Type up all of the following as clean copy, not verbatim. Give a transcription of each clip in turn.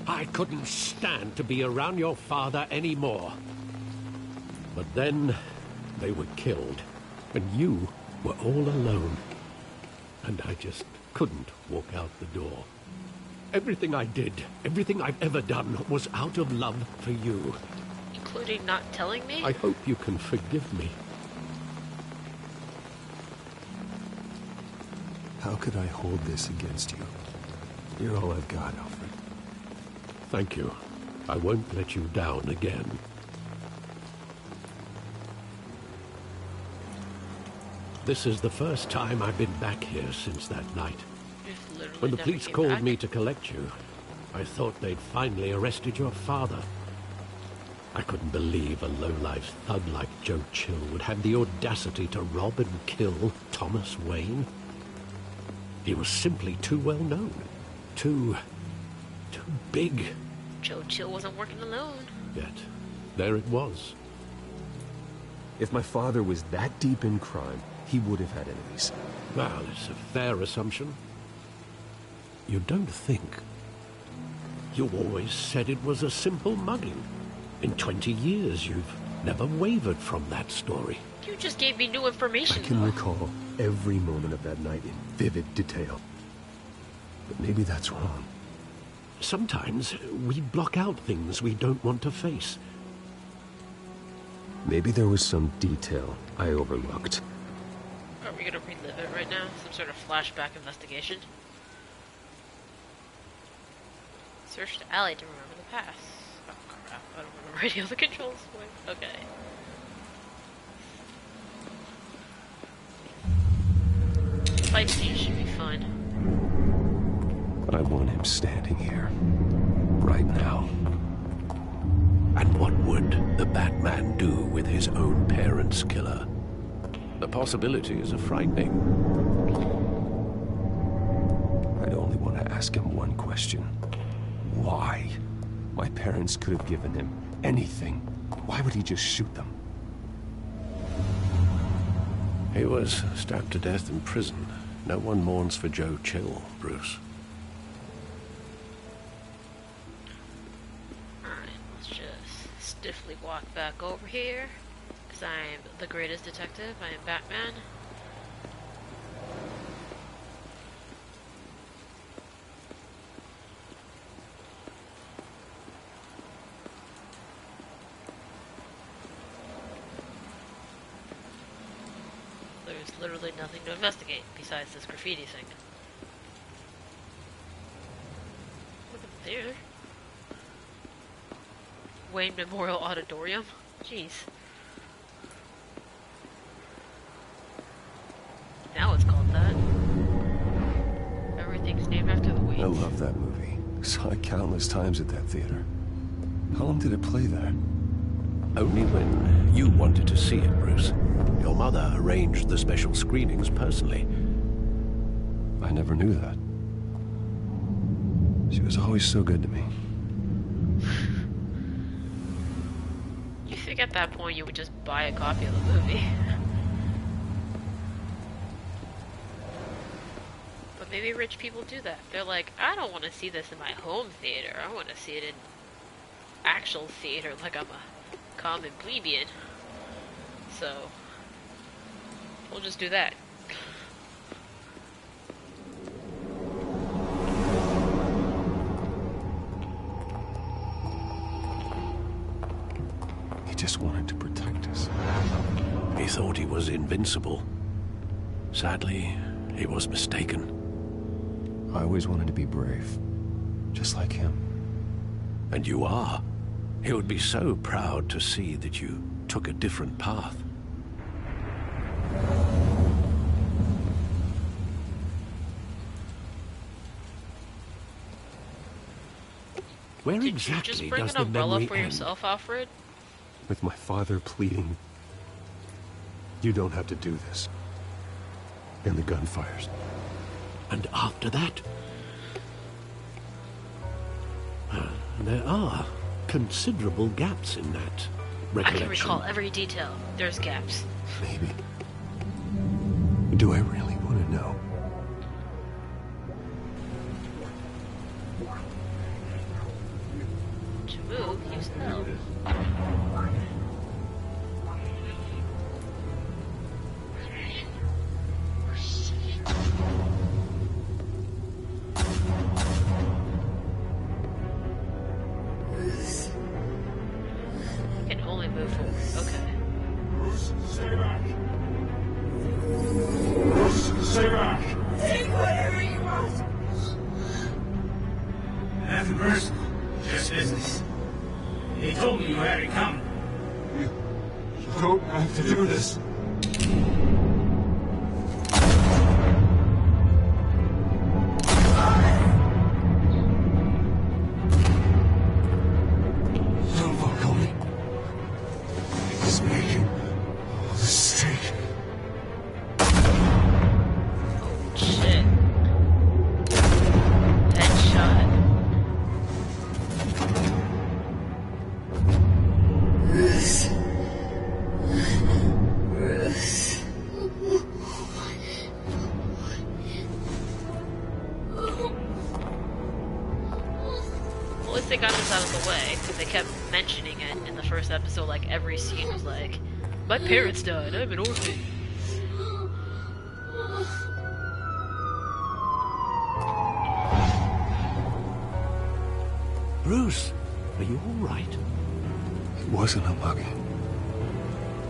I couldn't stand to be around your father anymore. But then they were killed, and you were all alone. And I just couldn't walk out the door. Everything I did, everything I've ever done, was out of love for you. Including not telling me? I hope you can forgive me. How could I hold this against you? You're all I've got, Alfred. Thank you. I won't let you down again. This is the first time I've been back here since that night. When the police called me to collect you, I thought they'd finally arrested your father. I couldn't believe a low-life thug like Joe Chill would have the audacity to rob and kill Thomas Wayne. He was simply too well known. Too big. Joe Chill wasn't working alone. Yet, there it was. If my father was that deep in crime, he would have had enemies. Well, it's a fair assumption. You don't think? You always said it was a simple mugging. In 20 years, you've never wavered from that story. You just gave me new information. I can recall every moment of that night in vivid detail. But maybe that's wrong. Sometimes we block out things we don't want to face. Maybe there was some detail I overlooked. Are we gonna relive it right now? Some sort of flashback investigation? Search the alley to remember the past. Oh crap, I don't remember any of the controls. Okay. Fight scene should be fun. But I want him standing here. Right now. And what would the Batman do with his own parents' killer? The possibilities are frightening. I'd only want to ask him one question. Why? My parents could have given him anything. Why would he just shoot them? He was stabbed to death in prison. No one mourns for Joe Chill, Bruce. Alright, let's just stiffly walk back over here. Because I'm the greatest detective. I am Batman. There's literally nothing to investigate besides this graffiti thing. Look at there. Wayne Memorial Auditorium? Jeez. Now it's called that. Everything's named after the Waynes. I love that movie. Saw it countless times at that theater. How long did it play there? Only when you wanted to see it, Bruce. Your mother arranged the special screenings personally. I never knew that. She was always so good to me. You think at that point you would just buy a copy of the movie? But maybe rich people do that. They're like, I don't want to see this in my home theater. I want to see it in actual theater like I'm a common plebeian. So, we'll just do that. He just wanted to protect us. He thought he was invincible. Sadly, he was mistaken. I always wanted to be brave. Just like him. And you are. He would be so proud to see that you took a different path. Where Did exactly you just bring does an the umbrella memory for end? yourself, Alfred? With my father pleading, you don't have to do this. And the gun fires. And after that? There are considerable gaps in that I recollection. can recall every detail. There's gaps. Maybe. Do I really want to know? to move, use L. You can only move forward. Okay. Stay back. Stay back. Take whatever you want. Nothing personal. Just business. He told me you had it coming. You don't have to do this. Don't fuck on me. He's making a mistake. Shit. Headshot. At least they got this out of the way, because they kept mentioning it in the first episode, like every scene was like, my parents died, I'm an orphan. Bruce, are you all right? It wasn't a bug.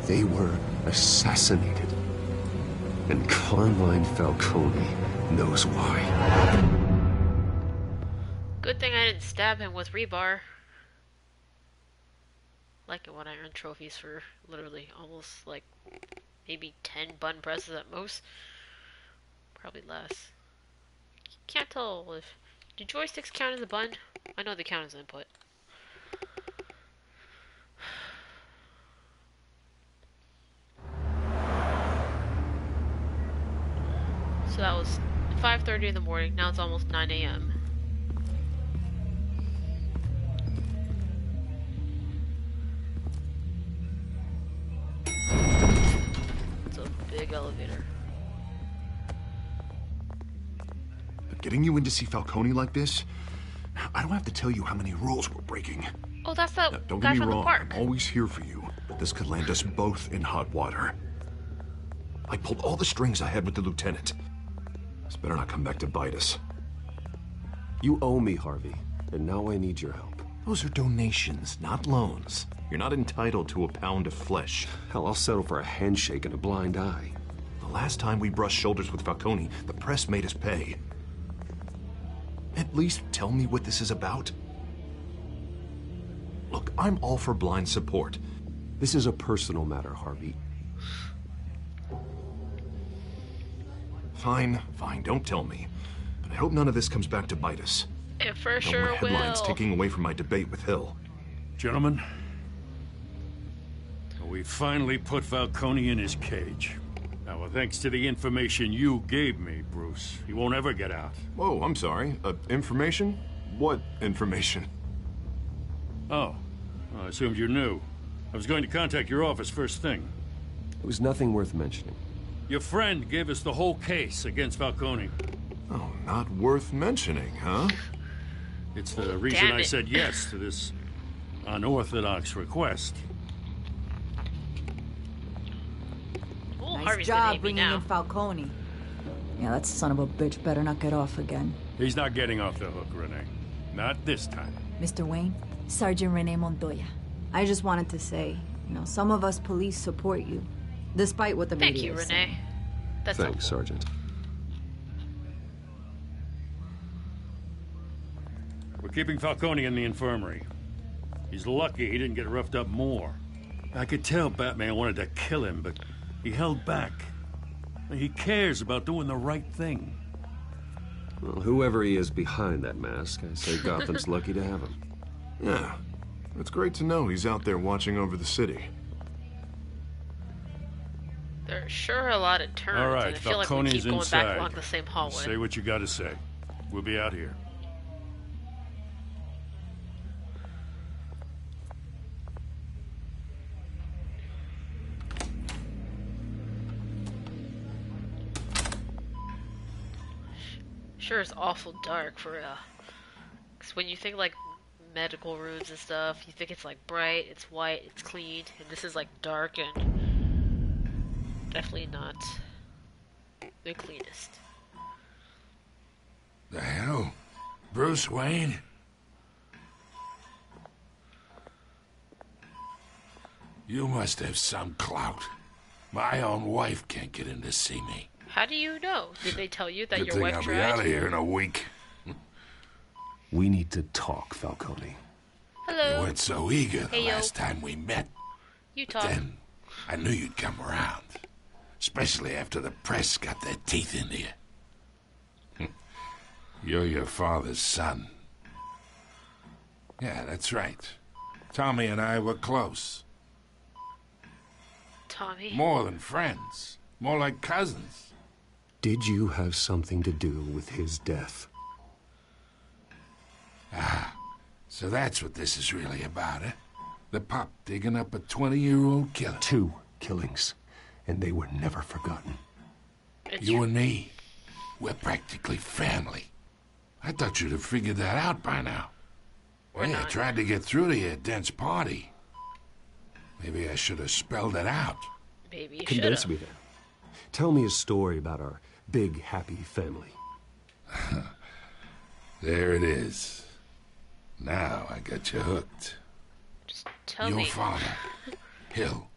They were assassinated. And Carmine Falcone knows why. Good thing I didn't stab him with rebar. Like it when I earn trophies for literally almost like maybe 10 button presses at most. Probably less. Can't tell if... Do joysticks count as a button? I know they count as input. So that was 5:30 in the morning. Now it's almost 9 a.m. It's a big elevator. Getting you in to see Falcone like this? I don't have to tell you how many rules we're breaking. Oh, that's that Now, don't guy get me from the wrong, park. I'm always here for you, but this could land us both in hot water. I pulled all the strings I had with the lieutenant. This better not come back to bite us. You owe me, Harvey, and now I need your help. Those are donations, not loans. You're not entitled to a pound of flesh. Hell, I'll settle for a handshake and a blind eye. The last time we brushed shoulders with Falcone, the press made us pay. At least tell me what this is about. Look, I'm all for blind support. This is a personal matter, Harvey. Fine, don't tell me. But I hope none of this comes back to bite us. It for I don't sure want headlines will. taking away from my debate with Hill. Gentlemen, we finally put Falcone in his cage. Now, thanks to the information you gave me, Bruce, he won't ever get out. Whoa, I'm sorry. Information? What information? Oh, I assumed you knew. I was going to contact your office first thing. It was nothing worth mentioning. Your friend gave us the whole case against Falcone. Oh, not worth mentioning, huh? It's the reason damn I it. said yes to this unorthodox request. Oh, Nice Harvey's gonna job hate me bringing now. in Falcone. Yeah, that son of a bitch better not get off again. He's not getting off the hook, Renee. Not this time. Mr. Wayne, Sergeant Renee Montoya. I just wanted to say, some of us police support you, despite what the Thank media you, is Renee. saying. That's Thanks, helpful. Sergeant. We're keeping Falcone in the infirmary. He's lucky he didn't get roughed up more. I could tell Batman wanted to kill him, but he held back. He cares about doing the right thing. Well, whoever he is behind that mask, I say Gotham's lucky to have him. Yeah. It's great to know he's out there watching over the city. There are sure a lot of turns, All right, and I feel like we Falcone's keep going inside. back along the same hallway. Say what you gotta say. We'll be out here. Sure is awful dark for 'cause when you think like medical rooms and stuff. You think it's like bright, it's white, it's clean, and this is like dark and definitely not the cleanest. The hell? Bruce Wayne? You must have some clout. My own wife can't get in to see me. How do you know? Did they tell you that Good your thing wife I'll be tried? out of here in a week. We need to talk, Falcone. Hello. You weren't so eager the Hey, yo. last time we met. You But talk. then, I knew you'd come around. Especially after the press got their teeth into you. You're your father's son. Yeah, that's right. Tommy and I were close. Tommy. More than friends. More like cousins. Did you have something to do with his death? So that's what this is really about, eh? The pup digging up a 20-year-old killer. 2 killings, and they were never forgotten. It's You and me, we're practically family. I thought you'd have figured that out by now. We're I not. tried to get through to your dense party. Maybe I should have spelled it out. Maybe you Convince should me then. Tell me a story about our big, happy family. There it is. Now I got you hooked. Just tell Your me. father, Hill,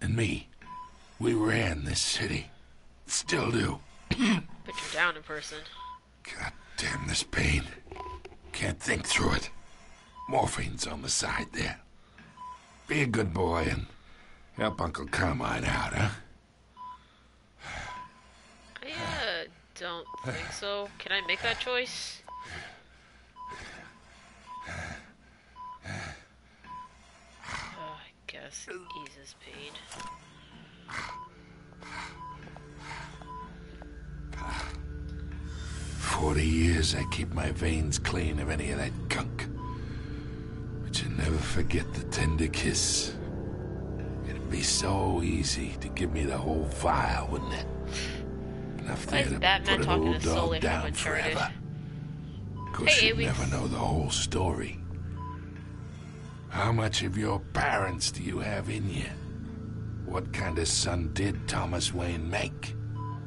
and me, we ran this city. Still do. But you're down in person. God damn this pain. Can't think through it. Morphine's on the side there. Be a good boy and help Uncle Carmine out, huh? I don't think so. Can I make that choice? I guess eases pain. For 40 years I keep my veins clean of any of that gunk. But you never forget the tender kiss. It'd be so easy to give me the whole vial, wouldn't it? Enough Why is there to Batman put an talking old to Sully dog from down Uncharted? forever. Of course, Hey, you'd we- never know the whole story. How much of your parents do you have in you? What kind of son did Thomas Wayne make?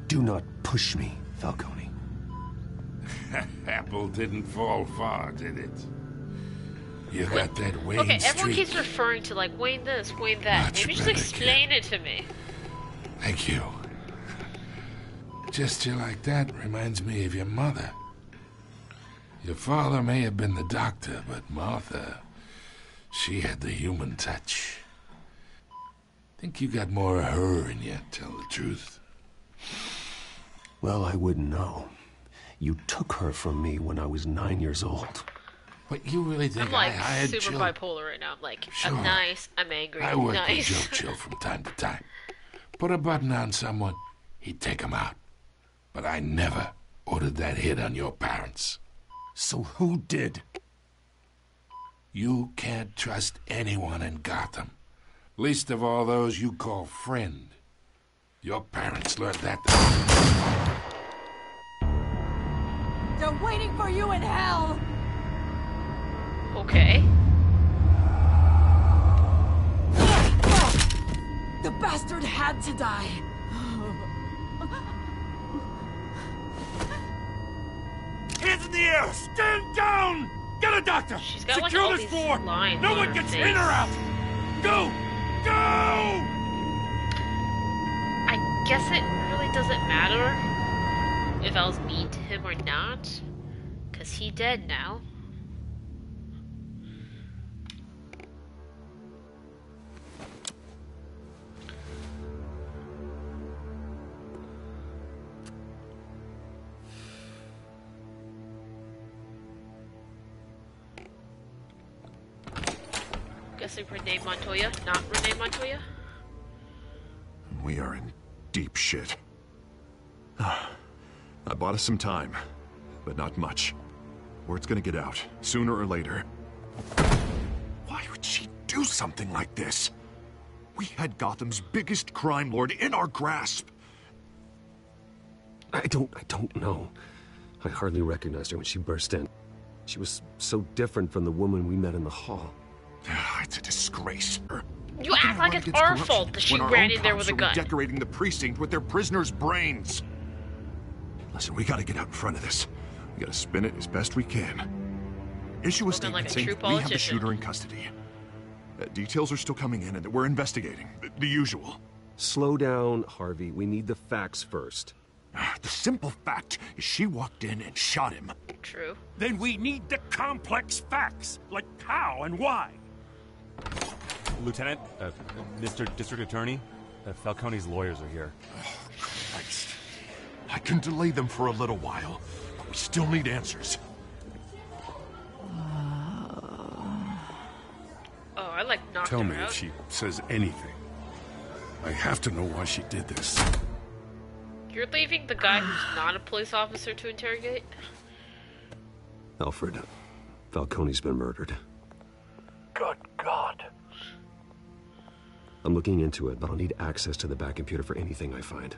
Do not push me, Falcone. Apple didn't fall far, did it? You got that Wayne Okay, everyone streak. keeps referring to like Wayne this, Wayne that. Much Maybe just better, explain it to me. Thank you. A gesture like that reminds me of your mother. Your father may have been the doctor, but Martha, she had the human touch. Think you got more of her in you, tell the truth. Well, I wouldn't know. You took her from me when I was 9 years old. But you really think I'm like I hired super Jill? bipolar right now. I'm like, Sure. I'm nice, I'm angry, I I'm worked nice. with Joe Chill from time to time. Put a button on someone, he'd take him out. But I never ordered that hit on your parents. So who did? You can't trust anyone in Gotham. Least of all those you call friend. Your parents learned that. They're waiting for you in hell! Okay. The bastard had to die. Hands in the air! Stand down! Get a doctor! She's got, like, Secure all this these floor! lines No on one her gets face. in or out! Go! Go! I guess it really doesn't matter if I was mean to him or not, because he dead now. Guessing Renee Montoya, not Renee Montoya? We are in deep shit. I bought us some time, but not much. Word's gonna get out, sooner or later. Why would she do something like this? We had Gotham's biggest crime lord in our grasp. I don't know. I hardly recognized her when she burst in. She was so different from the woman we met in the hall. It's a disgrace. You act like it's our fault that she ran in there with a gun. Decorating the precinct with their prisoners' brains. Listen, we gotta get out in front of this. We gotta spin it as best we can. Issue a statement saying we have the shooter in custody. Details are still coming in and that we're investigating. The usual. Slow down, Harvey. We need the facts first. The simple fact is she walked in and shot him. True. Then we need the complex facts, like how and why. Lieutenant, Mr. District Attorney, Falcone's lawyers are here. Oh, Christ. I can delay them for a little while, but we still need answers. Oh, I like knocked her out. Tell me if she says anything. I have to know why she did this. You're leaving the guy who's not a police officer to interrogate? Alfred, Falcone's been murdered. Good God. I'm looking into it, but I'll need access to the back computer for anything I find.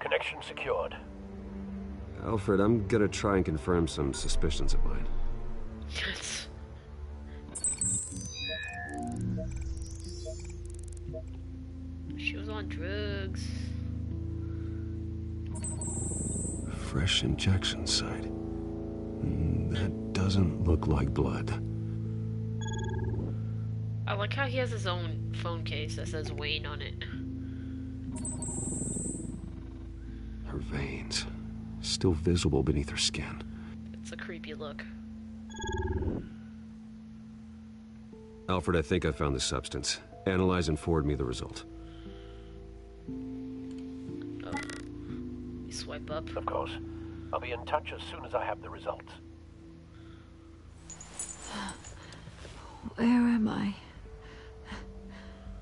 Connection secured. Alfred, I'm gonna try and confirm some suspicions of mine. Yes. She was on drugs. Fresh injection site. That doesn't look like blood. I like how he has his own phone case that says Wayne on it. Her veins, still visible beneath her skin. It's a creepy look. Alfred, I think I found the substance. Analyze and forward me the result. Oh. You swipe up. Of course. I'll be in touch as soon as I have the results. Where am I?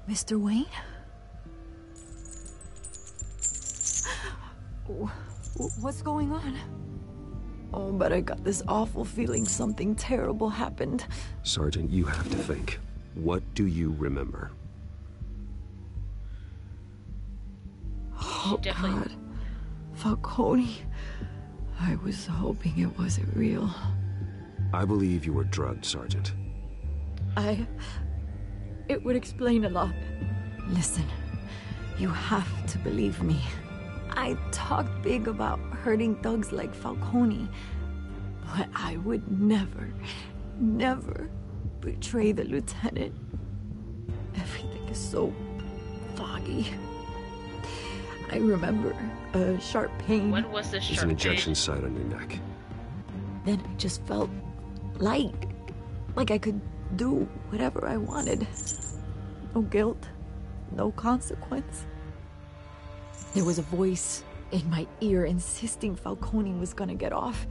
Mr. Wayne? What's going on? Oh, but I got this awful feeling something terrible happened. Sergeant, you have to think. What do you remember? Oh, definitely... God. Falcone. I was hoping it wasn't real. I believe you were drugged, Sergeant. It would explain a lot. Listen, you have to believe me. I talked big about hurting thugs like Falcone, but I would never, never betray the lieutenant. Everything is so foggy. I remember a sharp pain. When was this sharp There's an injection pain? site on your neck. Then I just felt light, like I could do whatever I wanted. No guilt, no consequence. There was a voice in my ear insisting Falcone was gonna get off.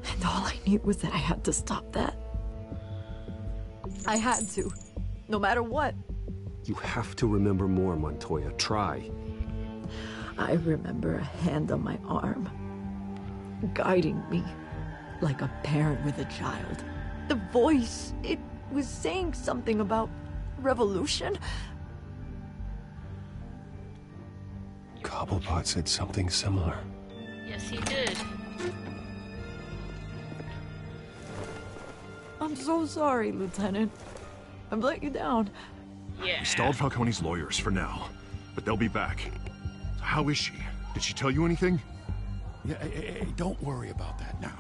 And all I knew was that I had to stop that. I had to, no matter what. You have to remember more, Montoya. Try. I remember a hand on my arm, guiding me like a parent with a child. The voice, it was saying something about revolution. Cobblepot said something similar. Yes, he did. I'm so sorry, Lieutenant. I've let you down. Yeah. We stalled Falcone's lawyers for now, but they'll be back. How is she? Did she tell you anything? Yeah, hey, don't worry about that now.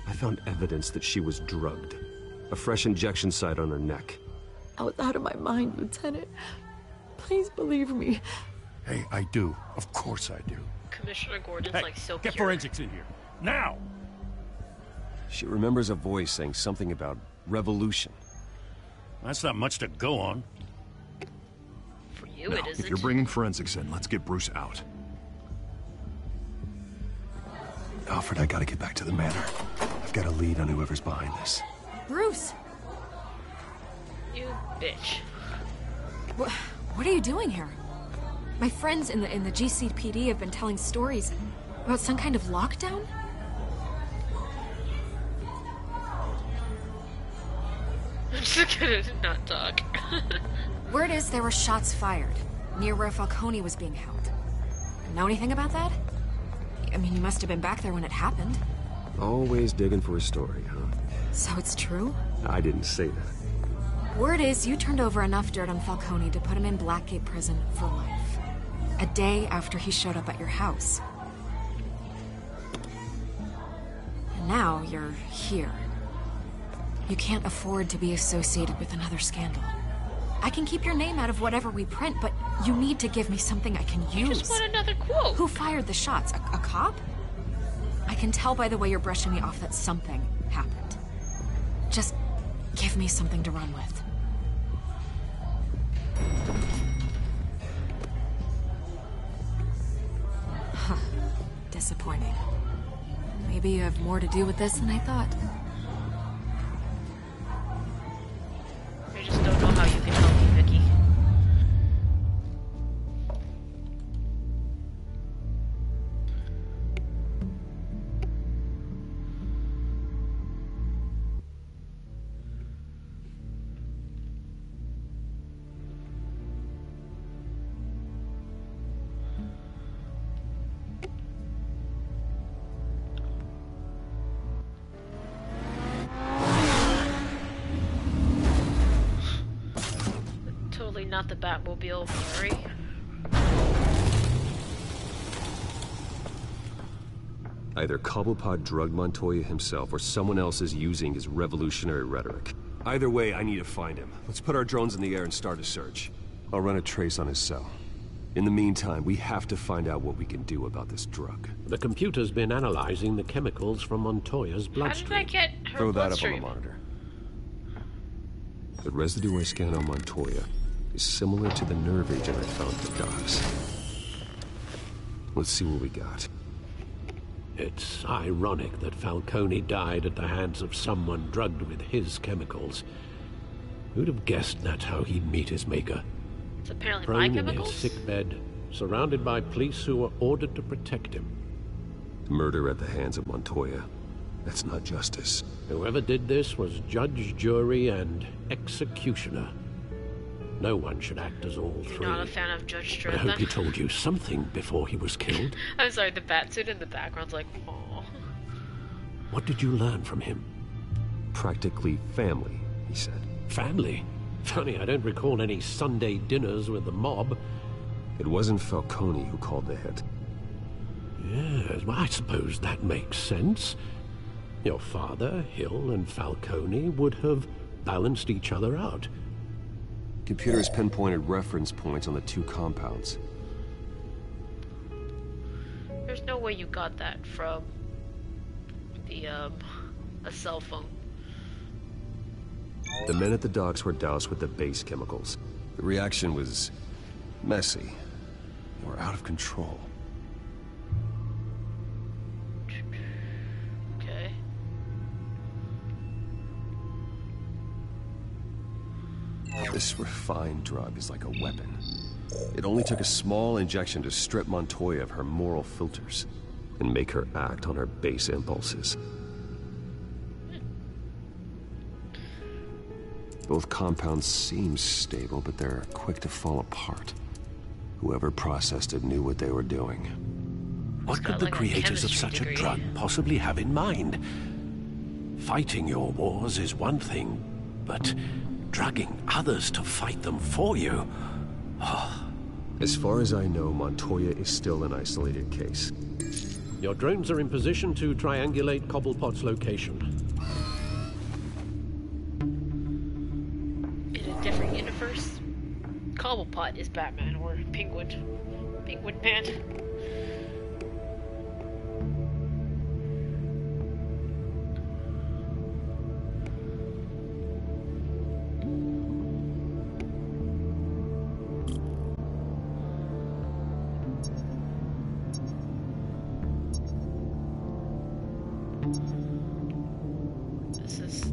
I found evidence that she was drugged. A fresh injection site on her neck. I was out of my mind, Lieutenant. Please believe me. Hey, I do. Of course I do. Commissioner Gordon's Hey, like so get pure. forensics in here. Now! She remembers a voice saying something about revolution. That's not much to go on. For you, Now, it isn't. if you're bringing forensics in, let's get Bruce out. Alfred, I gotta get back to the manor. I've got a lead on whoever's behind this. Bruce! You bitch. What are you doing here? My friends in the GCPD have been telling stories about some kind of lockdown? I'm just gonna not talk. Word is there were shots fired near where Falcone was being held. Know anything about that? I mean, you must have been back there when it happened. Always digging for a story, huh? So it's true? I didn't say that. Word is you turned over enough dirt on Falcone to put him in Blackgate Prison for life. A day after he showed up at your house. And now you're here. You can't afford to be associated with another scandal. I can keep your name out of whatever we print, but you need to give me something I can use. You just want another quote. Who fired the shots? A cop? I can tell by the way you're brushing me off that something happened. Just give me something to run with. Huh. Disappointing. Maybe you have more to do with this than I thought. I just don't know how you can help me, Vicky. Not the Batmobile, Mary. Either Cobblepot drugged Montoya himself, or someone else is using his revolutionary rhetoric. Either way, I need to find him. Let's put our drones in the air and start a search. I'll run a trace on his cell. In the meantime, we have to find out what we can do about this drug. The computer's been analyzing the chemicals from Montoya's bloodstream. How did I get her Throw that bloodstream? up on the monitor. The residue I scan on Montoya is similar to the nerve agent I found at the docks. Let's see what we got. It's ironic that Falcone died at the hands of someone drugged with his chemicals. Who'd have guessed that's how he'd meet his maker? It's apparently my Prone in his chemicals? sickbed, surrounded by police who were ordered to protect him. Murder at the hands of Montoya. That's not justice. Whoever did this was judge, jury, and executioner. No one should act as all You're three. not a fan of Judge I Dredd, hope then? he told you something before he was killed. I'm sorry, the Batsuit in the background's like, oh. What did you learn from him? Practically family, he said. Family? Funny, I don't recall any Sunday dinners with the mob. It wasn't Falcone who called the hit. Yes, well, I suppose that makes sense. Your father, Hill, and Falcone would have balanced each other out. Computers pinpointed reference points on the two compounds. There's no way you got that from the, a cell phone. The men at the docks were doused with the base chemicals. The reaction was messy, or out of control. Okay. This refined drug is like a weapon. It only took a small injection to strip Montoya of her moral filters and make her act on her base impulses. Both compounds seem stable, but they're quick to fall apart. Whoever processed it knew what they were doing. What could got the like a creators of chemistry such degree. a drug possibly have in mind? Fighting your wars is one thing, but drugging others to fight them for you? As far as I know, Montoya is still an isolated case. Your drones are in position to triangulate Cobblepot's location. In a different universe, Cobblepot is Batman or Penguin. Penguin Man. This is...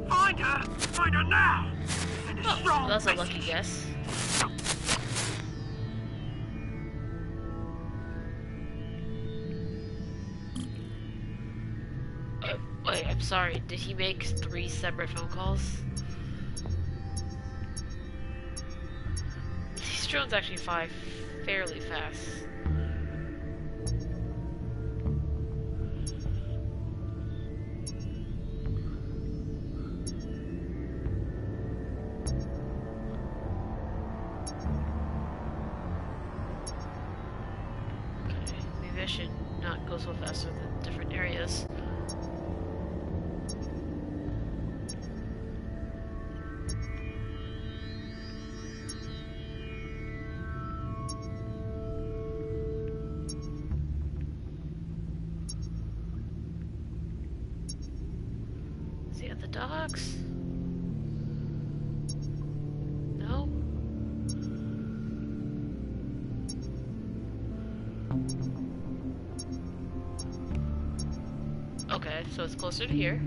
Find her! Find her now! Finish Oh, strong, that's a Becky. lucky guess. Wait, sorry, did he make 3 separate phone calls? These drones actually fly fairly fast. I should not go so fast with the different areas. Is he at the docks? No? Okay, so it's closer to here.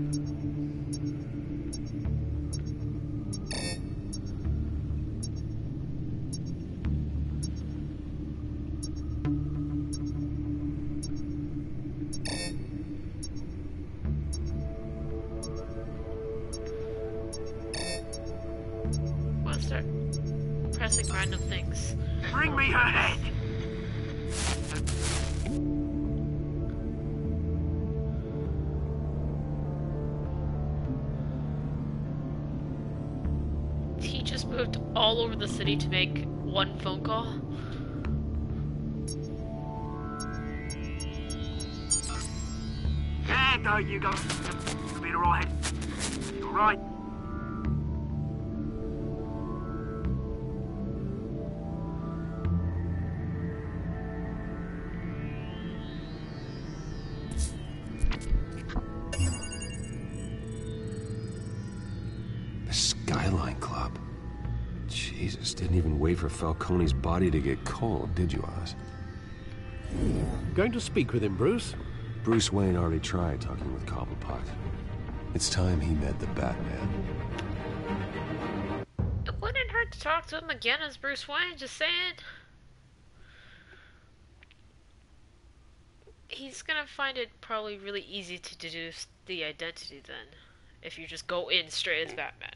I want to start pressing random things. Bring me her head! He just moved all over the city to make one phone call. Yeah, there you go. You'll be alright. You alright? The Skyline Club. Jesus, didn't even wait for Falcone's body to get cold, did you, Oz? Going to speak with him, Bruce? Bruce Wayne already tried talking with Cobblepot. It's time he met the Batman. It wouldn't hurt to talk to him again as Bruce Wayne, just saying. He's gonna find it probably really easy to deduce the identity then, if you just go in straight as Batman.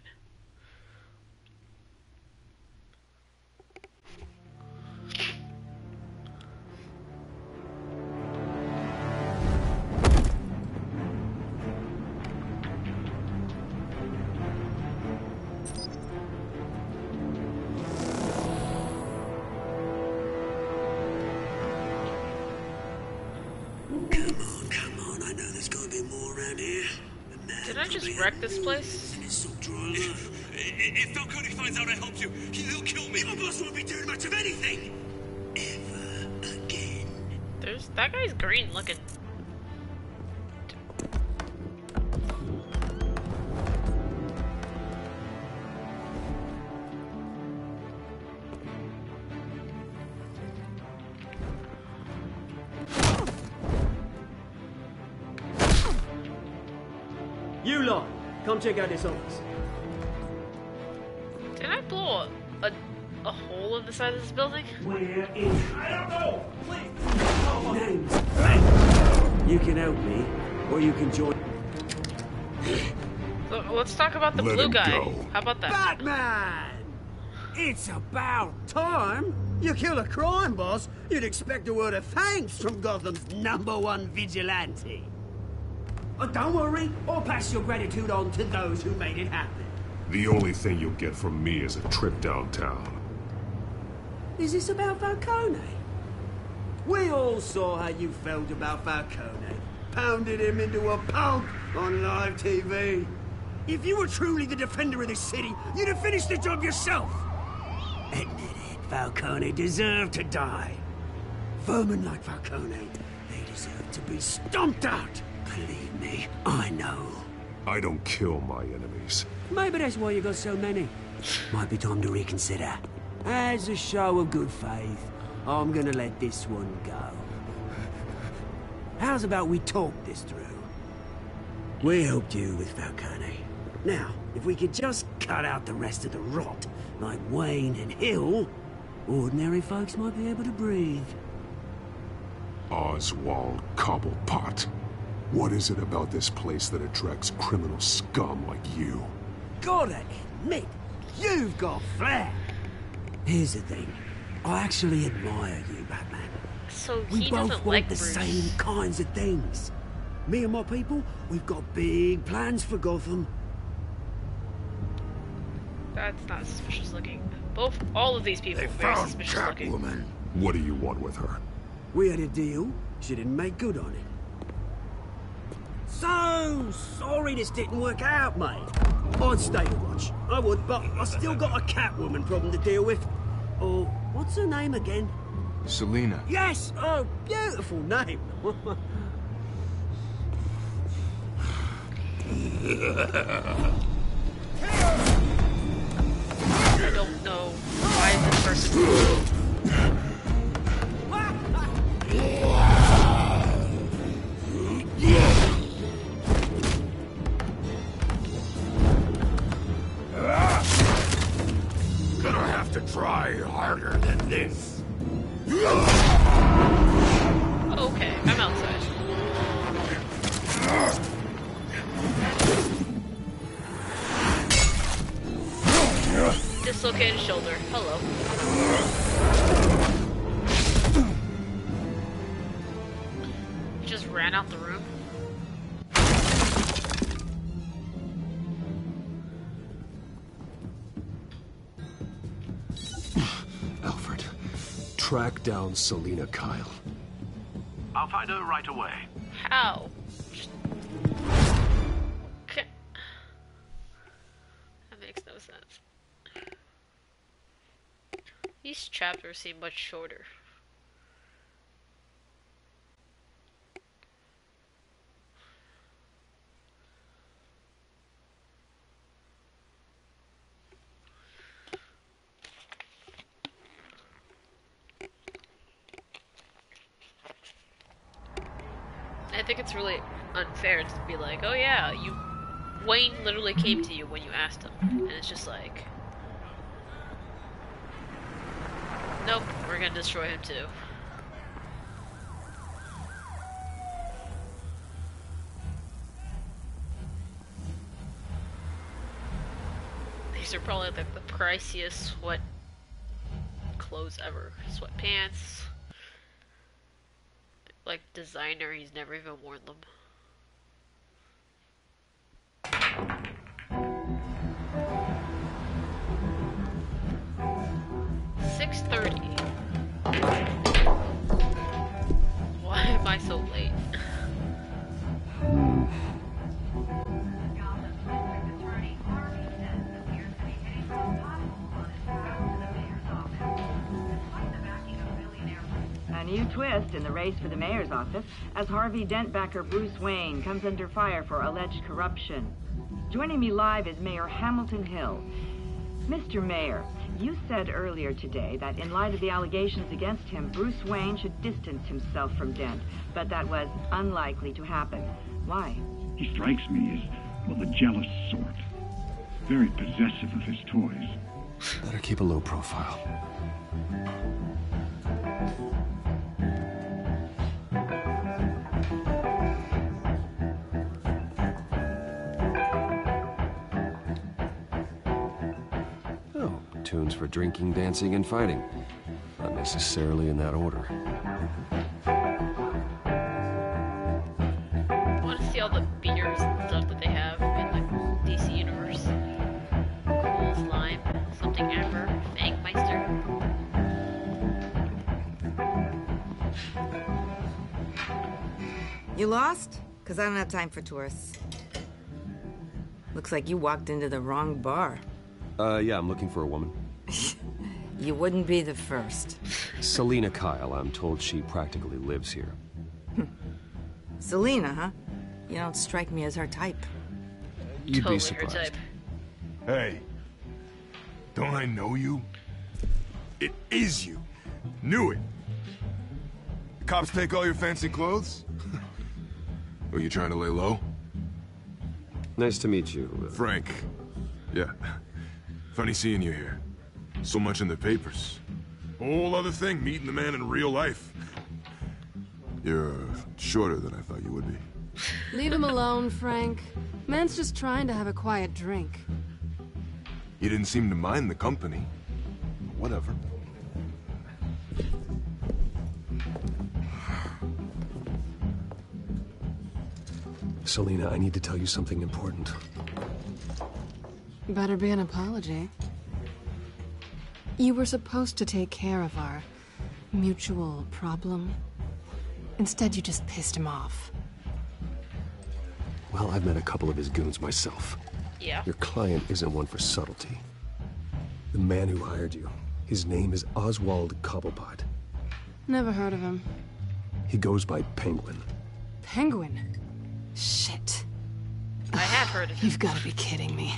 Come on, I know there's gotta be more around here. Did I just wreck this place? If Falcone finds out I helped you, he'll kill me. Your boss won't be doing much of anything. Ever again. That guy's green looking. You lot, come check out this office. Did I blow a hole in the side of this building? Where is... I don't know. Please. Names. You can help me, or you can join... Let's talk about the Let blue him guy. go. How about that? Batman! It's about time. You kill a crime boss, you'd expect a word of thanks from Gotham's #1 vigilante. But don't worry, I'll pass your gratitude on to those who made it happen. The only thing you'll get from me is a trip downtown. Is this about Falcone? We all saw how you felt about Falcone. Pounded him into a pulp on live TV. If you were truly the defender of this city, you'd have finished the job yourself. Admit it, Falcone deserved to die. Vermin like Falcone, they deserve to be stomped out. Believe me, I know. I don't kill my enemies. Maybe that's why you got so many. Might be time to reconsider. As a show of good faith, I'm gonna let this one go. How's about we talk this through? We helped you with Falcone. Now, if we could just cut out the rest of the rot, like Wayne and Hill, ordinary folks might be able to breathe. Oswald Cobblepot. What is it about this place that attracts criminal scum like you? Gotta admit, you've got flair. Here's the thing. I actually admire you, Batman. So We he both doesn't want like the Bruce. same kinds of things. Me and my people, we've got big plans for Gotham. That's not suspicious looking. All of these people They are very found suspicious looking. Catwoman. What do you want with her? We had a deal. She didn't make good on it. So sorry this didn't work out, mate. I'd stay to watch. I would, but I still got a Catwoman problem to deal with. Oh, what's her name again? Selina. Yes! Oh, beautiful name. I don't know why this person. Gonna have to try harder than this. Okay, I'm outside. Dislocated shoulder. Hello. He just ran out the room. Alfred, track down Selina Kyle. I'll find her right away. How? Okay. That makes no sense. These chapters seem much shorter. I think it's really unfair to be like, oh yeah, Wayne literally came to you when you asked him, and it's just like, nope, we're gonna destroy him too. These are probably like the priciest sweat clothes ever. Sweatpants. Like designer, he's never even worn them. $6:30. Why am I so late? A new twist in the race for the mayor's office as Harvey Dent backer Bruce Wayne comes under fire for alleged corruption. Joining me live is Mayor Hamilton Hill. Mr. Mayor, you said earlier today that in light of the allegations against him, Bruce Wayne should distance himself from Dent, but that was unlikely to happen. Why? He strikes me as, well, the jealous sort. Very possessive of his toys. Better keep a low profile. Tunes for drinking, dancing, and fighting. Not necessarily in that order. I want to see all the beers and stuff that they have in the DC universe. Cool Slime, something Amber, Fangmeister. You lost? Because I don't have time for tourists. Looks like you walked into the wrong bar. Yeah, I'm looking for a woman. You wouldn't be the first. Selina Kyle, I'm told she practically lives here. Selina, huh? You don't strike me as her type. You'd Totally be surprised. her type. Hey, don't I know you? It is you. Knew it. The cops take all your fancy clothes? Were you trying to lay low? Nice to meet you. Frank. Yeah. Funny seeing you here. So much in the papers. Whole other thing, meeting the man in real life. You're shorter than I thought you would be. Leave him alone, Frank. Man's just trying to have a quiet drink. He didn't seem to mind the company. Whatever. Selena, I need to tell you something important. Better be an apology. You were supposed to take care of our mutual problem. Instead, you just pissed him off. Well, I've met a couple of his goons myself. Yeah. Your client isn't one for subtlety. The man who hired you, his name is Oswald Cobblepot. Never heard of him. He goes by Penguin. Penguin? Shit. I had heard of him. You've got to be kidding me.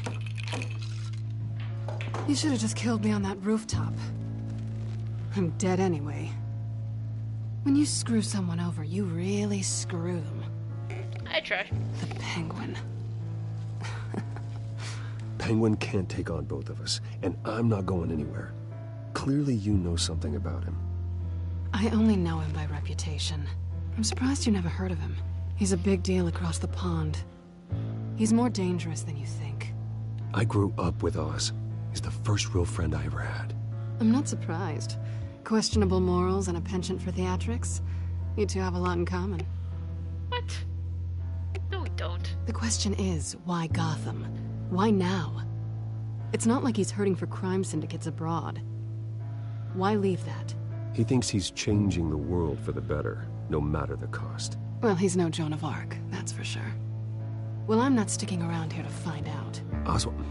You should have just killed me on that rooftop. I'm dead anyway. When you screw someone over, you really screw them. I try. The Penguin. Penguin can't take on both of us, and I'm not going anywhere. Clearly you know something about him. I only know him by reputation. I'm surprised you never heard of him. He's a big deal across the pond. He's more dangerous than you think. I grew up with Oz. He's the first real friend I ever had. I'm not surprised. Questionable morals and a penchant for theatrics. You two have a lot in common. What? No, we don't. The question is, why Gotham? Why now? It's not like he's hurting for crime syndicates abroad. Why leave that? He thinks he's changing the world for the better, no matter the cost. Well, he's no Joan of Arc, that's for sure. Well, I'm not sticking around here to find out. Oswald,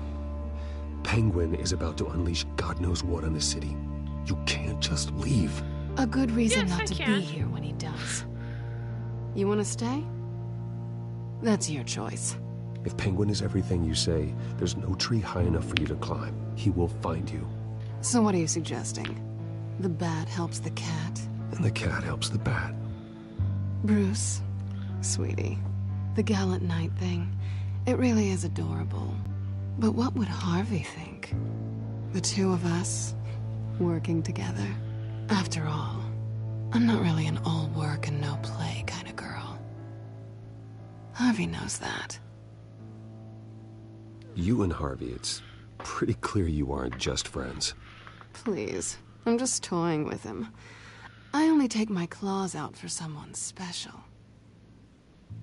Penguin is about to unleash God knows what on the city. You can't just leave. A good reason Yes, not I to can. be here when he does. You want to stay? That's your choice. If Penguin is everything you say, there's no tree high enough for you to climb. He will find you. So what are you suggesting? The bat helps the cat? And the cat helps the bat. Bruce, sweetie, the gallant knight thing, it really is adorable. But what would Harvey think? The two of us, working together? After all, I'm not really an all work and no play kind of girl. Harvey knows that. You and Harvey, it's pretty clear you aren't just friends. Please, I'm just toying with him. I only take my claws out for someone special.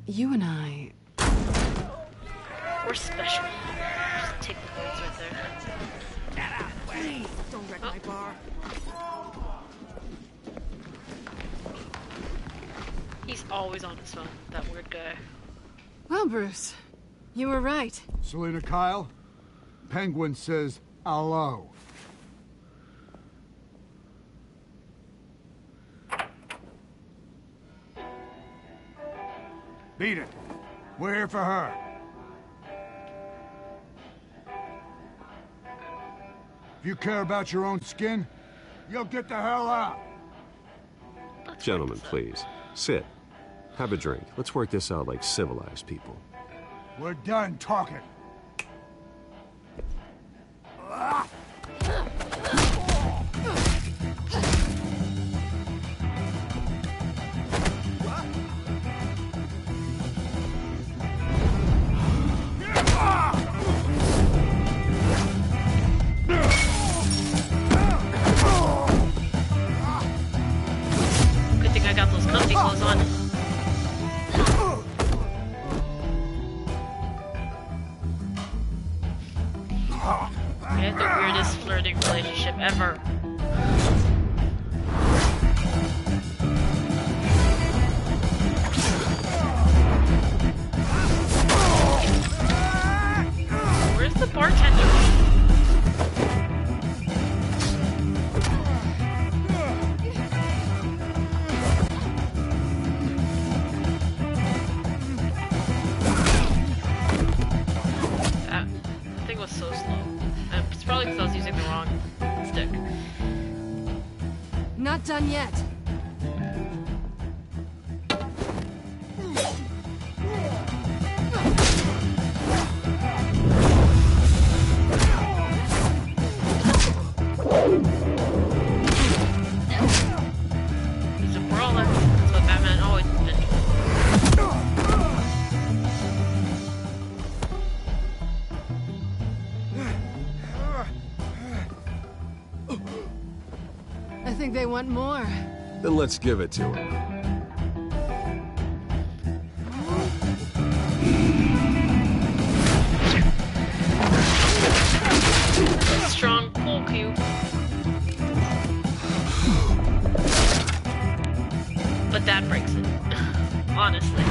You and I... We're special. Just take the words right there. Get out of the way! Please, don't wreck my bar. He's always on his phone, that weird guy. Well, Bruce, you were right. Selena Kyle, Penguin says hello. Beat it. We're here for her. If you care about your own skin, you'll get the hell out. Gentlemen, please. Sit. Have a drink. Let's work this out like civilized people. We're done talking. Good thing I got those comfy clothes on. We had the weirdest flirting relationship ever. Where's the bartender? That thing was so slow. It's probably because I was using the wrong stick. Not done yet. He's a brawler. That's what Batman always has been. think they want more. Then let's give it to him. Strong pull cube. But that breaks it. Honestly.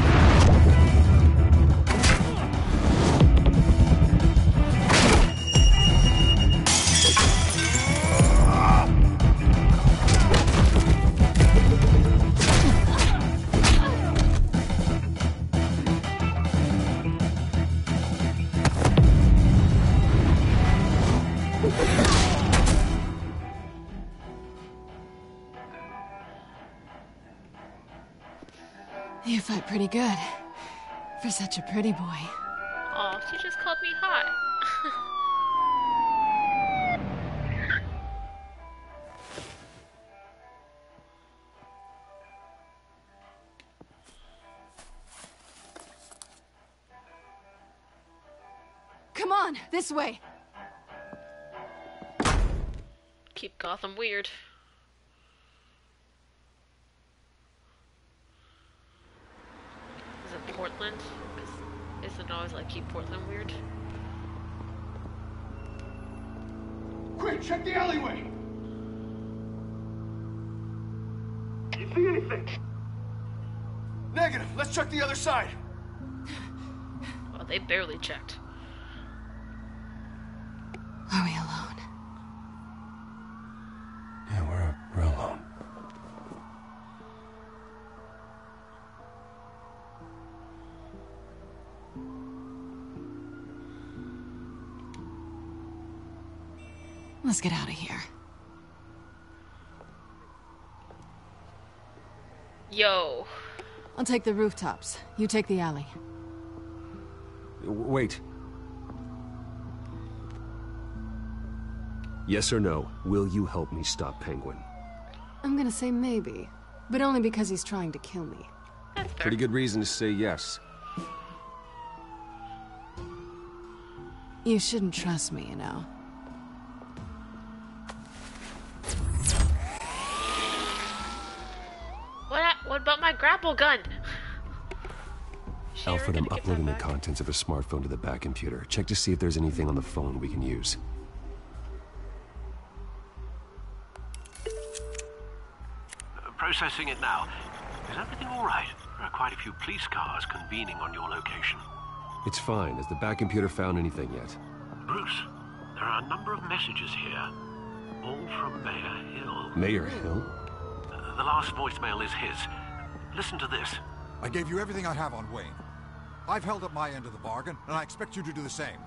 You fight pretty good. For such a pretty boy. Aw, she just called me hot. Come on, this way. Keep Gotham weird. Is it Portland? 'Cause isn't it always like keep Portland weird? Quick, check the alleyway! You see anything? Negative. Let's check the other side. Oh, they barely checked. Are we alone? Yeah, we're alone. Let's get out of here. Yo. I'll take the rooftops. You take the alley. Wait. Yes or no, will you help me stop Penguin? I'm gonna say maybe, but only because he's trying to kill me. That's fair. Pretty good reason to say yes. You shouldn't trust me, you know. What about my grapple gun? Alfred, I'm uploading the contents of a smartphone to the back computer. Check to see if there's anything on the phone we can use. Processing it now. Is everything all right? There are quite a few police cars convening on your location. It's fine. Has the back computer found anything yet? Bruce, there are a number of messages here. All from Mayor Hill. Mayor Hill? The last voicemail is his. Listen to this. I gave you everything I have on Wayne. I've held up my end of the bargain, and I expect you to do the same.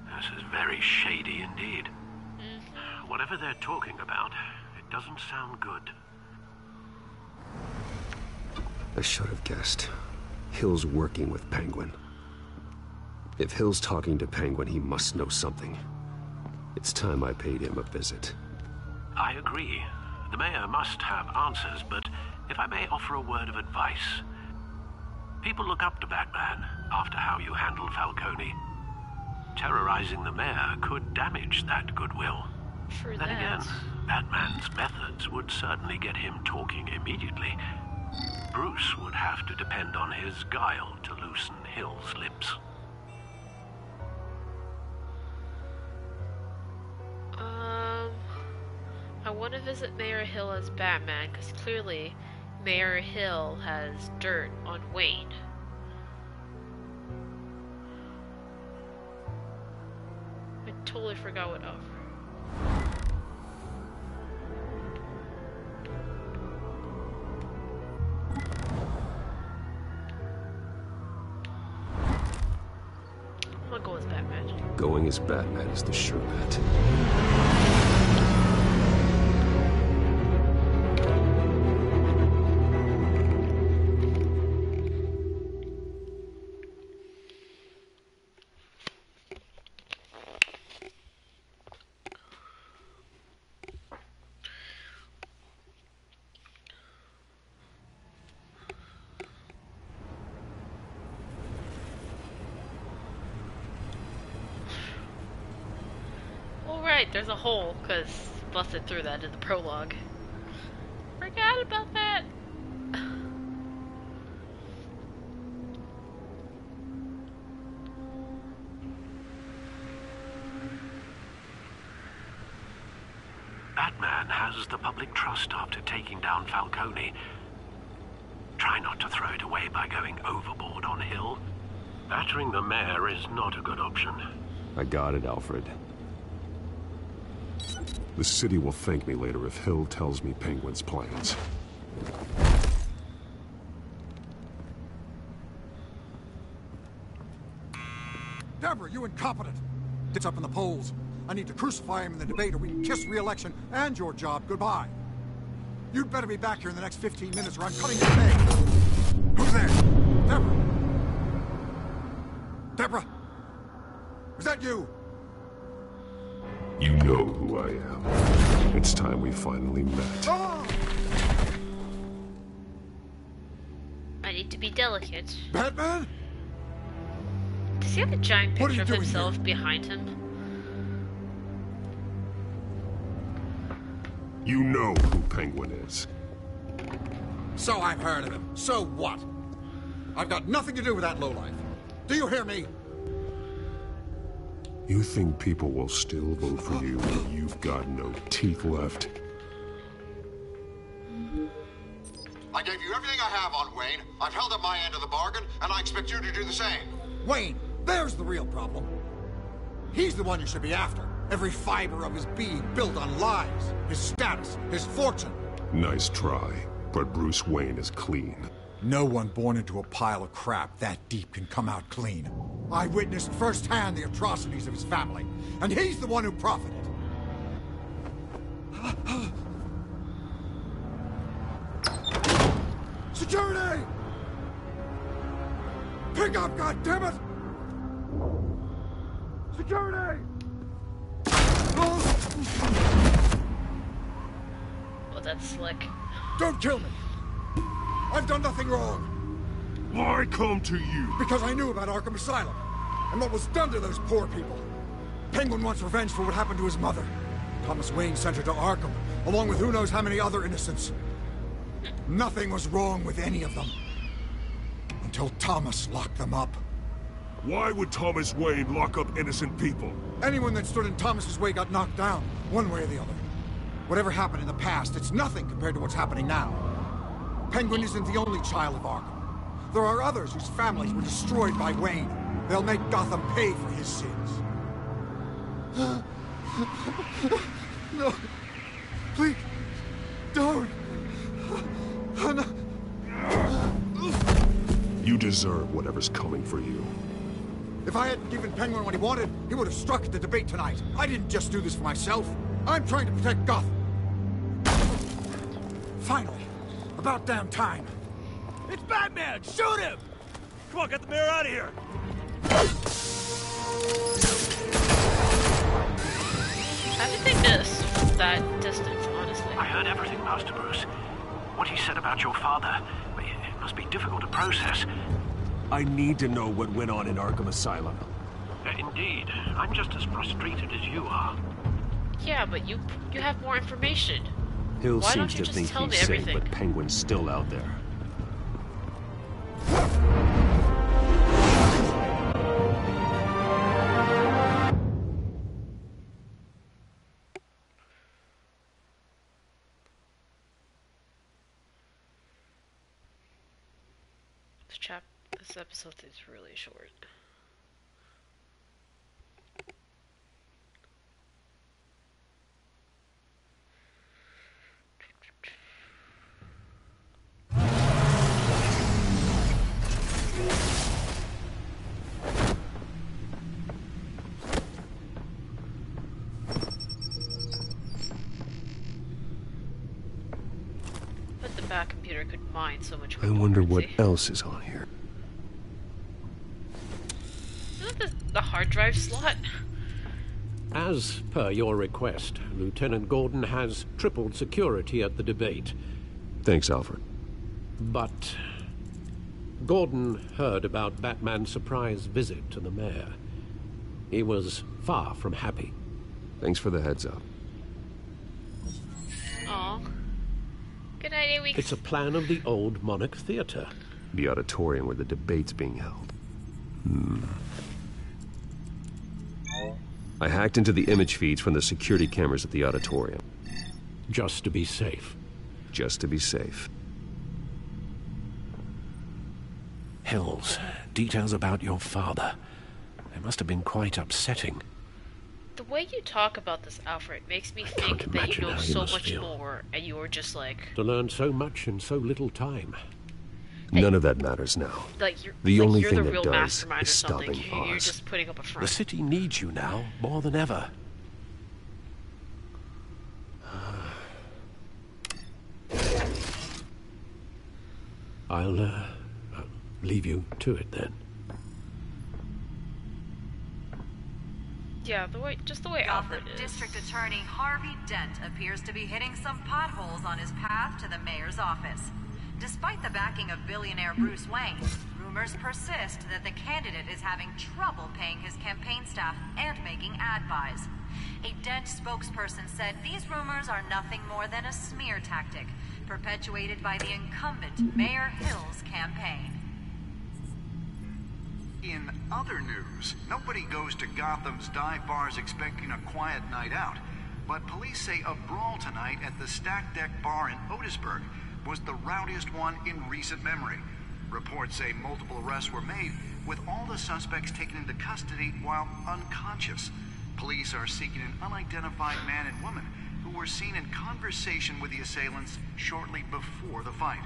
This is very shady indeed. Whatever they're talking about, it doesn't sound good. I should have guessed. Hill's working with Penguin. If Hill's talking to Penguin, he must know something. It's time I paid him a visit. I agree. The mayor must have answers, but if I may offer a word of advice. People look up to Batman after how you handled Falcone. Terrorizing the mayor could damage that goodwill. True Then that. again, Batman's methods would certainly get him talking immediately. Bruce would have to depend on his guile to loosen Hill's lips. I want to visit Mayor Hill as Batman, because clearly Mayor Hill has dirt on Wayne. I totally forgot what offer. I'm gonna go as Batman. Going as Batman is the sure bet. right, there's a hole, because busted through that in the prologue. Forgot about that. Batman has the public trust after taking down Falcone. Try not to throw it away by going overboard on Hill. Battering the mayor is not a good option. I got it, Alfred. The city will thank me later if Hill tells me Penguin's plans. Deborah, you incompetent! It's up in the polls. I need to crucify him in the debate or we can kiss re-election and your job goodbye. You'd better be back here in the next 15 minutes or I'm cutting your pay. Who's there? Deborah? Deborah? Is that you? You know who I am. It's time we finally met. Ah! I need to be delicate. Batman? Does he have a giant What are picture you of doing himself here? behind him? You know who Penguin is. So I've heard of him. So what? I've got nothing to do with that lowlife. Do you hear me? You think people will still vote for you when you've got no teeth left? I gave you everything I have on Wayne. I've held up my end of the bargain, and I expect you to do the same. Wayne, there's the real problem. He's the one you should be after. Every fiber of his being built on lies. His status, his fortune. Nice try, but Bruce Wayne is clean. No one born into a pile of crap that deep can come out clean. I witnessed firsthand the atrocities of his family, and he's the one who profited. Security! Pick up, goddammit! Security! Well, that's slick. Don't kill me! I've done nothing wrong! Why come to you? Because I knew about Arkham Asylum, and what was done to those poor people. Penguin wants revenge for what happened to his mother. Thomas Wayne sent her to Arkham, along with who knows how many other innocents. Nothing was wrong with any of them. Until Thomas locked them up. Why would Thomas Wayne lock up innocent people? Anyone that stood in Thomas's way got knocked down, one way or the other. Whatever happened in the past, it's nothing compared to what's happening now. Penguin isn't the only child of Arkham. There are others whose families were destroyed by Wayne. They'll make Gotham pay for his sins. No. Please. Don't. No. You deserve whatever's coming for you. If I hadn't given Penguin what he wanted, he would have struck at the debate tonight. I didn't just do this for myself. I'm trying to protect Gotham. Finally. About damn time. It's Batman! Shoot him! Come on, get the mayor out of here! How did they miss from that distance, honestly? I heard everything, Master Bruce. What he said about your father, it must be difficult to process. I need to know what went on in Arkham Asylum. Indeed. I'm just as frustrated as you are. Yeah, but you have more information. Hill Why don't seems you to just think tell me he's safe, everything? but Penguin's still out there. This episode is really short. But the Bat computer could mine so much I more wonder what currency. else is on here. Isn't that the hard drive slot? As per your request, Lieutenant Gordon has tripled security at the debate. Thanks, Alfred. But Gordon heard about Batman's surprise visit to the mayor. He was far from happy. Thanks for the heads up. Aw. Good idea, we... It's a plan of the old Monarch Theater. The auditorium where the debate's being held. I hacked into the image feeds from the security cameras at the auditorium. Just to be safe. Just to be safe. Hills, details about your father. They must have been quite upsetting. The way you talk about this, Alfred, makes me think that you know so much more, and you were just like... To learn so much in so little time. None of that matters now. Like you're, the only thing the that real does mastermind is or something. stopping You're Oz. just putting up a front. The city needs you now, more than ever. I'll leave you to it then. Yeah, just the way Alfred is. District Attorney Harvey Dent appears to be hitting some potholes on his path to the mayor's office. Despite the backing of billionaire Bruce Wayne, rumors persist that the candidate is having trouble paying his campaign staff and making ad buys. A Dent spokesperson said these rumors are nothing more than a smear tactic, perpetuated by the incumbent Mayor Hill's campaign. In other news, nobody goes to Gotham's dive bars expecting a quiet night out, but police say a brawl tonight at the Stack Deck Bar in Otisburg was the rowdiest one in recent memory. Reports say multiple arrests were made, with all the suspects taken into custody while unconscious. Police are seeking an unidentified man and woman who were seen in conversation with the assailants shortly before the fight.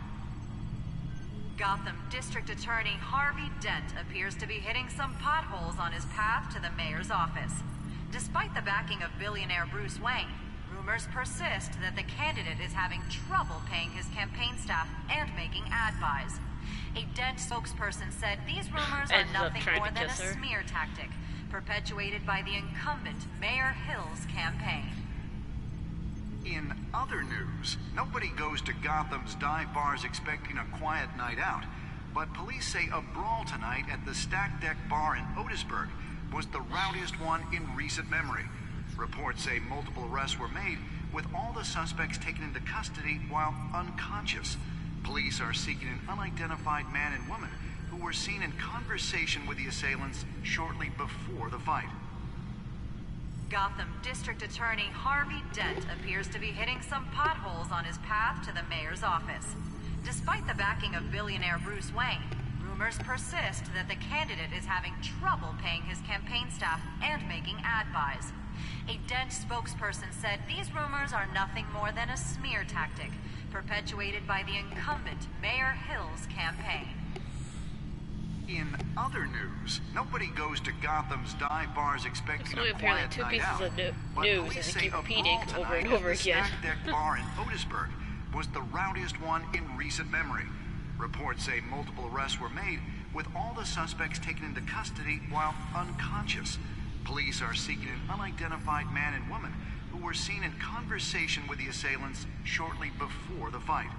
Gotham District Attorney Harvey Dent appears to be hitting some potholes on his path to the mayor's office. Despite the backing of billionaire Bruce Wayne, rumors persist that the candidate is having trouble paying his campaign staff and making ad buys. A Dent spokesperson said these rumors are nothing more than a smear tactic, perpetuated by the incumbent Mayor Hill's campaign. In other news, nobody goes to Gotham's dive bars expecting a quiet night out, but police say a brawl tonight at the Stack Deck Bar in Otisburg was the rowdiest one in recent memory. Reports say multiple arrests were made, with all the suspects taken into custody while unconscious. Police are seeking an unidentified man and woman who were seen in conversation with the assailants shortly before the fight. Gotham District Attorney Harvey Dent appears to be hitting some potholes on his path to the mayor's office. Despite the backing of billionaire Bruce Wayne, rumors persist that the candidate is having trouble paying his campaign staff and making ad buys. A Dent spokesperson said these rumors are nothing more than a smear tactic, perpetuated by the incumbent Mayor Hill's campaign. In other news, nobody goes to Gotham's dive bars expecting a quiet two night pieces out, of news, but and police they say keep a repeating brawl over and tonight over at the again. Stack Deck Bar in Otisburg was the rowdiest one in recent memory. Reports say multiple arrests were made, with all the suspects taken into custody while unconscious. Police are seeking an unidentified man and woman who were seen in conversation with the assailants shortly before the fight.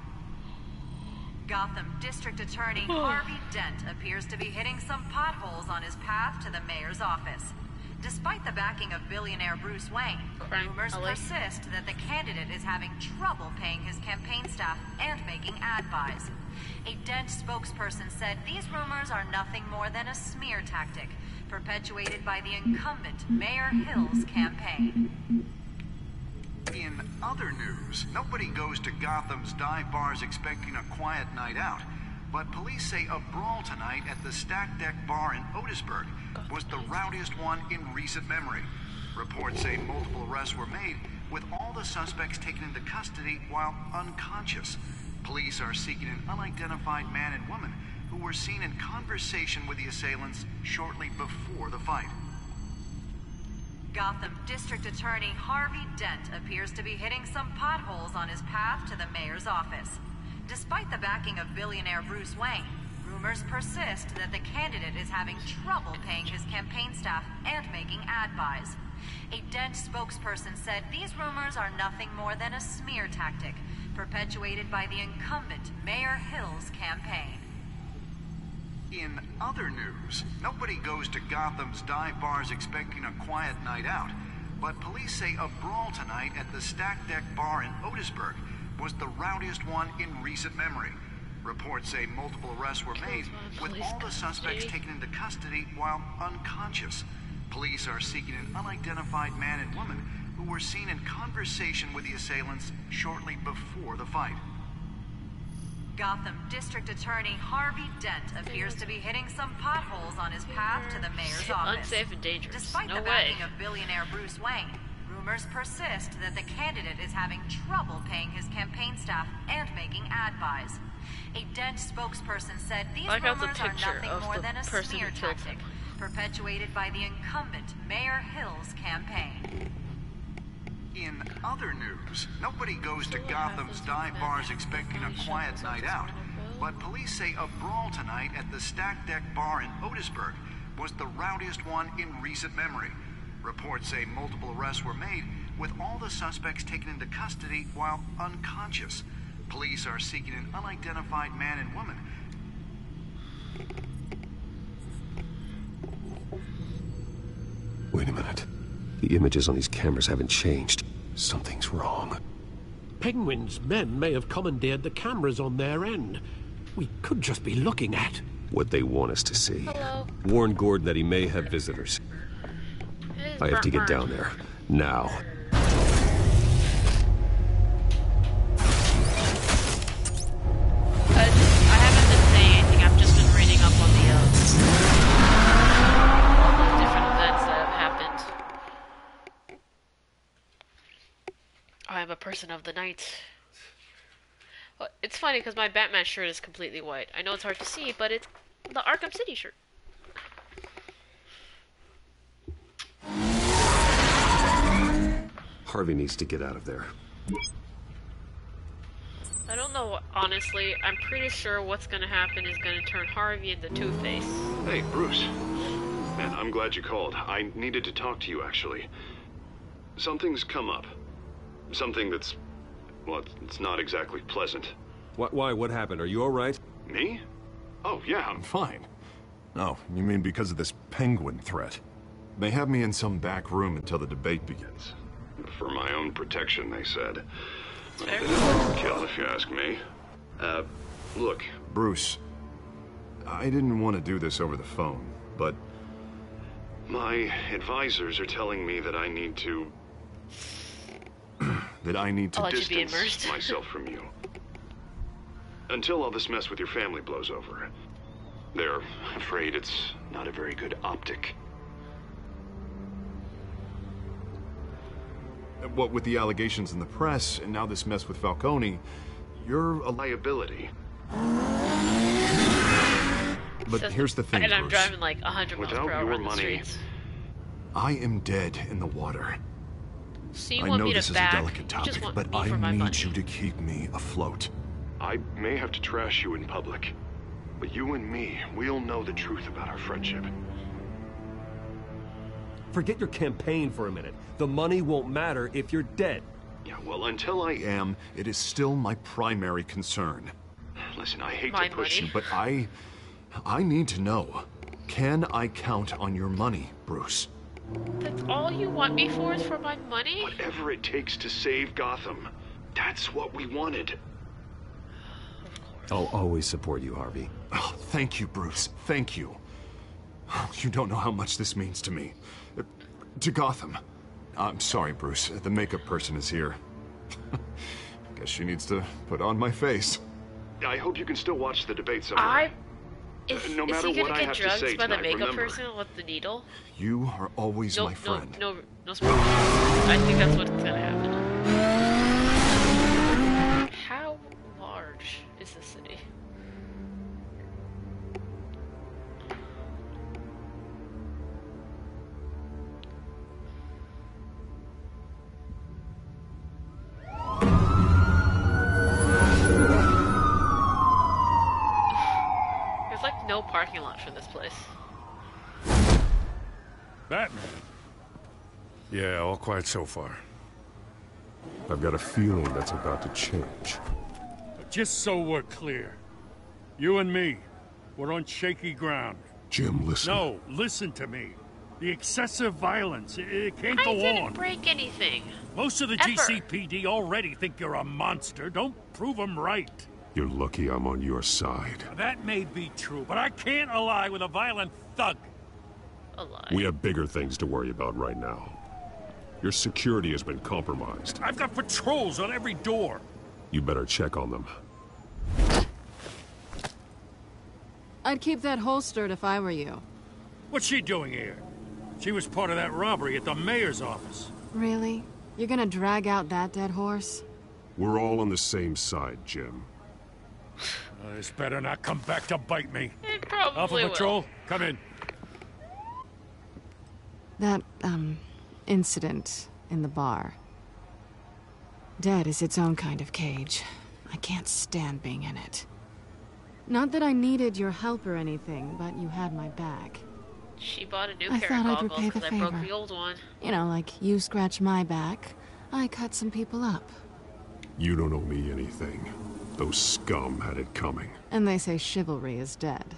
Gotham District Attorney Harvey Dent appears to be hitting some potholes on his path to the mayor's office. Despite the backing of billionaire Bruce Wayne, rumors persist that the candidate is having trouble paying his campaign staff and making ad buys. A Dent spokesperson said these rumors are nothing more than a smear tactic, perpetuated by the incumbent Mayor Hill's campaign. In other news, nobody goes to Gotham's dive bars expecting a quiet night out, but police say a brawl tonight at the Stack Deck Bar in Otisburg was the rowdiest one in recent memory. Reports say multiple arrests were made, with all the suspects taken into custody while unconscious. Police are seeking an unidentified man and woman who were seen in conversation with the assailants shortly before the fight. Gotham District Attorney Harvey Dent appears to be hitting some potholes on his path to the mayor's office. Despite the backing of billionaire Bruce Wayne, rumors persist that the candidate is having trouble paying his campaign staff and making ad buys. A Dent spokesperson said these rumors are nothing more than a smear tactic, perpetuated by the incumbent Mayor Hill's campaign. In other news, nobody goes to Gotham's dive bars expecting a quiet night out, but police say a brawl tonight at the Stack Deck Bar in Otisburg was the rowdiest one in recent memory. Reports say multiple arrests were made, with all the suspects taken into custody while unconscious. Police are seeking an unidentified man and woman who were seen in conversation with the assailants shortly before the fight. Gotham District Attorney Harvey Dent appears to be hitting some potholes on his path to the mayor's office. Unsafe and dangerous. Despite the backing of billionaire Bruce Wayne, rumors persist that the candidate is having trouble paying his campaign staff and making ad buys. A Dent spokesperson said these rumors are nothing more than a smear tactic, perpetuated by the incumbent Mayor Hill's campaign. In other news, nobody goes to Gotham's dive bars expecting a quiet night out, but police say a brawl tonight at the Stack Deck Bar in Otisburg was the rowdiest one in recent memory. Reports say multiple arrests were made, with all the suspects taken into custody while unconscious. Police are seeking an unidentified man and woman. Wait a minute. The images on these cameras haven't changed. Something's wrong. Penguin's men may have commandeered the cameras on their end. We could just be looking at what they want us to see. Hello. Warn Gordon that he may have visitors. I have to get down there. Now. I haven't been saying anything. I've just been reading up on the different events that have happened. I am a person of the night. Well, it's funny because my Batman shirt is completely white. I know it's hard to see, but it's the Arkham City shirt. Harvey needs to get out of there. I don't know, honestly. I'm pretty sure what's gonna happen is gonna turn Harvey into Two-Face. Hey, Bruce. Man, I'm glad you called. I needed to talk to you, actually. Something's come up. Something that's... well, it's not exactly pleasant. Why? What happened? Are you all right? Me? Oh, yeah, I'm fine. Oh, you mean because of this penguin threat? They have me in some back room until the debate begins. For my own protection, they said. Well, they didn't kill, if you ask me. Look, Bruce, I didn't want to do this over the phone, but my advisors are telling me that I need to... distance myself from you. Until all this mess with your family blows over. They're afraid it's not a very good optic. What with the allegations in the press, and now this mess with Falcone, you're a liability. But here's the thing, and I'm Bruce. driving like 100 miles per hour on the streets. I am dead in the water. So you I want know me this to is back? a delicate topic, but I need you to keep me afloat. I may have to trash you in public, but you and me, we'll know the truth about our friendship. Forget your campaign for a minute. The money won't matter if you're dead. Yeah, well, until I am, it is still my primary concern. Listen, I hate to push you, but I need to know. Can I count on your money, Bruce? That's all you want me for is for my money? Whatever it takes to save Gotham. That's what we wanted. I'll always support you, Harvey. Oh, thank you, Bruce. Thank you. You don't know how much this means to me. To Gotham. I'm sorry, Bruce. The makeup person is here. Guess she needs to put on my face. I hope you can still watch the debate somewhere. No matter is he what I gonna have get drugs to say by the tonight, makeup remember, person with the needle? You are always my friend. No spoilers. I think that's what's gonna happen. How large is the city? There's like no parking lot for this place. Batman. Yeah, all quiet so far. I've got a feeling that's about to change. Just so we're clear, you and me, we're on shaky ground. Jim, listen. No, listen to me. The excessive violence. It can't go on. I didn't break anything. Most of the GCPD already think you're a monster. Don't prove them right. You're lucky I'm on your side. That may be true, but I can't ally with a violent thug. We have bigger things to worry about right now. Your security has been compromised. I've got patrols on every door. You better check on them. I'd keep that holstered if I were you. What's she doing here? She was part of that robbery at the mayor's office. Really? You're gonna drag out that dead horse? We're all on the same side, Jim. This better not come back to bite me. It probably Alpha will. Patrol, come in. That, incident in the bar. Dead is its own kind of cage. I can't stand being in it. Not that I needed your help or anything, but you had my back. She bought a new I pair thought of I'd goggles repay the because I broke favor. the old one. You know, like you scratch my back, I cut some people up. You don't owe me anything. Those scum had it coming. And they say chivalry is dead.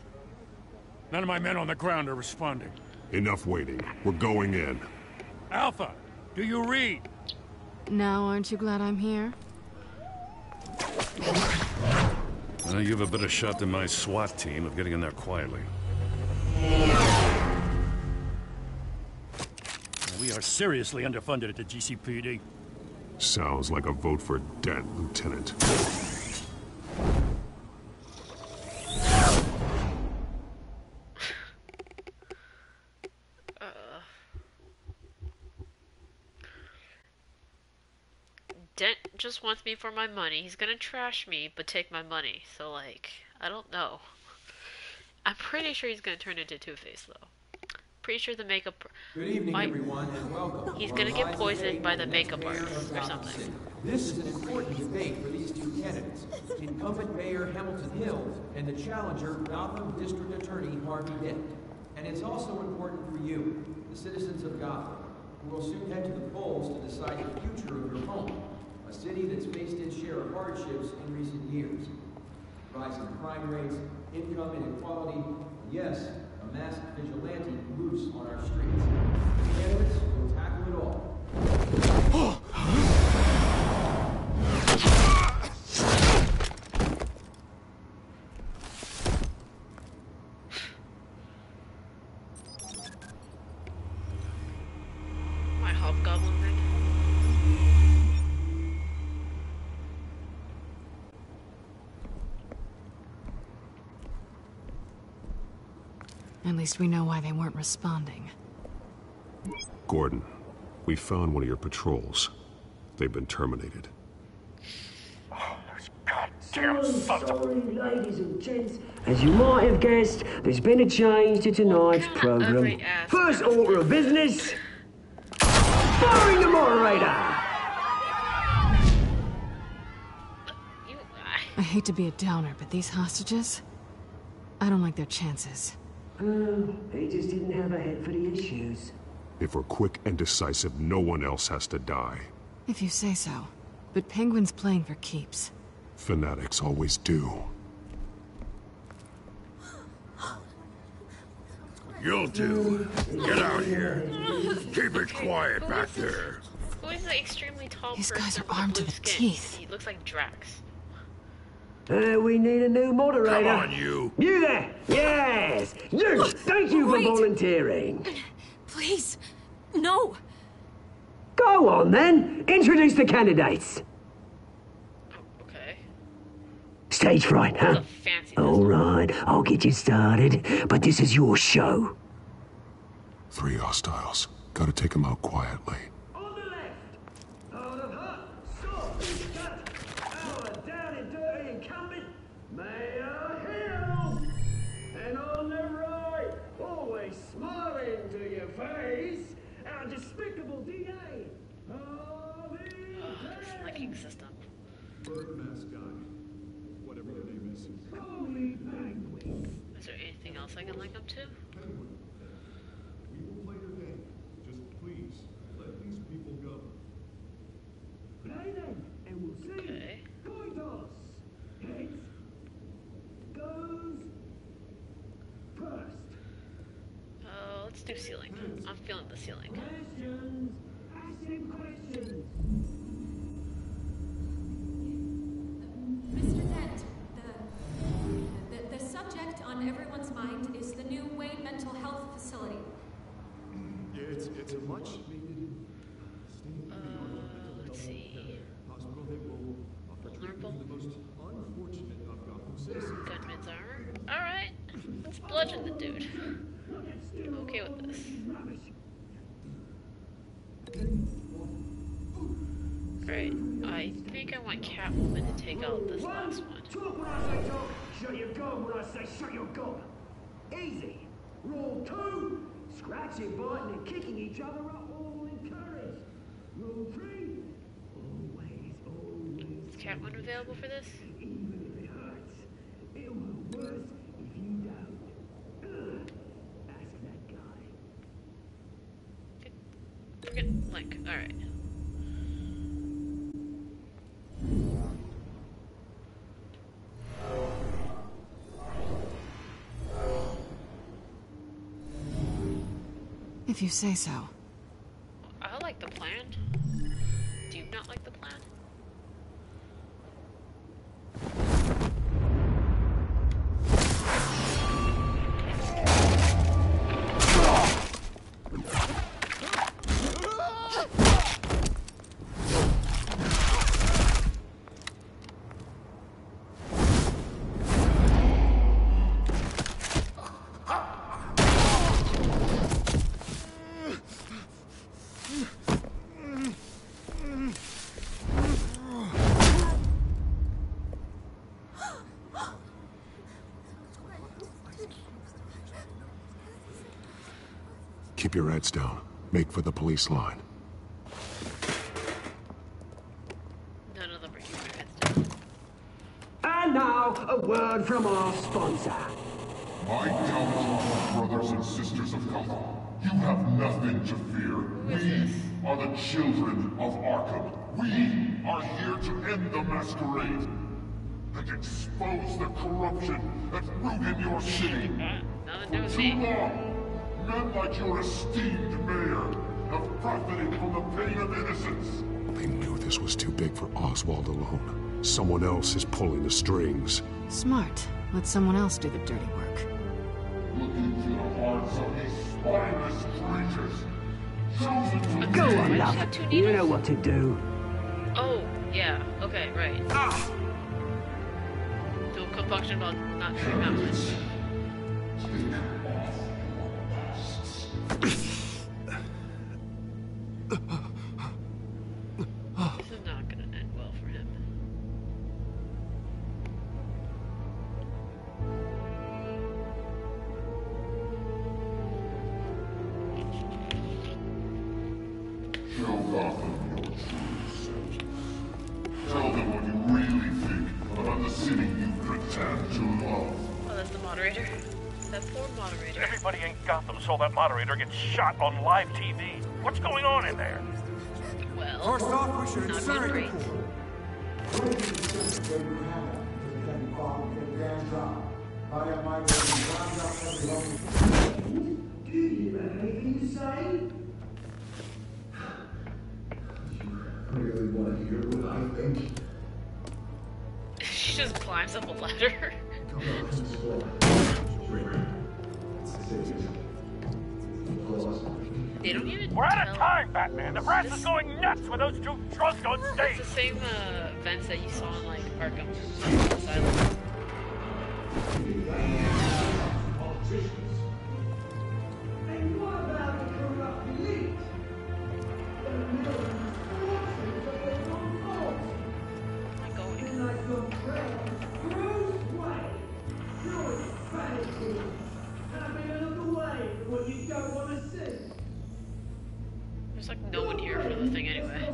None of my men on the ground are responding. Enough waiting. We're going in. Alpha, do you read? Now, aren't you glad I'm here? You have a better shot than my SWAT team of getting in there quietly. We are seriously underfunded at the GCPD. Sounds like a vote for Dent, Lieutenant. Dent just wants me for my money. He's gonna trash me, but take my money. So, like, I don't know. I'm pretty sure he's gonna turn into Two-Face, though. Pretty sure the makeup... Good evening, everyone, and welcome. He's gonna get poisoned by the makeup artist or something. This is an important debate for these two candidates. Incumbent Mayor Hamilton Hill and the challenger Gotham District Attorney Harvey Dent. And it's also important for you, the citizens of Gotham, who will soon head to the polls to decide the future of your home, a city that's faced its share of hardships in recent years. Rising crime rates, income inequality, and yes, a masked vigilante loose on our streets. The candidates will tackle it all. My hobgoblin thing. At least we know why they weren't responding. Gordon, we found one of your patrols. They've been terminated. Sorry, ladies and gents. As you might have guessed, there's been a change to tonight's program. First order of business, firing the moderator. I hate to be a downer, but these hostages, I don't like their chances. He just didn't have a head for the issues. If we're quick and decisive, no one else has to die. If you say so. But Penguin's playing for keeps. Fanatics always do. You'll do. Get out here. Keep it quiet back there. Who is the extremely tall These person guys are with armed blue to the skin? teeth. He looks like Drax. We need a new moderator. Come on, you. You there? Yes. You. Thank you for volunteering. Please, no. Go on, then. Introduce the candidates. Okay. Stage fright, huh? All right, I'll get you started, but this is your show. 3 hostiles. Gotta take them out quietly. On the left, out of hut, stop, shut, our down and dirty incumbent, Mayor Hill. And on the right, always smiling to your face, our despicable DA, Harvey Dent. Liking system. Whatever your name is. Holy Penguin. Is there anything else I can link up to? We will play your game. Just please, let these people go. Play then, and we'll see. Okay. Coitos. Heads. Goes. First. Let's do ceiling. I'm feeling the ceiling. Mr. Dent, the subject on everyone's mind is the new Wayne Mental Health Facility. It's a much needed let's see. hospital that will offer treatment for the most unfortunate of Gotham citizens. Gunman's armor. Alright. Let's bludgeon the dude. I'm okay with this. Great. I think I want Catwoman to take out this last one. Talk when I say talk. Shut your gob when I say shut your gob. Easy. Rule 2. Scratching, biting, and kicking each other are all encouraged. Rule 3. Always. Is Catwoman available for this? Even if it hurts, it will worse if you don't. Ask that guy. Forget Link. Alright. If you say so. I like the plan. Do you not like the plan? Keep your heads down. Make for the police line. None of them are keeping their heads down. And now, a word from our sponsor. My Telltale brothers and sisters of Gotham, you have nothing to fear. We are the children of Arkham. We are here to end the masquerade and expose the corruption that rooted your city. For too long, men like your esteemed mayor have profited from the pain of innocence. They knew this was too big for Oswald alone. Someone else is pulling the strings. Smart. Let someone else do the dirty work. Looking through the hearts of these spineless creatures. Chosen to Go on, love. You know what to do. Oh, yeah. Okay, right. Do a compunction about not doing that much. This is not gonna end well for him. Show Gotham your true self. Tell them what you really think about the city you pretend to love. Oh, that's the moderator. That poor moderator. Everybody in Gotham saw that moderator get shot on live TV. What's going on in there? Well, first off, we should insert great. Really want to hear what I think? She just climbs up a ladder. They don't even We're out of time, Batman. The press is going nuts with those two drunks on stage. It's the same events that you saw in like Arkham Asylum. And what about the corrupt elite? There's like no one here for the thing anyway.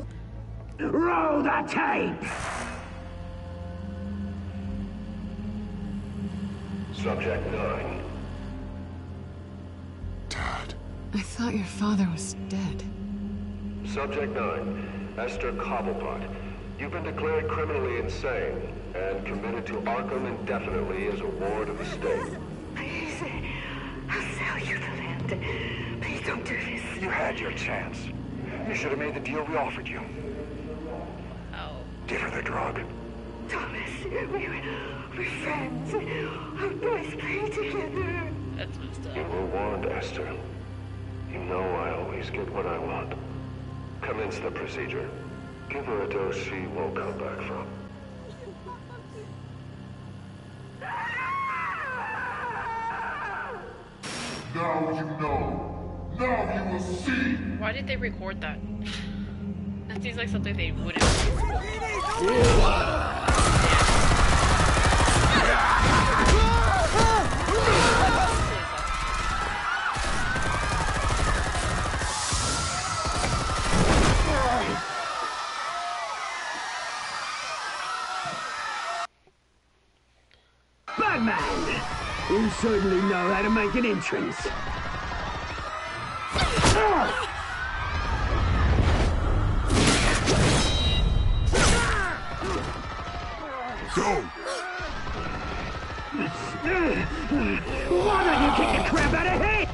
Roll the tape! Subject 9. I thought your father was dead. Subject 9. Esther Cobblepot. You've been declared criminally insane and committed to Arkham indefinitely as a ward of the state. Please, I'll sell you the land. Please. had your chance. You should have made the deal we offered you. Oh. Give her the drug. Thomas, we're friends. Our boys play together. That's messed up. You were warned, Esther. You know I always get what I want. Commence the procedure. Give her a dose she won't come back from. Now you know. Now you will see. Why did they record that? That seems like something they wouldn't. Batman! You certainly know how to make an entrance. Go! Why don't you kick the crap out of here?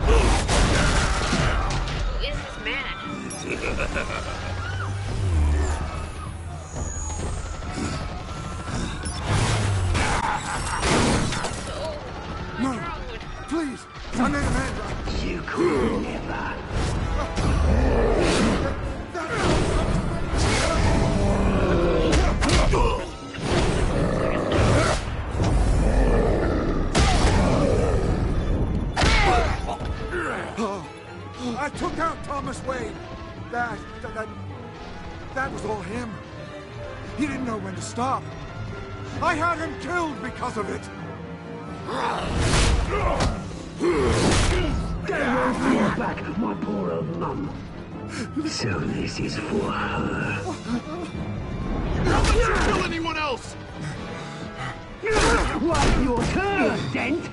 Who is this man? No, please, I made a man. You could never. I took out Thomas Wayne. That was all him. He didn't know when to stop. I had him killed because of it. Get away from your back, my poor old mum. So this is for her. How about you kill anyone else? What's your turn, Dent?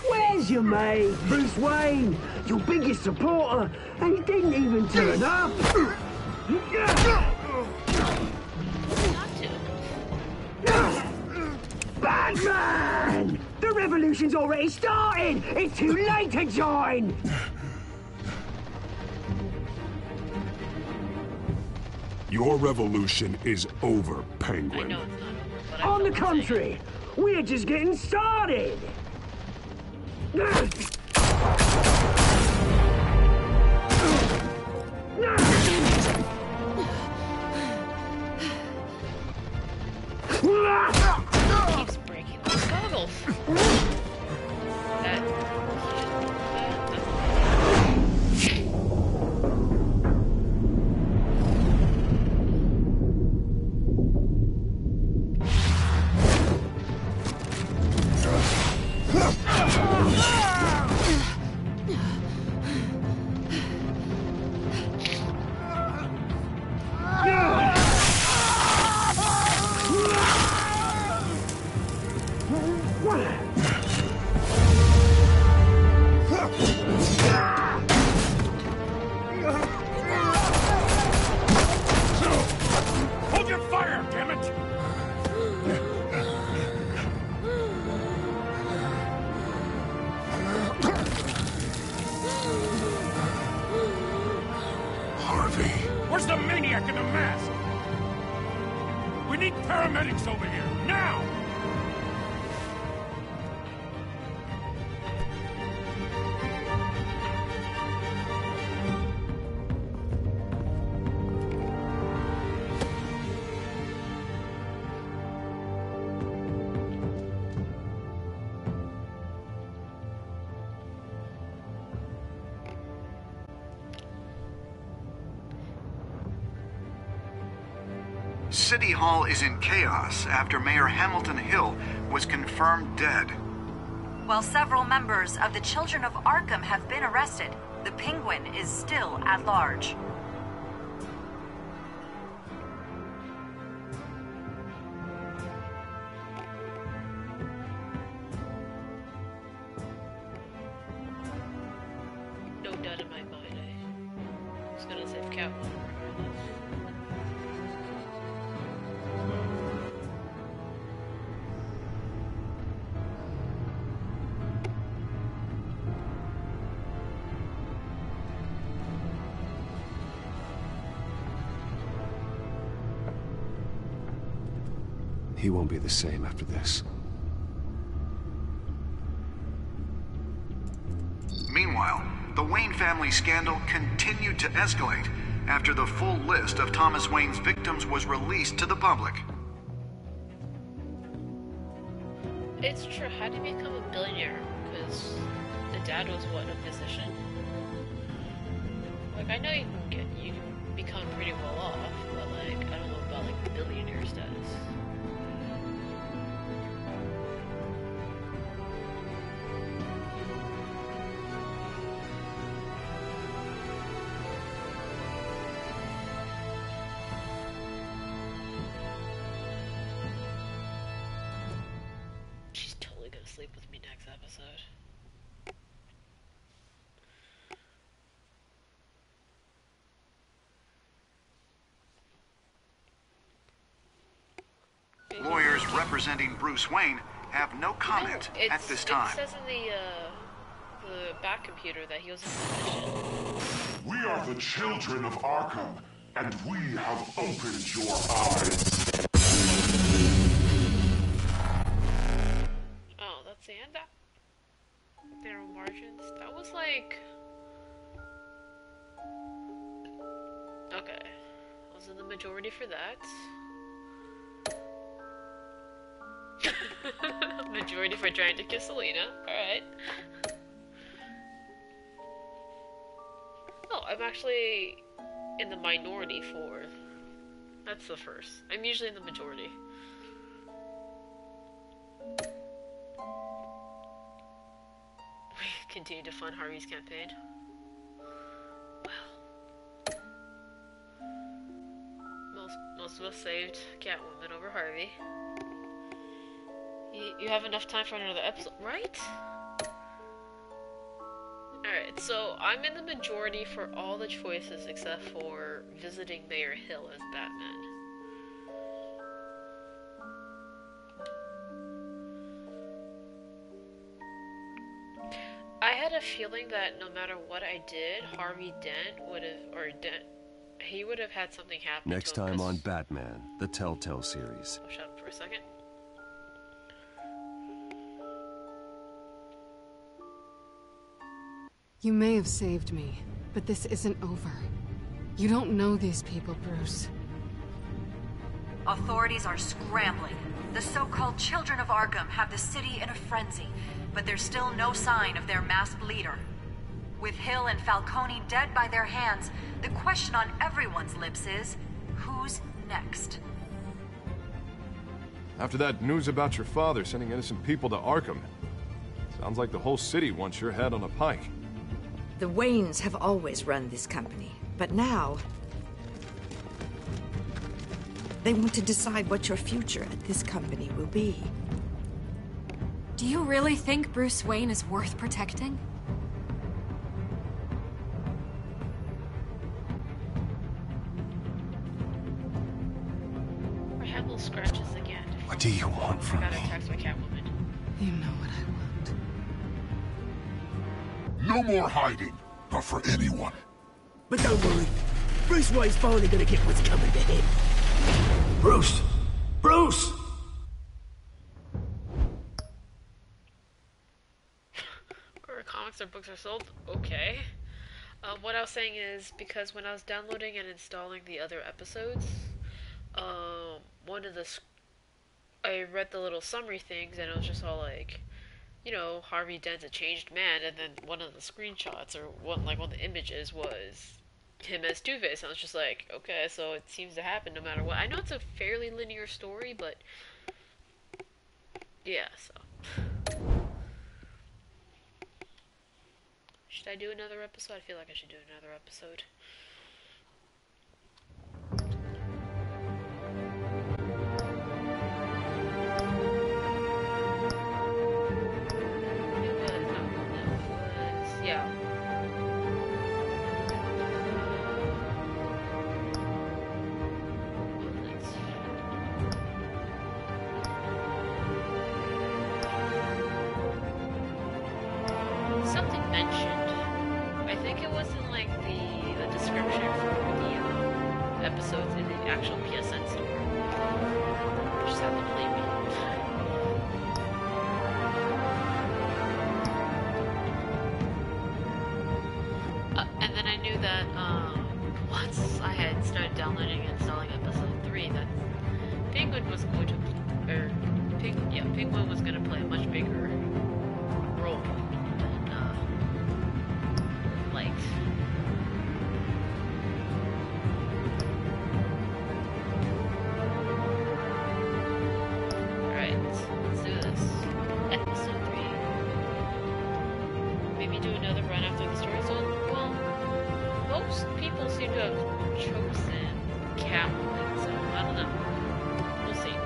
Where's your mate, Bruce Wayne? Your biggest supporter, and he didn't even turn up. Batman! The revolution's already started! It's too late to join! Your revolution is over, Penguin. I know it's not over, but I On the feel contrary, we're just getting started! He keeps breaking those goggles. Hold your fire, damn it! Harvey. Where's the maniac in the mask? We need paramedics over here, now! City Hall is in chaos after Mayor Hamilton Hill was confirmed dead. While several members of the Children of Arkham have been arrested, the Penguin is still at large. Catwoman. He won't be the same after this. Meanwhile, the Wayne family scandal continued to escalate after the full list of Thomas Wayne's victims was released to the public. It's true. How did he become a billionaire? Because the dad was what, a physician? Like, I know you can become pretty well off, but like, I don't know about like billionaire status. She's totally gonna sleep with me next episode. Lawyers representing Bruce Wayne have no comment at this time. It says in the back computer that he was a physician. We are the children of Arkham, and we have opened your eyes. Oh, that's the end? Narrow margins? That was like... Okay. I was in the majority for that. Majority for trying to kiss Selena. Alright. Oh, I'm actually in the minority for... That's the first. I'm usually in the majority. We continue to fund Harvey's campaign. Well. Most of us saved Catwoman over Harvey. You have enough time for another episode, right? Alright, so I'm in the majority for all the choices except for visiting Mayor Hill as Batman. I had a feeling that no matter what I did, Harvey Dent would have, he would have had something happen Next to him. time on Batman, the Telltale series. Oh, shut up for a second. You may have saved me, but this isn't over. You don't know these people, Bruce. Authorities are scrambling. The so-called Children of Arkham have the city in a frenzy, but there's still no sign of their masked leader. With Hill and Falcone dead by their hands, the question on everyone's lips is, who's next? After that news about your father sending innocent people to Arkham, sounds like the whole city wants your head on a pike. The Waynes have always run this company, but now they want to decide what your future at this company will be. Do you really think Bruce Wayne is worth protecting? I have little scratches again. What do you want from me? I gotta text my Catwoman. You know what I want. No more hiding, not for anyone. But don't worry, Bruce Wayne's finally gonna get what's coming to him. Bruce! Bruce! Where comics or books are sold? Okay. What I was saying is, because when I was downloading and installing the other episodes, I read the little summary things, and it was just all like, you know, Harvey Dent's a changed man, and then one of the screenshots, or one of the images was him as Two-Face, and I was just like, okay, so it seems to happen no matter what. I know it's a fairly linear story, but yeah, so. Should I do another episode? I feel like I should do another episode. Yeah. Something mentioned. I think it was in like the description for the episodes in the actual PSN store. Just have to believe me. And then I knew that once I had started downloading and installing episode 3, that Penguin was going to, Penguin was going to play a much bigger role than liked. Alright, let's do this. Episode 3. Maybe do another run after the story. So, well, most people seem to have chosen Catwoman, so I don't know. We'll see.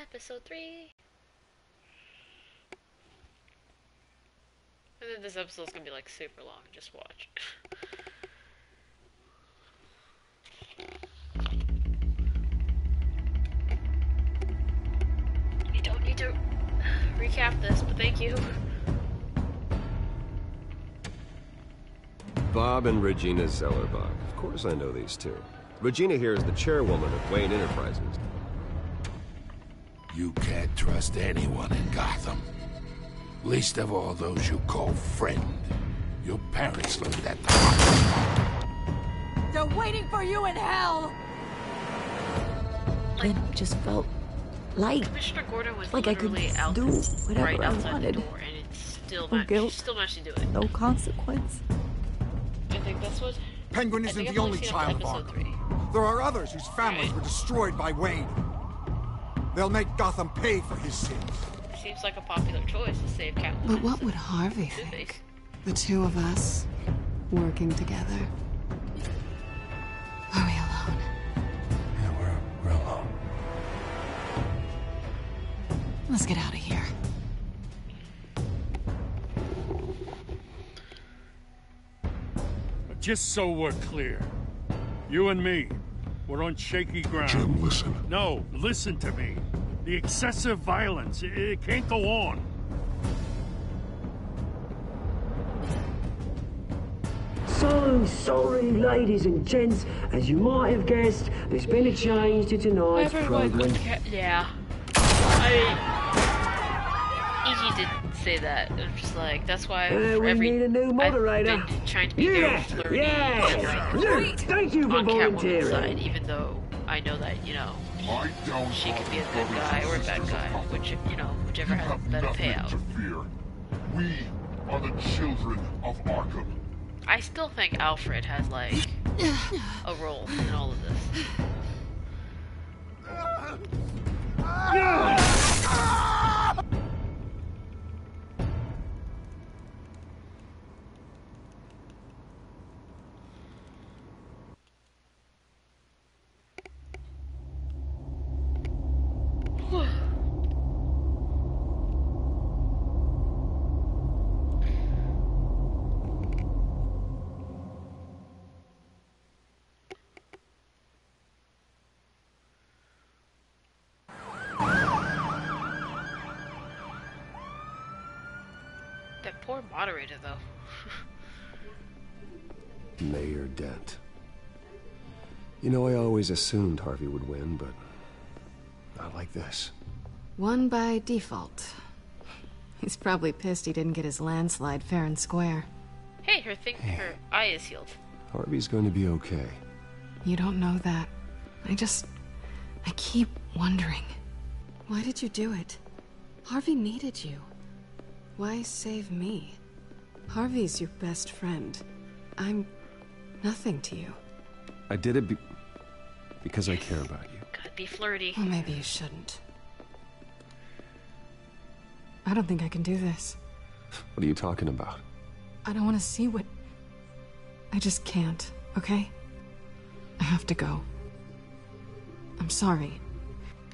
Episode 3. And then this episode's gonna be like super long. Just watch. You don't need to recap this, but thank you. Bob and Regina Zellerbach. Of course I know these two. Regina here is the chairwoman of Wayne Enterprises. You can't trust anyone in Gotham. Least of all those you call friend. Your parents learned that. They're waiting for you in hell! Like, it just felt light. Commissioner Gordon was like I could literally do whatever right I outside wanted. the door, and it's still No guilt, she still managed to do it. no consequence. I think that's what. Penguin isn't the only child of Arkham. There are others whose families were destroyed by Wayne. They'll make Gotham pay for his sins. Seems like a popular choice to save Catwoman. But what would Harvey think? The two of us working together. Are we alone? Yeah, we're alone. Let's get out of here. Just so we're clear, you and me, we're on shaky ground. Jim, listen. No, listen to me. The excessive violence, it can't go on. So sorry, ladies and gents. As you might have guessed, there's been a change to tonight's program. Yeah. Iggy did say that. I'm just like, that's why for we every need a new moderator. I've been trying to be very flirty and like Thank you for on Catwoman's volunteering. side, even though I know that, you know, she could be a good guy or a bad guy, which, you know, whichever has a better payout. We are the children of Arkham. I still think Alfred has like a role in all of this. That poor moderator, though. Mayor Dent. You know, I always assumed Harvey would win, but not like this. Won by default. He's probably pissed he didn't get his landslide fair and square. Hey, her eye is healed. Harvey's going to be okay. You don't know that. I keep wondering. Why did you do it? Harvey needed you. Why save me? Harvey's your best friend. I'm nothing to you. I did it because I care about you. Gotta be flirty. Well, maybe you shouldn't. I don't think I can do this. What are you talking about? I don't want to see what... I just can't, okay? I have to go. I'm sorry.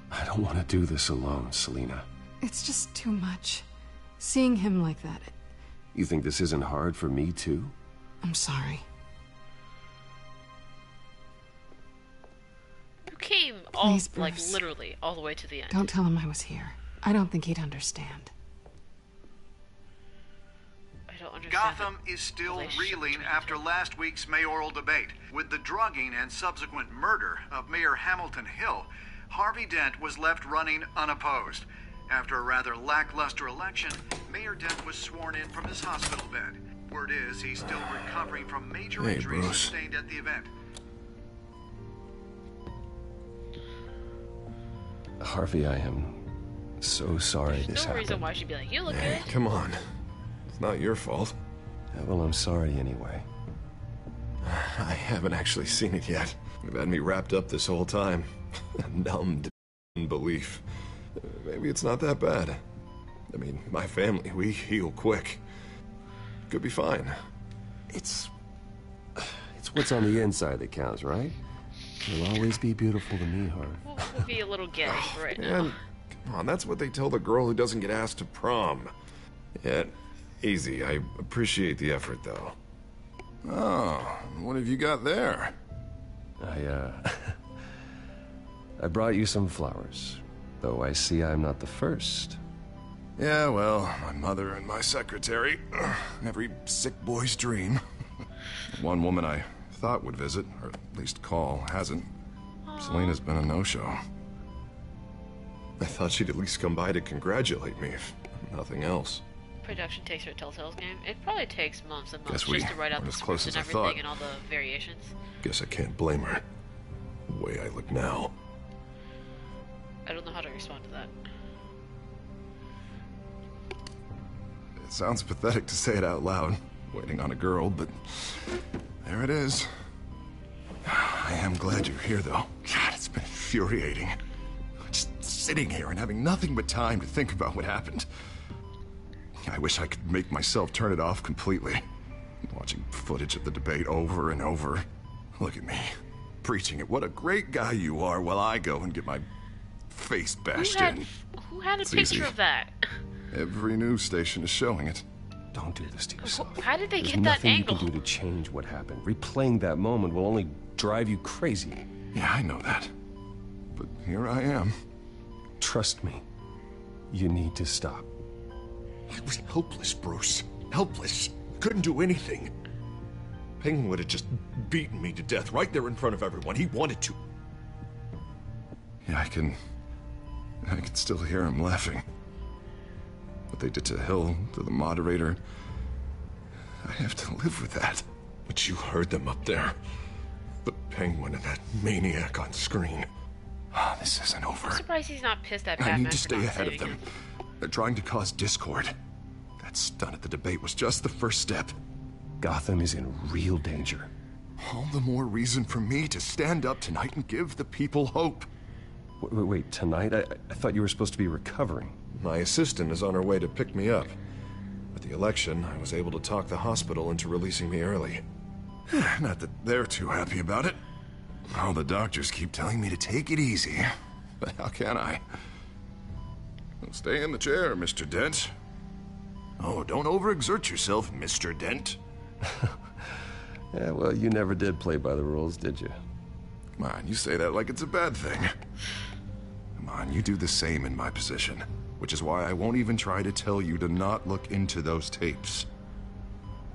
I don't want to do this alone, Selina. It's just too much. Seeing him like that... You think this isn't hard for me, too? I'm sorry. You came all, Please, like, Bruce. literally all the way to the end. Don't tell him I was here. I don't think he'd understand. Gotham is still reeling after last week's mayoral debate. With the drugging and subsequent murder of Mayor Hamilton Hill, Harvey Dent was left running unopposed. After a rather lackluster election, Mayor Dent was sworn in from his hospital bed. Word is he's still recovering from major injuries sustained at the event. Harvey, I am so sorry There's this no happened. reason why she'd be like, you look Hey, good. come on. It's not your fault. Yeah, well, I'm sorry anyway. I haven't actually seen it yet. You've had me wrapped up this whole time. Numbed in belief. Maybe it's not that bad. I mean, my family, we heal quick. Could be fine. It's what's on the inside that counts, right? You'll always be beautiful to me, Harv. We'll be a little gay right now. Man, come on, that's what they tell the girl who doesn't get asked to prom. Yeah, easy. I appreciate the effort, though. Oh, what have you got there? I brought you some flowers. Though I see I'm not the first. Yeah, well, my mother and my secretary. Every sick boy's dream. One woman I thought would visit, or at least call, hasn't. Selena's been a no-show. I thought she'd at least come by to congratulate me, if nothing else. Production takes her Telltale's game. It probably takes months and months Guess we just to write out weren't the as close scripts and as I thought. everything and all the variations. Guess I can't blame her. The way I look now. I don't know how to respond to that. It sounds pathetic to say it out loud, waiting on a girl, but there it is. I am glad you're here, though. God, it's been infuriating. Just sitting here and having nothing but time to think about what happened. I wish I could make myself turn it off completely. Watching footage of the debate over and over. Look at me, preaching at what a great guy you are while I go and get my face bashed in. Who had a It's picture easy. of that? Every news station is showing it. Don't do this to yourself. How did they There's get that nothing angle? you can do to change what happened. Replaying that moment will only drive you crazy. Yeah, I know that. But here I am. Trust me. You need to stop. I was helpless, Bruce. Helpless. Couldn't do anything. Penguin would have just beaten me to death right there in front of everyone. He wanted to. Yeah, I can still hear him laughing. What they did to Hill, to the moderator. I have to live with that. But you heard them up there. The Penguin and that maniac on screen. This isn't over. I'm surprised he's not pissed at I Batman need to for stay not ahead of saving them. him. They're trying to cause discord. That stunt at the debate was just the first step. Gotham is in real danger. All the more reason for me to stand up tonight and give the people hope. Wait, tonight? I thought you were supposed to be recovering. My assistant is on her way to pick me up. At the election, I was able to talk the hospital into releasing me early. Not that they're too happy about it. All the doctors keep telling me to take it easy. But how can I? Well, stay in the chair, Mr. Dent. Oh, don't overexert yourself, Mr. Dent. Yeah, well, you never did play by the rules, did you? Come on, you say that like it's a bad thing. Come on, you do the same in my position. Which is why I won't even try to tell you to not look into those tapes.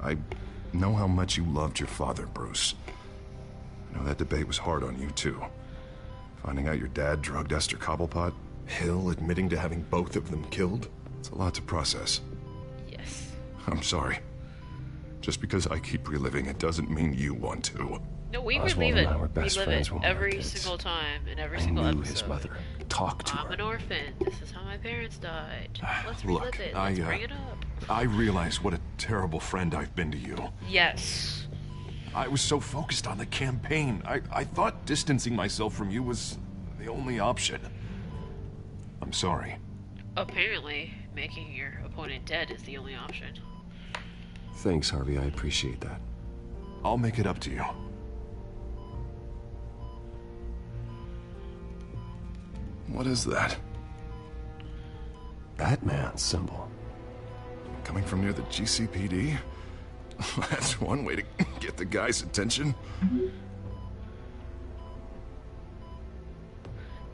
I know how much you loved your father, Bruce. I know that debate was hard on you, too. Finding out your dad drugged Esther Cobblepot, Hill admitting to having both of them killed. It's a lot to process. Yes. I'm sorry. Just because I keep reliving it doesn't mean you want to. No, we Oswald relive and it. I were best Relive friends it when we were every kids. single time in every I single knew episode. his mother. Talk to I'm her. an orphan. This is how my parents died. Let's Look, relive it. I Let's bring it up. I realize what a terrible friend I've been to you. Yes. I was so focused on the campaign. I thought distancing myself from you was the only option. I'm sorry. Apparently, making your opponent dead is the only option. Thanks, Harvey. I appreciate that. I'll make it up to you. What is that? Batman symbol. Coming from near the GCPD? That's one way to get the guy's attention.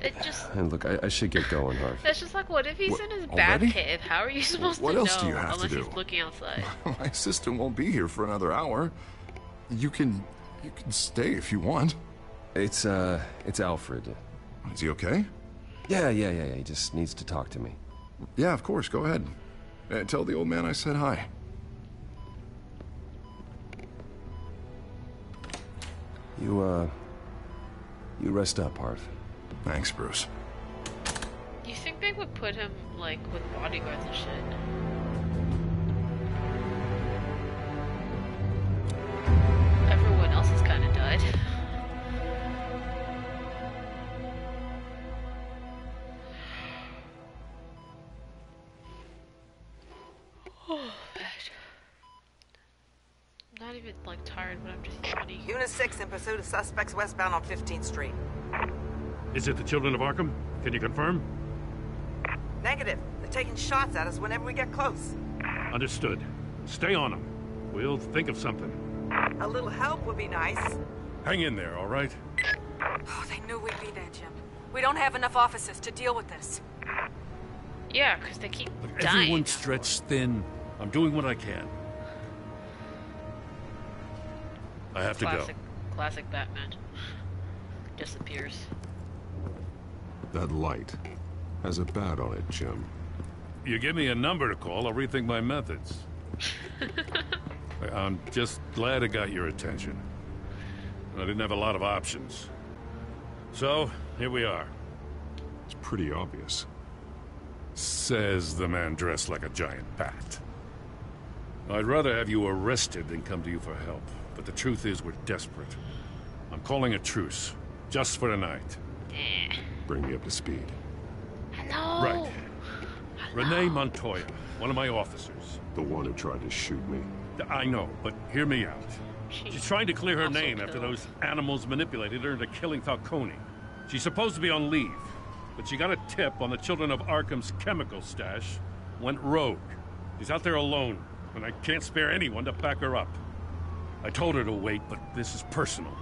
It just... And look, I should get going, Harv. That's just like, what if he's in his already? batcave? How are you supposed What to else know do you have to unless do? he's looking outside? My assistant won't be here for another hour. You can stay if you want. It's Alfred. Is he okay? Yeah. He just needs to talk to me. Yeah, of course. Go ahead. Tell the old man I said hi. You rest up, Harv. Thanks, Bruce. You think they would put him, like, with bodyguards and shit? Everyone else has kind of died. Oh, bad. I'm not even, like, tired, but I'm just yawning. Unit 6 in pursuit of suspects westbound on 15th Street. Is it the Children of Arkham? Can you confirm? Negative. They're taking shots at us whenever we get close. Understood. Stay on them. We'll think of something. A little help would be nice. Hang in there, all right? Oh, they knew we'd be there, Jim. We don't have enough officers to deal with this. Yeah, because they keep Look, dying. everyone's stretched thin. I'm doing what I can. I have to go. Classic Batman. Disappears. That light has a bat on it, Jim. You give me a number to call, I'll rethink my methods. I'm just glad I got your attention. I didn't have a lot of options. So, here we are. It's pretty obvious. Says the man dressed like a giant bat. I'd rather have you arrested than come to you for help. But the truth is, we're desperate. I'm calling a truce. Just for tonight. Bring me up to speed. Hello? Right. Renee Montoya, one of my officers. The one who tried to shoot me. I know, but hear me out. She's trying to clear her name after those animals manipulated her into killing Falcone. She's supposed to be on leave, but she got a tip on the Children of Arkham's chemical stash, went rogue. She's out there alone, and I can't spare anyone to back her up. I told her to wait, but this is personal.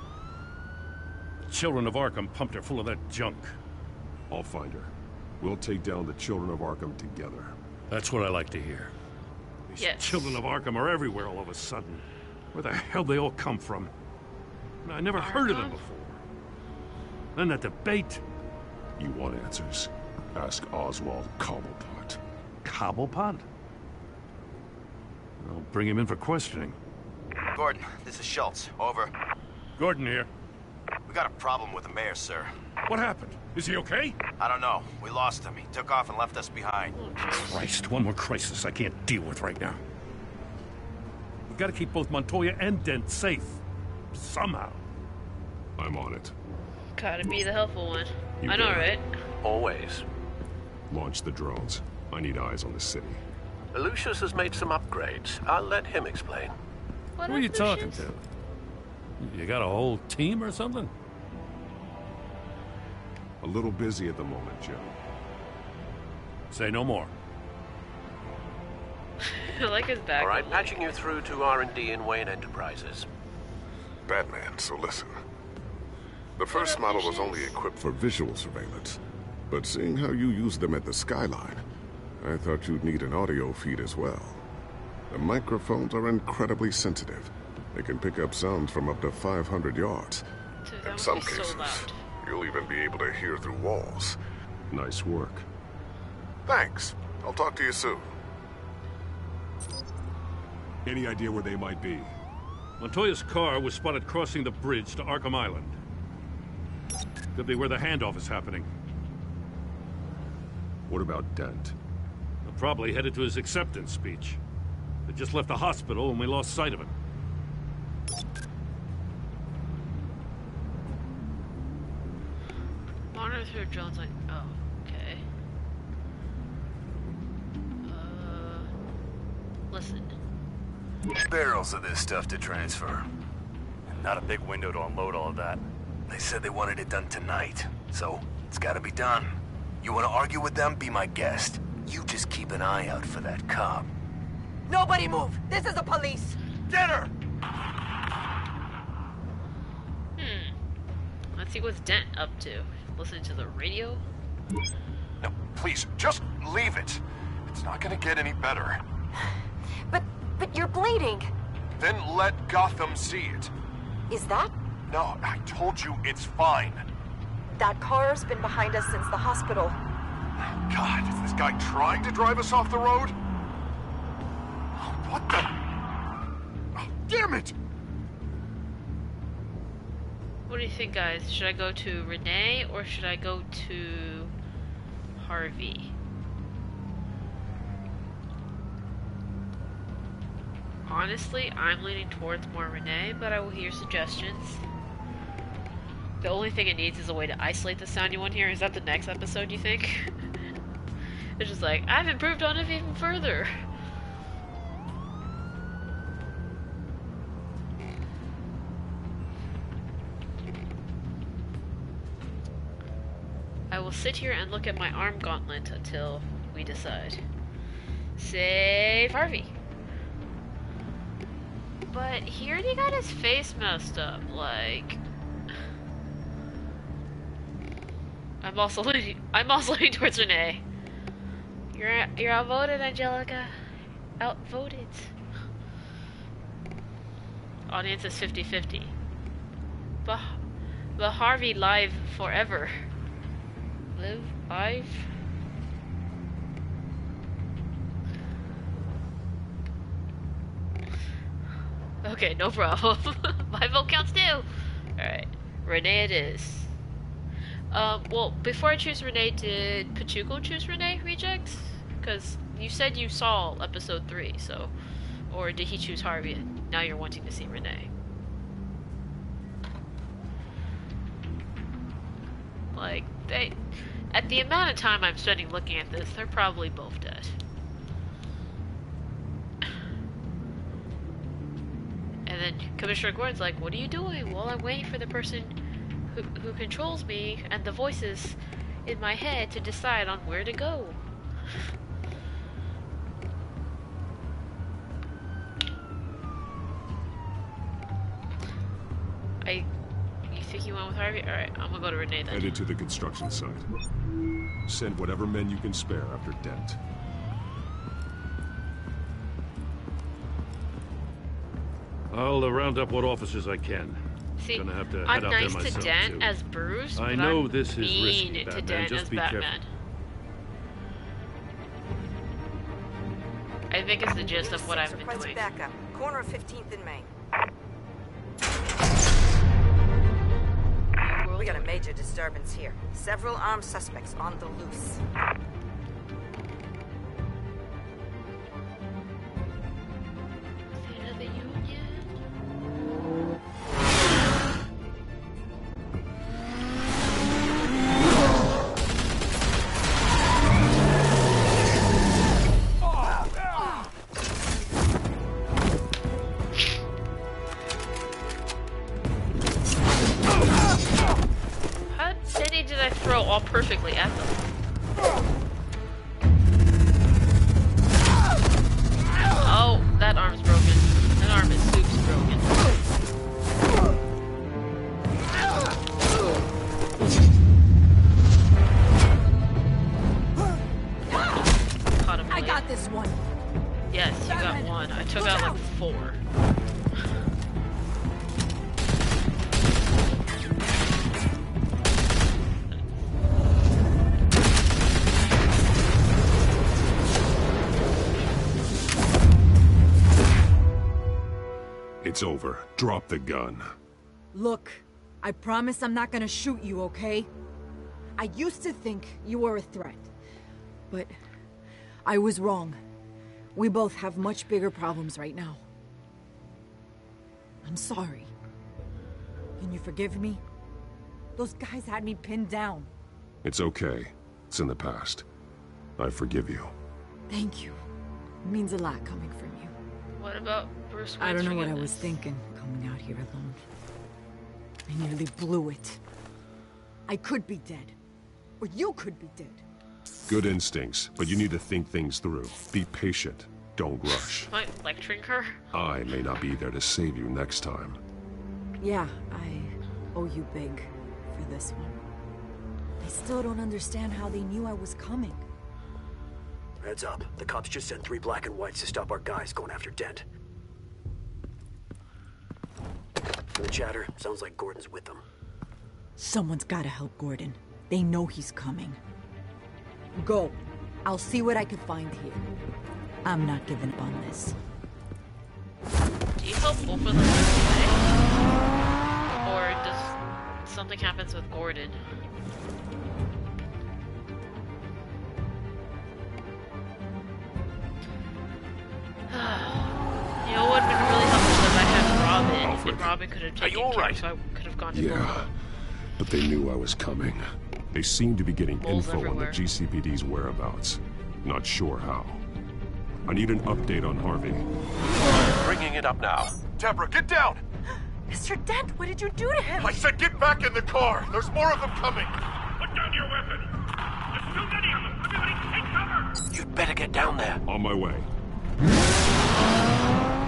The Children of Arkham pumped her full of that junk. I'll find her. We'll take down the Children of Arkham together. That's what I like to hear. These Children of Arkham are everywhere all of a sudden. Where the hell they all come from? I never heard of them before. Then that debate. You want answers? Ask Oswald Cobblepot. Cobblepot? I'll bring him in for questioning. Gordon, this is Schultz. Over. Gordon here. We got a problem with the mayor, sir. What happened? Is he okay? I don't know. We lost him. He took off and left us behind. Christ, one more crisis I can't deal with right now. We've got to keep both Montoya and Dent safe. Somehow. I'm on it. Gotta be the helpful one. You I know, got it. right? Always. Launch the drones. I need eyes on the city. Lucius has made some upgrades. I'll let him explain. Who are you talking to? You got a whole team or something? A little busy at the moment, Jim. Say no more. I like his back. All right, patching you through to R&D in Wayne Enterprises. Batman, so listen. The first model was only equipped for visual surveillance. But seeing how you use them at the Skyline, I thought you'd need an audio feed as well. The microphones are incredibly sensitive. They can pick up sounds from up to 500 yards. In some cases, you'll even be able to hear through walls. Nice work. Thanks. I'll talk to you soon. Any idea where they might be? Montoya's car was spotted crossing the bridge to Arkham Island. Could be where the handoff is happening. What about Dent? They're probably headed to his acceptance speech. They just left the hospital and we lost sight of him. Monitor drones like... Oh, okay. Listen. Barrels of this stuff to transfer. Not a big window to unload all of that. They said they wanted it done tonight, so it's gotta be done. You wanna argue with them? Be my guest. You just keep an eye out for that cop. Nobody move! This is the police! Get her! Let's see what's Dent up to. listening to the radio? No, please, just leave it. It's not gonna get any better. But you're bleeding. Then let Gotham see it. Is that? No, I told you it's fine. That car's been behind us since the hospital. God, is this guy trying to drive us off the road? What the? Oh, damn it! What do you think, guys? Should I go to Renee or should I go to Harvey? Honestly, I'm leaning towards more Renee, but I will hear suggestions. The only thing it needs is a way to isolate the sound you want to hear. Is that the next episode, you think? It's just like, I've improved on it even further. I will sit here and look at my arm gauntlet until we decide. Save Harvey. But he already got his face messed up, like... I'm also leaning towards Renee. You're outvoted, Angelica. Outvoted. Audience is 50-50. But Harvey live forever. Live live. Okay, no problem. My vote counts too. Alright. Renee it is. Well, before I choose Renee, did Pachuco choose Renee, Rejects? Because you said you saw episode 3, so... Or did he choose Harvey and now you're wanting to see Renee? Like, they... At the amount of time I'm spending looking at this, they're probably both dead. And then Commissioner Gordon's like, what are you doing? Well, I'm waiting for the person who controls me and the voices in my head to decide on where to go. You think you went with Harvey? Alright, I'm gonna go to Renee then. Headed to the construction site. Send whatever men you can spare after Dent. I'll round up what officers I can. See, Gonna have to I'm head out nice there to myself, Dent too. as Bruce, I but know I'm this is risky, mean to Batman. Dent Just as be Batman. careful. I think it's the gist of what I've been Request doing. backup. Corner of 15th and Main. We got a major disturbance here. Several armed suspects on the loose. State of the Union. How many did I throw all perfectly at them? Oh, that arm's broken. That arm is soup's broken. Caught him I late. got this one. Yes, you got one. I took out like 4. It's over. Drop the gun. Look, I promise I'm not gonna shoot you, okay? I used to think you were a threat, but I was wrong. We both have much bigger problems right now. I'm sorry. Can you forgive me? Those guys had me pinned down. It's okay. It's in the past. I forgive you. Thank you. It means a lot coming from you. What about Bruce Wayne's I don't know what I forgiveness? was thinking coming out here alone. I nearly blew it. I could be dead. Or you could be dead. Good instincts, but you need to think things through. Be patient. Don't rush. Am I lecturing her? I may not be there to save you next time. Yeah, I owe you big for this one. I still don't understand how they knew I was coming. Heads up. The cops just sent 3 black and whites to stop our guys going after Dent. From the chatter, sounds like Gordon's with them. Someone's gotta help Gordon. They know he's coming. Go. I'll see what I can find here. I'm not giving up on this. Do you help both of them today? Or does something happens with Gordon? You know what would have really helped if I had Robin, Alfred, and Robin could have taken care, so I could have gone to Yeah, but they knew I was coming. They seem to be getting Moles info everywhere. on the GCPD's whereabouts. Not sure how. I need an update on Harvey. Bringing it up now. Deborah, get down! Mr. Dent, what did you do to him? I said get back in the car! There's more of them coming! Put down your weapon! There's too many of them! Everybody take cover! You'd better get down there. On my way.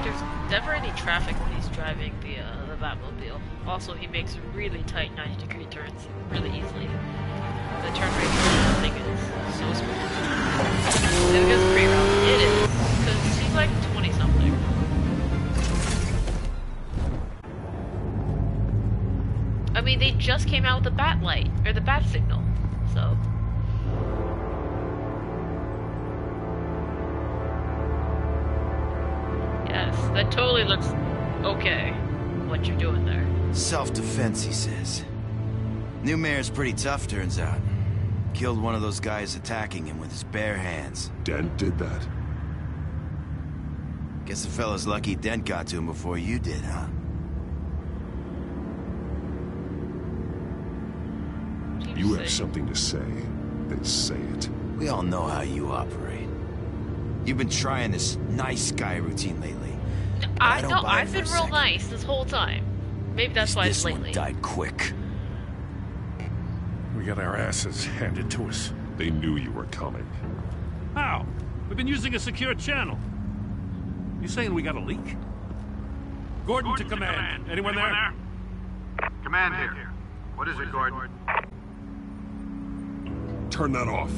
There's never any traffic when he's driving the Batmobile. Also, he makes really tight 90-degree turns really easily. The turn radius thing is so smooth. I think it's pretty rough. It is, because he's like 20-something. I mean, they just came out with the bat light, or the bat signal, so... Yes, that totally looks okay, what you're doing there. Self-defense, he says. New mayor's pretty tough, turns out. Killed one of those guys attacking him with his bare hands. Dent did that? Guess the fella's lucky Dent got to him before you did, huh? You have something to say, then say it. We all know how you operate. You've been trying this nice guy routine lately. I've been real nice this whole time. Maybe that's why it's This lately. one died quick. We got our asses handed to us. They knew you were coming. How? We've been using a secure channel. You saying we got a leak? Gordon to command. Anyone there? Command here. What is it, Gordon? Turn that off.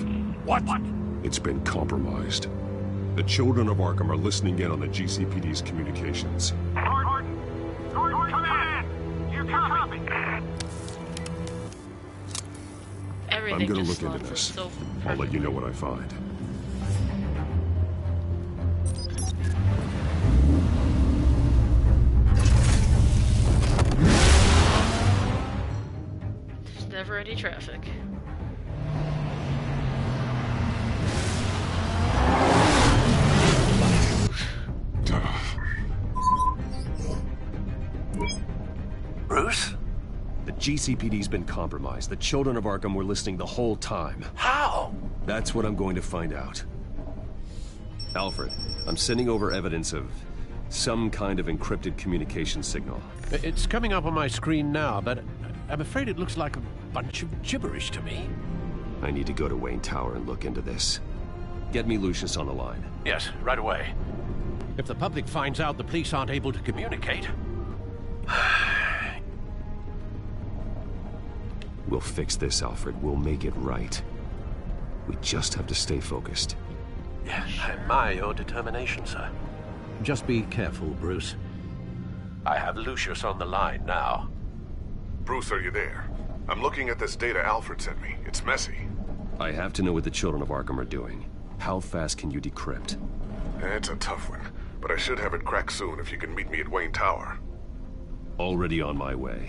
What? It's been compromised. The children of Arkham are listening in on the GCPD's communications. Gordon, command! You're copy. Everything I'm gonna just look into slots this. so I'll let you know what I find. There's never any traffic. Bruce? The GCPD's been compromised. The children of Arkham were listening the whole time. How? That's what I'm going to find out. Alfred, I'm sending over evidence of some kind of encrypted communication signal. It's coming up on my screen now, but I'm afraid it looks like a bunch of gibberish to me. I need to go to Wayne Tower and look into this. Get me Lucius on the line. Yes, right away. If the public finds out the police aren't able to communicate... We'll fix this, Alfred. We'll make it right. We just have to stay focused. Yes, I admire your determination, sir. Just be careful, Bruce. I have Lucius on the line now. Bruce, are you there? I'm looking at this data Alfred sent me. It's messy. I have to know what the children of Arkham are doing. How fast can you decrypt? It's a tough one, but I should have it cracked soon if you can meet me at Wayne Tower. Already on my way.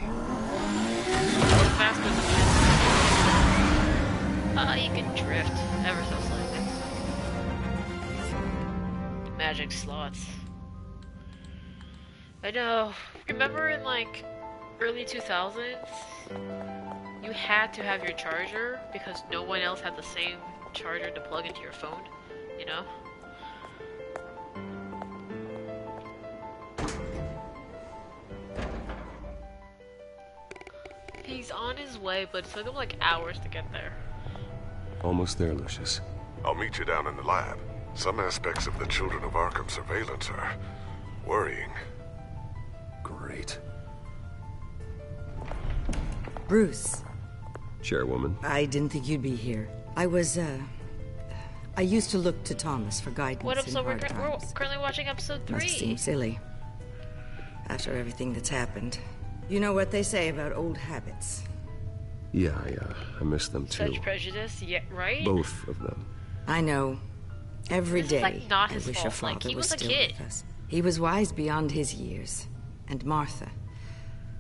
Faster than you can drift ever so slightly. Magic slots. I know. Remember in like early 2000s, you had to have your charger because no one else had the same charger to plug into your phone, you know? He's on his way, but it took him like hours to get there. Almost there, Lucius. I'll meet you down in the lab. Some aspects of the Children of Arkham surveillance are worrying. Great. Bruce, Chairwoman. I didn't think you'd be here. I used to look to Thomas for guidance What in episode? hard We're times. currently watching episode 3. Must seem silly. After everything that's happened. You know what they say about old habits. Yeah, I miss them too. Such prejudice, yeah, right? Both of them. I know. Every This day, is, like, not his I wish fault. your father Like, he was was a still kid. with us. He was wise beyond his years. And Martha,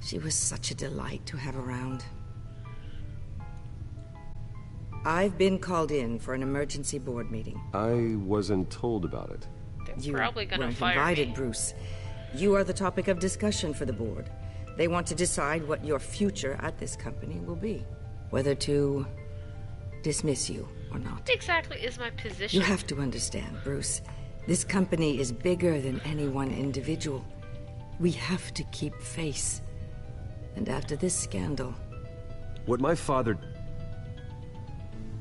she was such a delight to have around. I've been called in for an emergency board meeting. I wasn't told about it. They're probably gonna weren't fire invited, me. Bruce. You are the topic of discussion for the board. They want to decide what your future at this company will be. Whether to dismiss you or not. What exactly is my position? You have to understand, Bruce. This company is bigger than any one individual. We have to keep face. And after this scandal... What my father...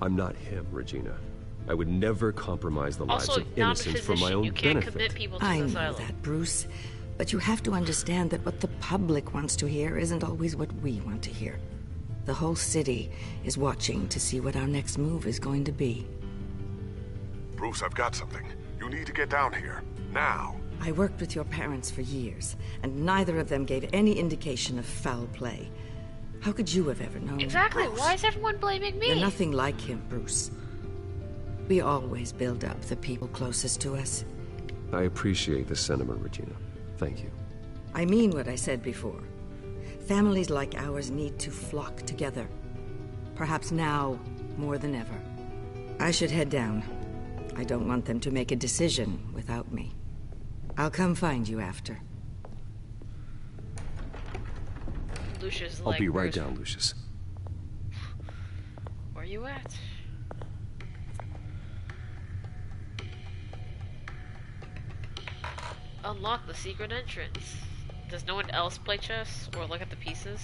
I'm not him, Regina. I would never compromise the lives Also, of not a innocents for my physician. own You can't benefit. commit people to I the know asylum. that, Bruce. But you have to understand that what the public wants to hear isn't always what we want to hear. The whole city is watching to see what our next move is going to be. Bruce, I've got something. You need to get down here. Now. I worked with your parents for years, and neither of them gave any indication of foul play. How could you have ever known? Exactly. Why is everyone blaming me? You're nothing like him, Bruce. We always build up the people closest to us. I appreciate the sentiment, Regina. Thank you. I mean what I said before. Families like ours need to flock together. Perhaps now more than ever. I should head down. I don't want them to make a decision without me. I'll come find you after. Lucius, I'll like, be right Bruce, down, Lucius. where you at? Unlock the secret entrance. Does no one else play chess or look at the pieces?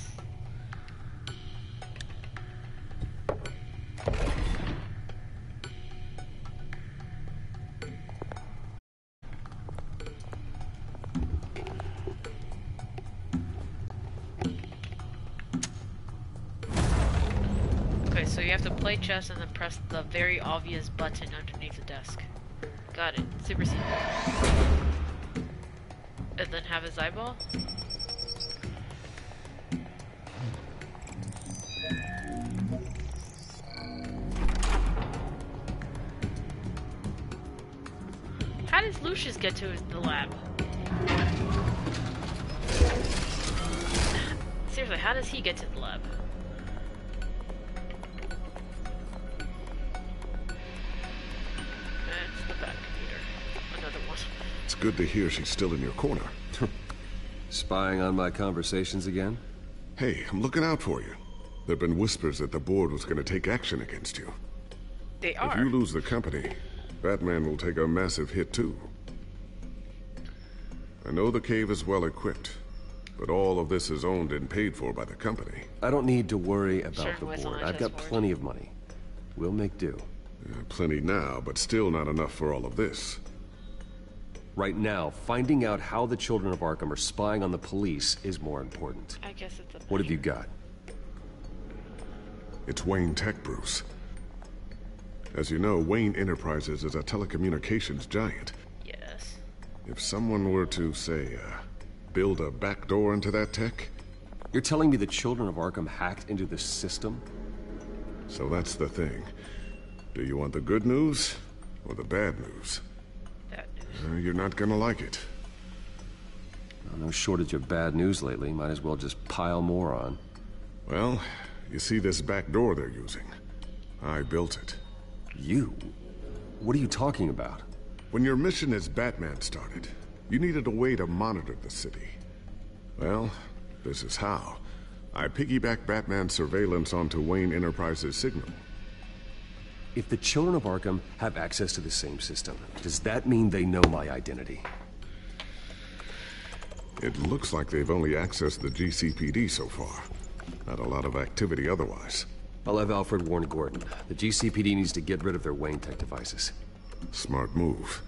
Okay, so you have to play chess and then press the very obvious button underneath the desk. Got it. Super simple. And then have his eyeball? How does Lucius get to the lab? Seriously, how does he get to the lab? That's the back computer. Another one. It's good to hear she's still in your corner. Spying on my conversations again? Hey, I'm looking out for you. There've been whispers that the board was going to take action against you. They are. If you lose the company, Batman will take a massive hit too. I know the cave is well equipped, but all of this is owned and paid for by the company. I don't need to worry about Sure, the what's on board. that I've got chessboard? plenty of money. We'll make do. Plenty now, but still not enough for all of this. Right now, finding out how the children of Arkham are spying on the police is more important. I guess it's a... What have you got? It's Wayne Tech, Bruce. As you know, Wayne Enterprises is a telecommunications giant. Yes. If someone were to, say, build a backdoor into that tech... You're telling me the children of Arkham hacked into the system? So that's the thing. Do you want the good news or the bad news? Bad news. You're not gonna like it. No shortage of bad news lately. Might as well just pile more on. Well, you see this back door they're using? I built it. You? What are you talking about? When your mission as Batman started, you needed a way to monitor the city. Well, this is how. I piggybacked Batman's surveillance onto Wayne Enterprises' signal. If the children of Arkham have access to the same system, does that mean they know my identity? It looks like they've only accessed the GCPD so far. Not a lot of activity otherwise. I'll have Alfred warn Gordon. The GCPD needs to get rid of their Wayne Tech devices. Smart move.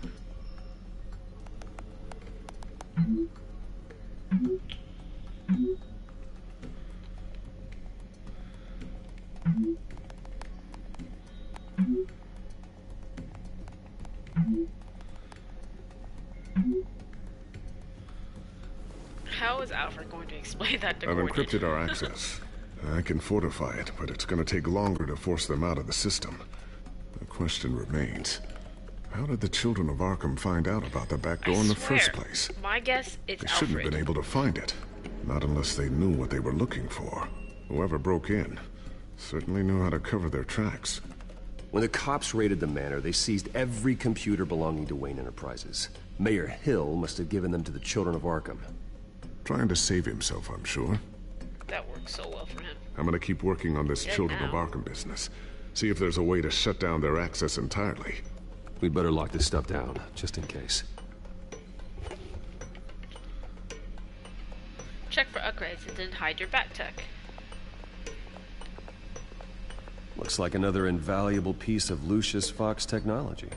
How is Alfred going to explain that to I've Gordon? encrypted our access. I can fortify it, but it's going to take longer to force them out of the system. The question remains, how did the children of Arkham find out about the back door in the first place? My guess is They Alfred. shouldn't have been able to find it. Not unless they knew what they were looking for. Whoever broke in certainly knew how to cover their tracks. When the cops raided the manor, they seized every computer belonging to Wayne Enterprises. Mayor Hill must have given them to the children of Arkham. Trying to save himself, I'm sure. That works so well for him. I'm gonna keep working on this Good Children of now. Arkham business. See if there's a way to shut down their access entirely. We'd better lock this stuff down, just in case. Check for upgrades and then hide your back tech. Looks like another invaluable piece of Lucius Fox technology.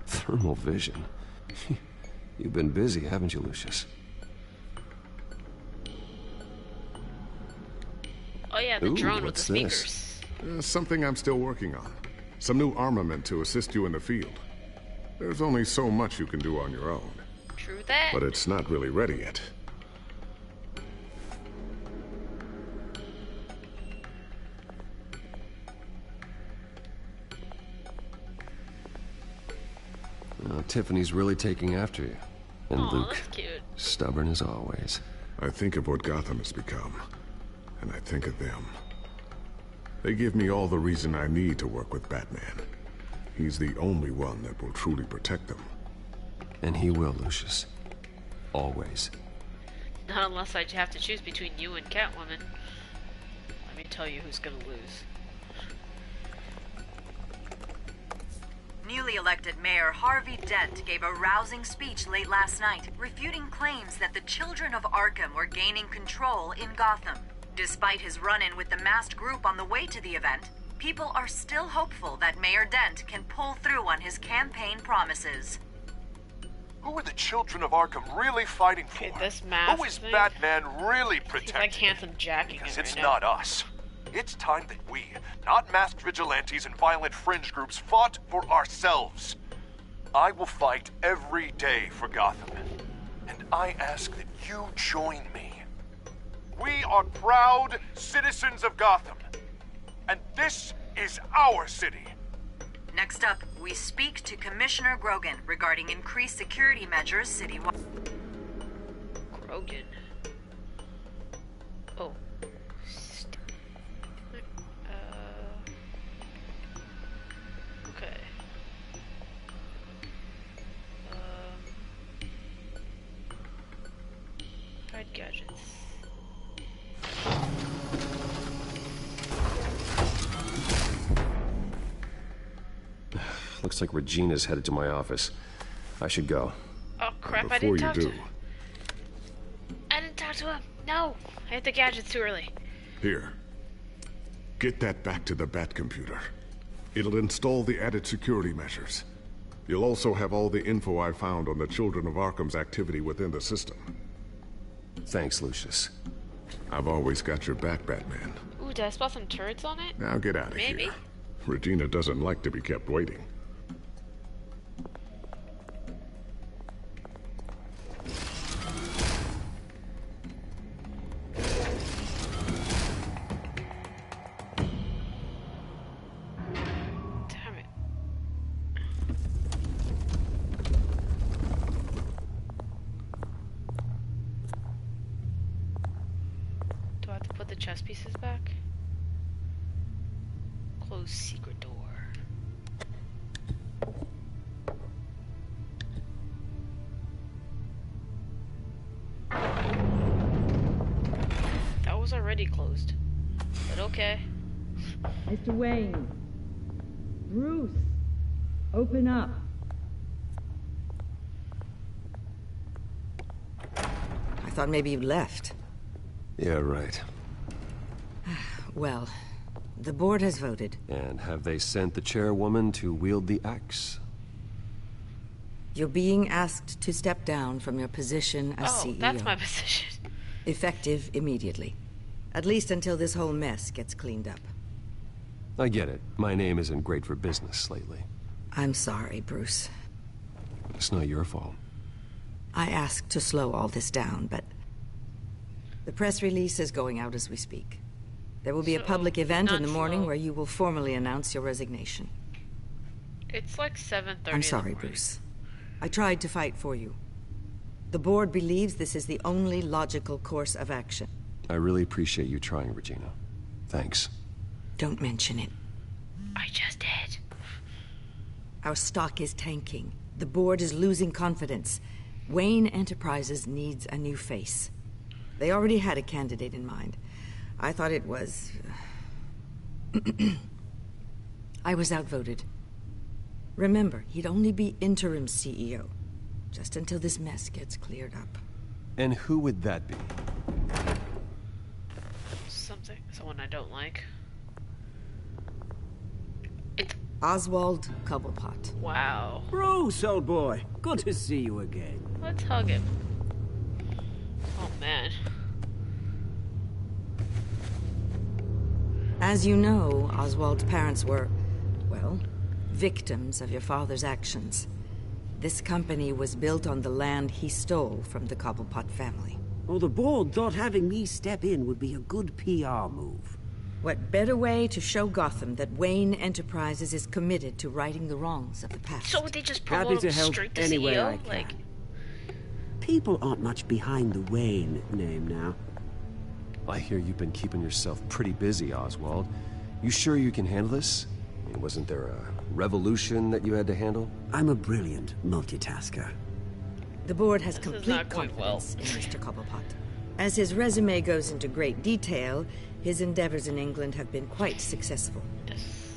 Thermal vision. You've been busy, haven't you, Lucius? Oh yeah, the Ooh, drone with the what's speakers. this? Something I'm still working on. Some new armament to assist you in the field. There's only so much you can do on your own. True that. But it's not really ready yet. Tiffany's really taking after you. And Aw, Luke, that's cute. stubborn as always. I think of what Gotham has become, and I think of them. They give me all the reason I need to work with Batman. He's the only one that will truly protect them. And he will, Lucius. Always. Not unless I have to choose between you and Catwoman. Let me tell you who's gonna lose. Newly elected Mayor Harvey Dent gave a rousing speech late last night, refuting claims that the children of Arkham were gaining control in Gotham. Despite his run-in with the masked group on the way to the event, people are still hopeful that Mayor Dent can pull through on his campaign promises. Who are the children of Arkham really fighting for? This mask Who is thing? Batman really He's protecting? like handsome jacking Because him it's right not now. us. It's time that we, not masked vigilantes and violent fringe groups, fought for ourselves. I will fight every day for Gotham. And I ask that you join me. We are proud citizens of Gotham. And this is our city. Next up, we speak to Commissioner Grogan regarding increased security measures citywide. Grogan. Oh. Okay. Hide gadgets. Looks like Regina's headed to my office. I should go. Oh crap, I Before didn't you talk do, to him. I didn't talk to him. No. I hit the gadgets too early. here. Get that back to the Batcomputer. It'll install the added security measures. You'll also have all the info I found on the Children of Arkham's activity within the system. Thanks, Lucius. I've always got your back, Batman. Ooh, did I spot some turrets on it? Now get out of Maybe. here. Regina doesn't like to be kept waiting. Damn it. Do I have to put the chess pieces back? Close secret door. That was already closed. But okay. Mr. Wayne. Bruce. Open up. thought maybe you'd left. Yeah, right. Well, the board has voted. And have they sent the chairwoman to wield the axe? You're being asked to step down from your position as CEO. Oh, that's my position. Effective immediately. At least until this whole mess gets cleaned up. I get it. My name isn't great for business lately. I'm sorry, Bruce. It's not your fault. I asked to slow all this down, but the press release is going out as we speak. There will be a public event in the morning where you will formally announce your resignation. It's like 7:30. I'm sorry, Bruce. I tried to fight for you. The board believes this is the only logical course of action. I really appreciate you trying, Regina. Thanks. Don't mention it. I just did. Our stock is tanking. The board is losing confidence. Wayne Enterprises needs a new face. They already had a candidate in mind. I thought it was... I was outvoted. Remember, he'd only be interim CEO, just until this mess gets cleared up. And who would that be? Someone I don't like. It's Oswald Cobblepot. Wow. Bruce, old boy. Good to see you again. Let's hug him. Oh, man. As you know, Oswald's parents were, well, victims of your father's actions. This company was built on the land he stole from the Cobblepot family. Oh, the board thought having me step in would be a good PR move. What better way to show Gotham that Wayne Enterprises is committed to righting the wrongs of the past? So would they just Happy promote to him help straight to any way CEO? I can. Like, People aren't much behind the Wayne name now. I hear you've been keeping yourself pretty busy, Oswald. You sure you can handle this? I mean, wasn't there a revolution that you had to handle? I'm a brilliant multitasker. The board has This is complete not going confidence in Mr. Cobblepot. As his resume goes into great detail, his endeavors in England have been quite successful.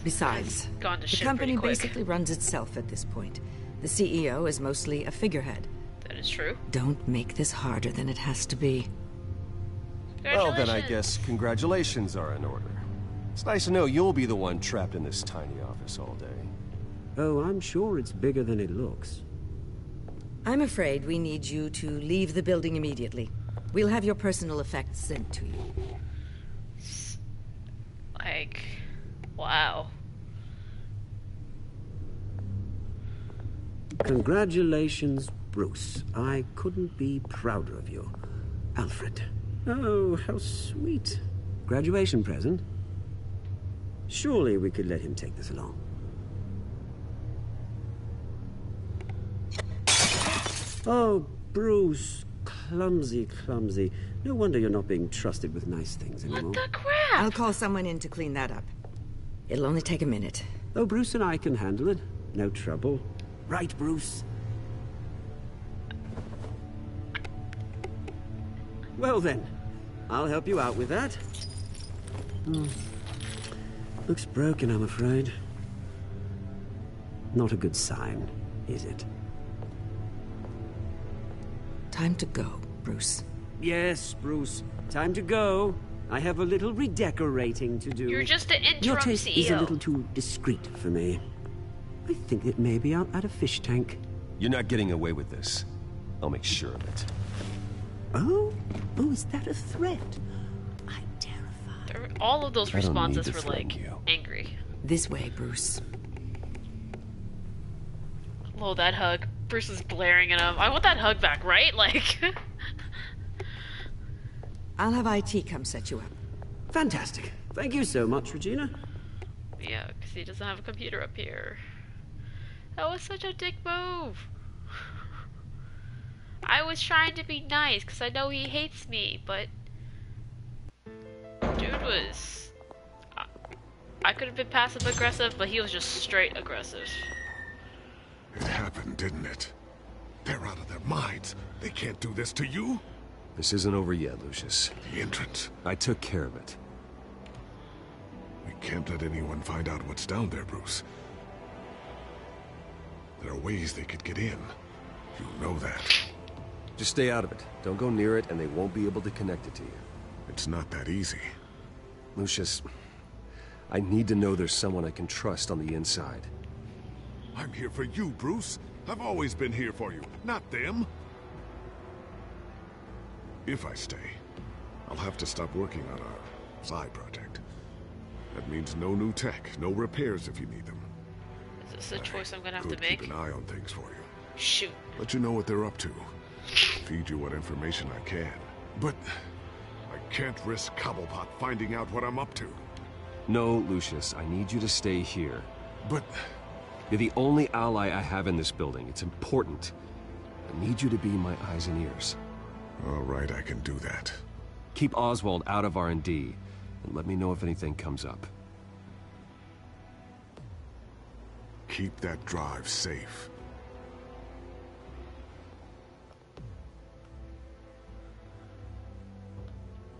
Besides, gone to the shit company pretty quick. basically runs itself at this point. The CEO is mostly a figurehead. that is true. Don't make this harder than it has to be. Well, then I guess congratulations are in order. It's nice to know you'll be the one trapped in this tiny office all day. Oh, I'm sure it's bigger than it looks. I'm afraid we need you to leave the building immediately. We'll have your personal effects sent to you. Like, wow. Congratulations, Bruce. I couldn't be prouder of you. Alfred. Oh, how sweet. Graduation present? Surely we could let him take this along. Oh, Bruce. Clumsy, clumsy. No wonder you're not being trusted with nice things anymore. What the crap? I'll call someone in to clean that up. It'll only take a minute. Oh, Bruce and I can handle it. No trouble. Right, Bruce? Well then, I'll help you out with that. Looks broken, I'm afraid. Not a good sign, is it? Time to go, Bruce. Yes, Bruce. Time to go. I have a little redecorating to do. You're just the interim Your taste CEO. is a little too discreet for me. I think that maybe I'll add a fish tank. You're not getting away with this. I'll make sure of it. Oh? Oh, is that a threat? All of those I don't need responses to were like threaten you. angry. This way, Bruce. Oh, that hug. Bruce is glaring at him. I want that hug back, right? Like. I'll have IT come set you up. Fantastic. Thank you so much, Regina. Yeah, because he doesn't have a computer up here. That was such a dick move. I was trying to be nice because I know he hates me, but dude was... I could have been passive aggressive, but he was just straight aggressive. It happened, didn't it? They're out of their minds. They can't do this to you. This isn't over yet, Lucius. The entrance. I took care of it. We can't let anyone find out what's down there, Bruce. There are ways they could get in. You know that. Just stay out of it. Don't go near it, and they won't be able to connect it to you. It's not that easy. Lucius, I need to know there's someone I can trust on the inside. I'm here for you, Bruce. I've always been here for you, not them. If I stay, I'll have to stop working on our side project. That means no new tech, no repairs if you need them. Is this a choice I'm gonna have to make? Keep an eye on things for you. Shoot. Let you know what they're up to. Feed you what information I can. But I can't risk Cobblepot finding out what I'm up to. No, Lucius, I need you to stay here. But you're the only ally I have in this building. It's important. I need you to be my eyes and ears. All right, I can do that. Keep Oswald out of R&D, and let me know if anything comes up. Keep that drive safe.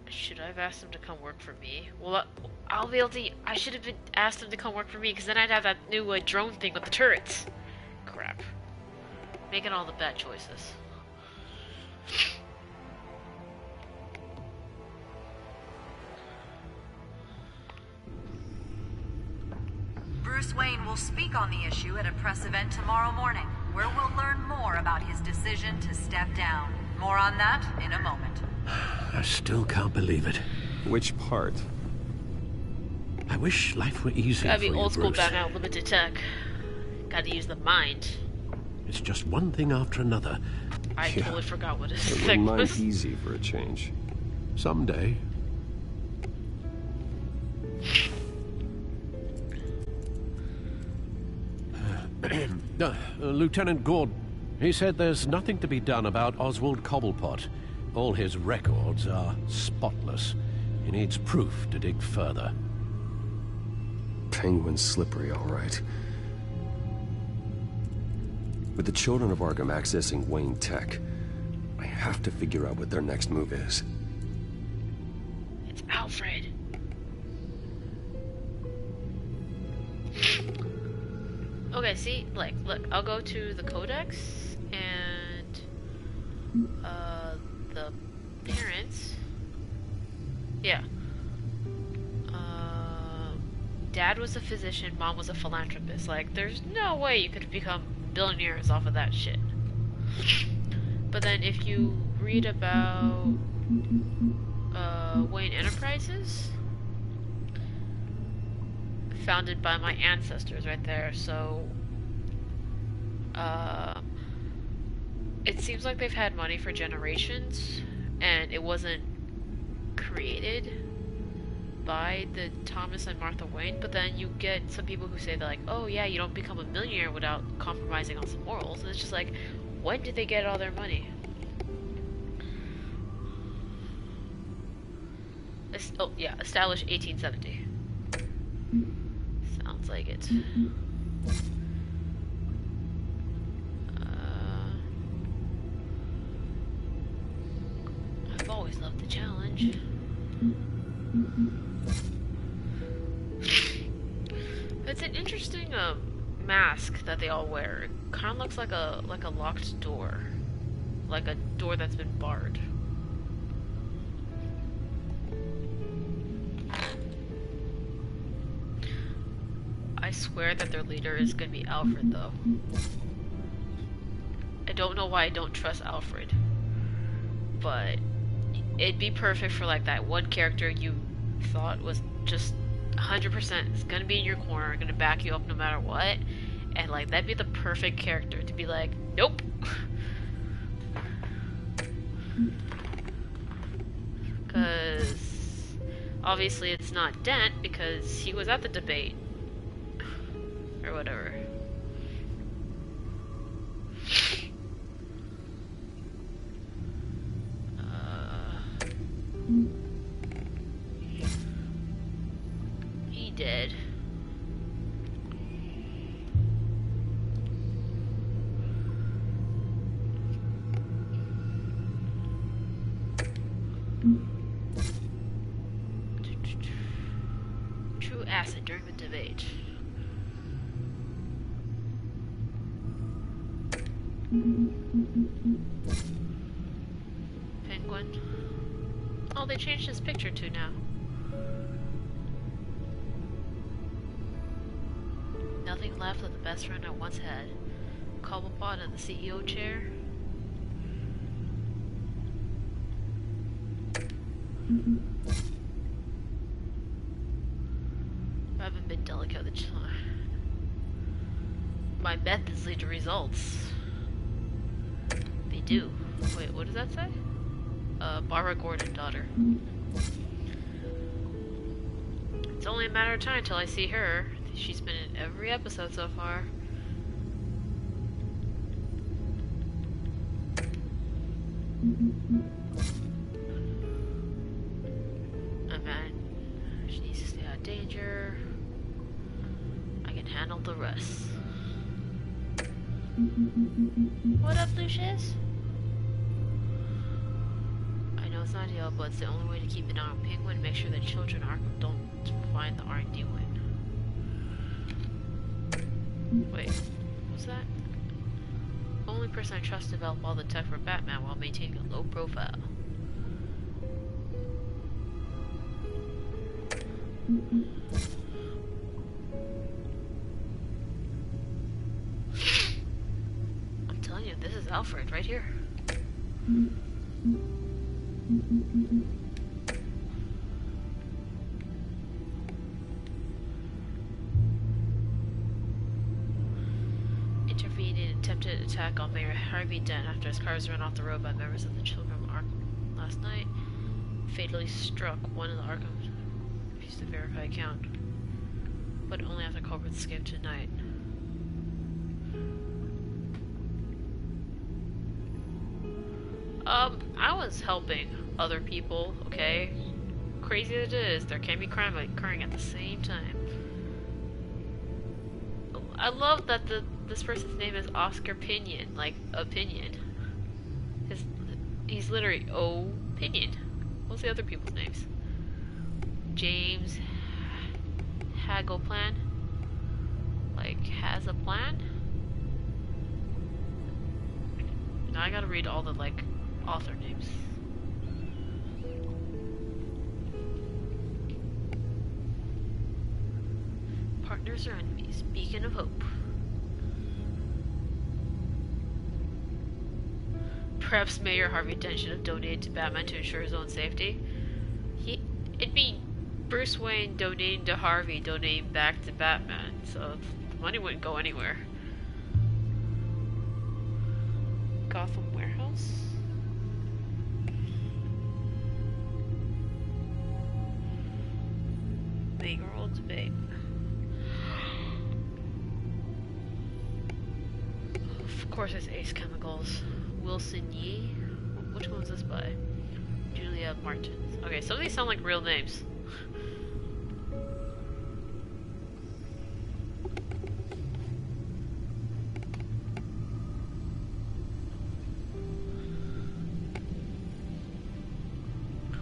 Should I have asked him to come work for me? Well, I'll be able to... I should have asked him to come work for me, because then I'd have that new drone thing with the turrets. Crap. Making all the bad choices. Bruce Wayne will speak on the issue at a press event tomorrow morning, where we'll learn more about his decision to step down. More on that in a moment. I still can't believe it. Which part? I wish life were easier Gotta be for you, old school Bruce. Batman with limited tech. Gotta use the mind. It's just one thing after another. I totally forgot what his It thing wouldn't mind was. easy for a change. Someday. Lieutenant Gordon, he said there's nothing to be done about Oswald Cobblepot. All his records are spotless. He needs proof to dig further. Penguin's slippery, all right. With the children of Arkham accessing Wayne Tech, I have to figure out what their next move is. It's Alfred. Okay, see, like, look, I'll go to the Codex and the parents. Yeah. Dad was a physician, Mom was a philanthropist. Like, there's no way you could become billionaires off of that shit. But then if you read about Wayne Enterprises, founded by my ancestors right there, so it seems like they've had money for generations, and it wasn't created by the Thomas and Martha Wayne. But then you get some people who say that, like, oh yeah, you don't become a millionaire without compromising on some morals, and it's just like, when did they get all their money? Oh yeah, established 1870. Sounds like it. I've always loved the challenge. It's an interesting mask that they all wear. It kind of looks like a locked door, like a door that's been barred. I swear that their leader is gonna be Alfred, though. I don't know why I don't trust Alfred, but it'd be perfect for like that one character you thought was just 100% is gonna be in your corner, gonna back you up no matter what, and like that'd be the perfect character to be like, nope. Because obviously it's not Dent, because he was at the debate or whatever. He did. True acid during the debate. Batman. Oh, they changed his picture too now. Nothing left of the best friend I once had. Cobblepot in the CEO chair. I haven't been delicate with the children. My methods lead to results. They do. Wait, what does that say? Barbara Gordon, daughter. It's only a matter of time till I see her. She's been in every episode so far. And man, she needs to stay out of danger. I can handle the rest. What up, Lucius? I know it's not ideal, but it's the only way to keep an eye on Penguin and make sure that children don't find the R&D wing. Wait, what's that? Only person I trust to develop all the tech for Batman while maintaining a low profile. I'm telling you, this is Alfred right here. Intervened in attempted attack on Mayor Harvey Dent after his car was run off the road by members of the Children of Arkham last night. Fatally struck one of the Arkham. Refused to verify account, but only after culprits escaped tonight. I was helping other people, okay? Crazy as it is, there can be crime occurring at the same time. I love that this person's name is Oscar Pinion, like opinion. He's literally Opinion. What's the other people's names? James Hagelplan, like has a plan. Now I gotta read all the like author names. Partners or enemies? Beacon of hope. Perhaps Mayor Harvey Dent should have donated to Batman to ensure his own safety. It'd be Bruce Wayne donating to Harvey, donating back to Batman, so the money wouldn't go anywhere. Gotham Warehouse? Mayoral debate. Of course it's Ace Chemicals. Wilson Yee? Which one was this by? Julia Martins. Okay, some of these sound like real names.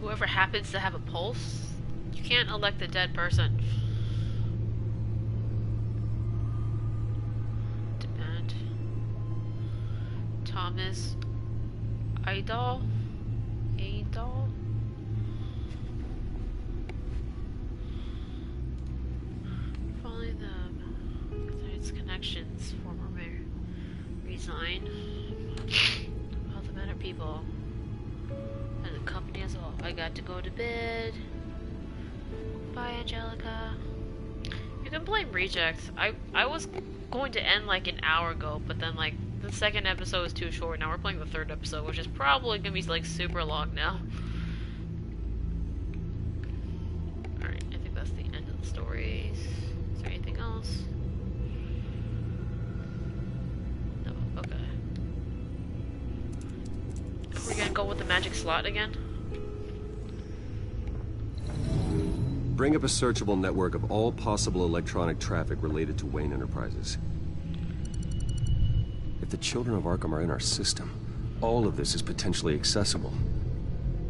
Whoever happens to have a pulse, you can't elect a dead person. Demand. Thomas Idol? Following them. Its connections. Former mayor. Resign. All the better people. And the company as a whole. I got to go to bed. Bye, Angelica. You can blame Rejects. I was going to end like an hour ago, but then like the second episode was too short. Now we're playing the third episode, which is probably gonna be like super long now. Alright, I think that's the end of the stories. Is there anything else? No, okay. Are we gonna go with the magic slot again? Bring up a searchable network of all possible electronic traffic related to Wayne Enterprises. If the children of Arkham are in our system, all of this is potentially accessible.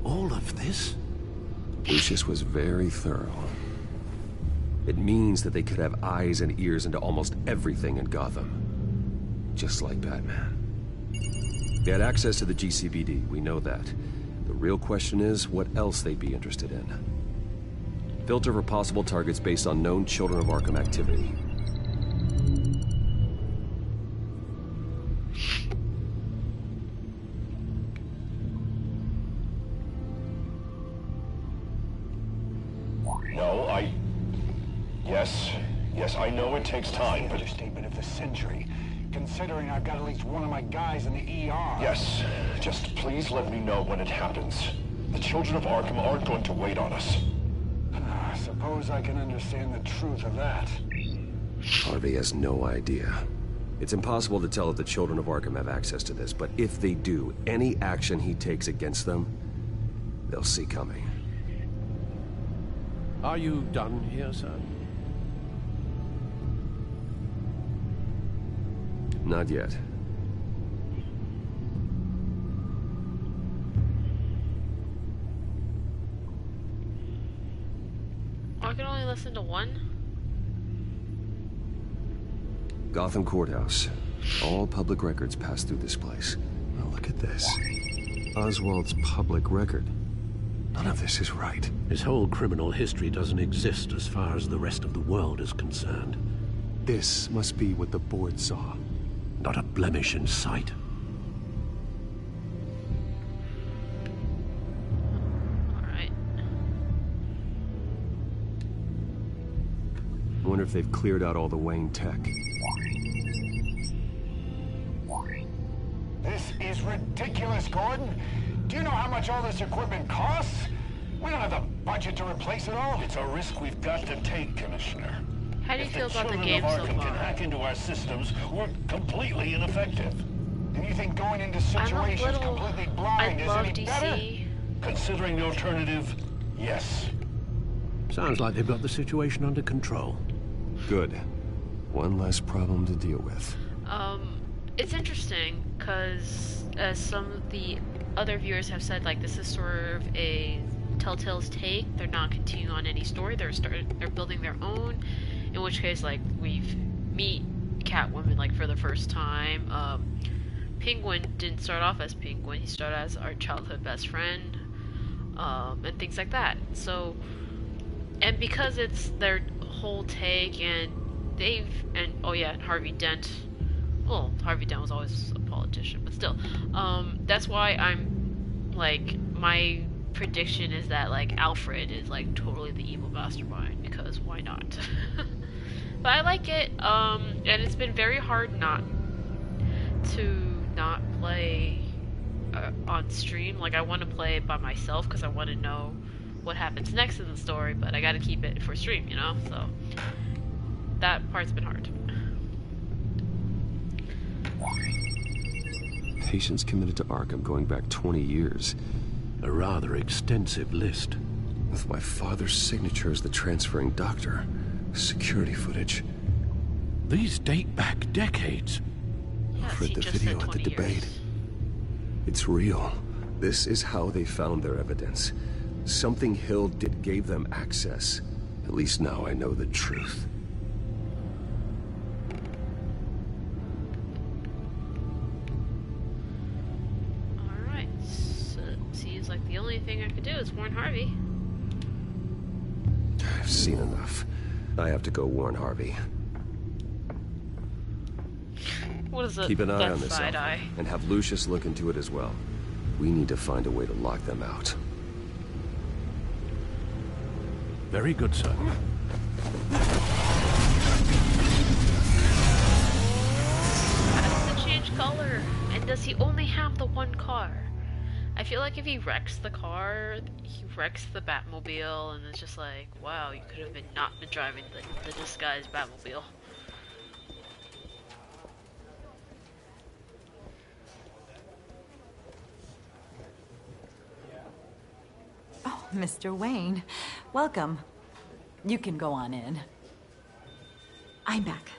All of this? Lucius was very thorough. It means that they could have eyes and ears into almost everything in Gotham. Just like Batman. They had access to the GCPD, we know that. The real question is what else they'd be interested in. Filter for possible targets based on known Children of Arkham activity. No, Yes, I know it takes time, but... Understatement of the century, considering I've got at least one of my guys in the ER. Yes, just please let me know when it happens. The Children of Arkham aren't going to wait on us. I suppose I can understand the truth of that. Harvey has no idea. It's impossible to tell if the Children of Arkham have access to this, but if they do, any action he takes against them, they'll see coming. Are you done here, sir? Not yet. I can only listen to one? Gotham Courthouse. All public records pass through this place. Now look at this. Oswald's public record. None of this is right. His whole criminal history doesn't exist as far as the rest of the world is concerned. This must be what the board saw. Not a blemish in sight. Alright. I wonder if they've cleared out all the Wayne tech. This is ridiculous, Gordon. Do you know how much all this equipment costs? We don't have the budget to replace it all. It's a risk we've got to take, Commissioner. How do you feel about the Children game of so Arkham far? can hack into our systems, we're completely ineffective. And you think going into situations completely blind is any better? Considering the alternative, yes. Sounds like they've got the situation under control. Good. One less problem to deal with. It's interesting, because as some of the other viewers have said, like, this is sort of a Telltale's take. They're not continuing on any story. They're building their own. In which case, like, we've meet Catwoman, like, for the first time. Penguin didn't start off as Penguin. He started as our childhood best friend, and things like that. So, and because it's their whole take, and and Harvey Dent. Well, Harvey Dent was always a politician, but still. That's why I'm, like, my prediction is that, like, Alfred is, like, totally the evil mastermind, because why not? But I like it, and it's been very hard not play on stream. Like, I want to play it by myself, because I want to know what happens next in the story, but I gotta keep it for stream, you know? So, that part's been hard. Patients committed to Arkham going back 20 years. A rather extensive list. With my father's signature as the transferring doctor. Security footage. These date back decades. I've read the video at the debate. It's real. This is how they found their evidence. Something Hill did gave them access. At least now I know the truth. Alright, so it seems like the only thing I could do is warn Harvey. I've seen enough. I have to go warn Harvey. What is it? Keep an eye on this side outfit, eye. and have Lucius look into it as well. We need to find a way to lock them out. Very good, sir. How does it change color? And does he only have the one car? I feel like if he wrecks the car, he wrecks the Batmobile, and it's just like, wow, you could have not been driving the disguised Batmobile. Oh, Mr. Wayne. Welcome. You can go on in. I'm back.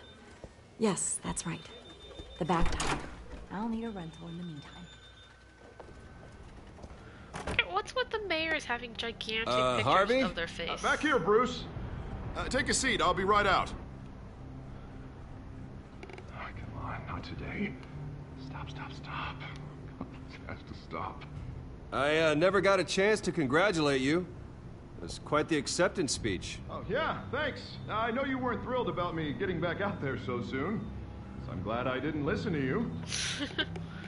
Yes, that's right. The back tire. I'll need a rental in the meantime. What's with the mayors having gigantic pictures Harvey? of their face? Back here, Bruce. Take a seat. I'll be right out. Oh, come on, not today. Stop. It has to stop. I never got a chance to congratulate you. It was quite the acceptance speech. Oh, yeah, thanks. I know you weren't thrilled about me getting back out there so soon. So I'm glad I didn't listen to you.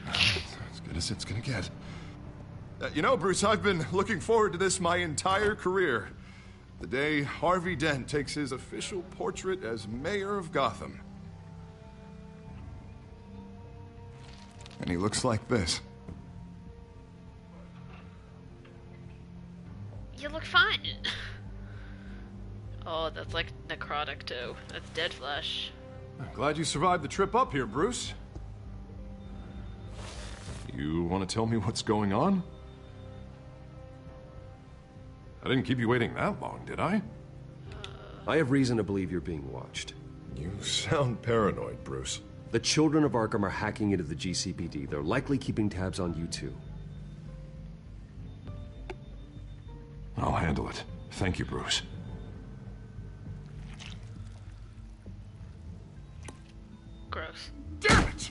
As good as it's gonna get. You know, Bruce, I've been looking forward to this my entire career. The day Harvey Dent takes his official portrait as mayor of Gotham. And he looks like this. You look fine. Oh, that's like necrotic too. That's dead flesh. I'm glad you survived the trip up here, Bruce. You want to tell me what's going on? I didn't keep you waiting that long, did I? I have reason to believe you're being watched. You sound paranoid, Bruce. The children of Arkham are hacking into the GCPD. They're likely keeping tabs on you too. I'll handle it. Thank you, Bruce. Gross. Damn it!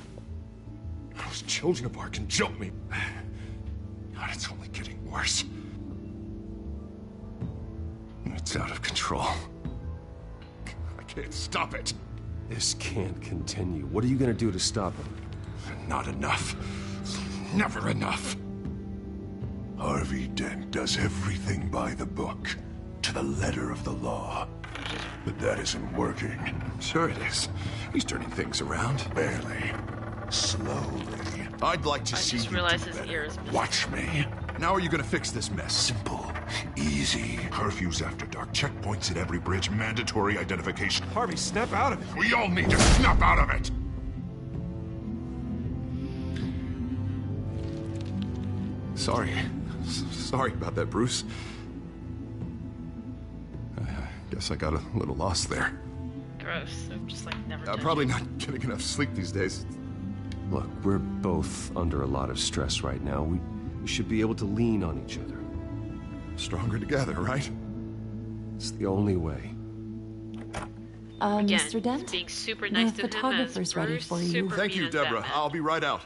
Those children of Arkham jumped me. God, it's only getting worse. It's out of control. I can't stop it. This can't continue. What are you gonna do to stop him? Not enough. Never enough. Harvey Dent does everything by the book, to the letter of the law. But that isn't working. Sure it is. He's turning things around. Barely. Slowly. I'd like to see just you realized do his better. ears. Watch me. Now are you gonna fix this mess? Simple. Easy. Curfews after dark. Checkpoints at every bridge. Mandatory identification. Harvey, snap out of it. We all need to snap out of it! Sorry. Sorry about that, Bruce. I guess I got a little lost there. Gross. I'm just like never. I'm probably not getting enough sleep these days. Look, we're both under a lot of stress right now. We should be able to lean on each other. Stronger together, right? It's the only way. Again, Mr. Dent? being super nice The to him as photographer's ready Bruce, for you. super Thank mean you, as Deborah. Batman. I'll be right out.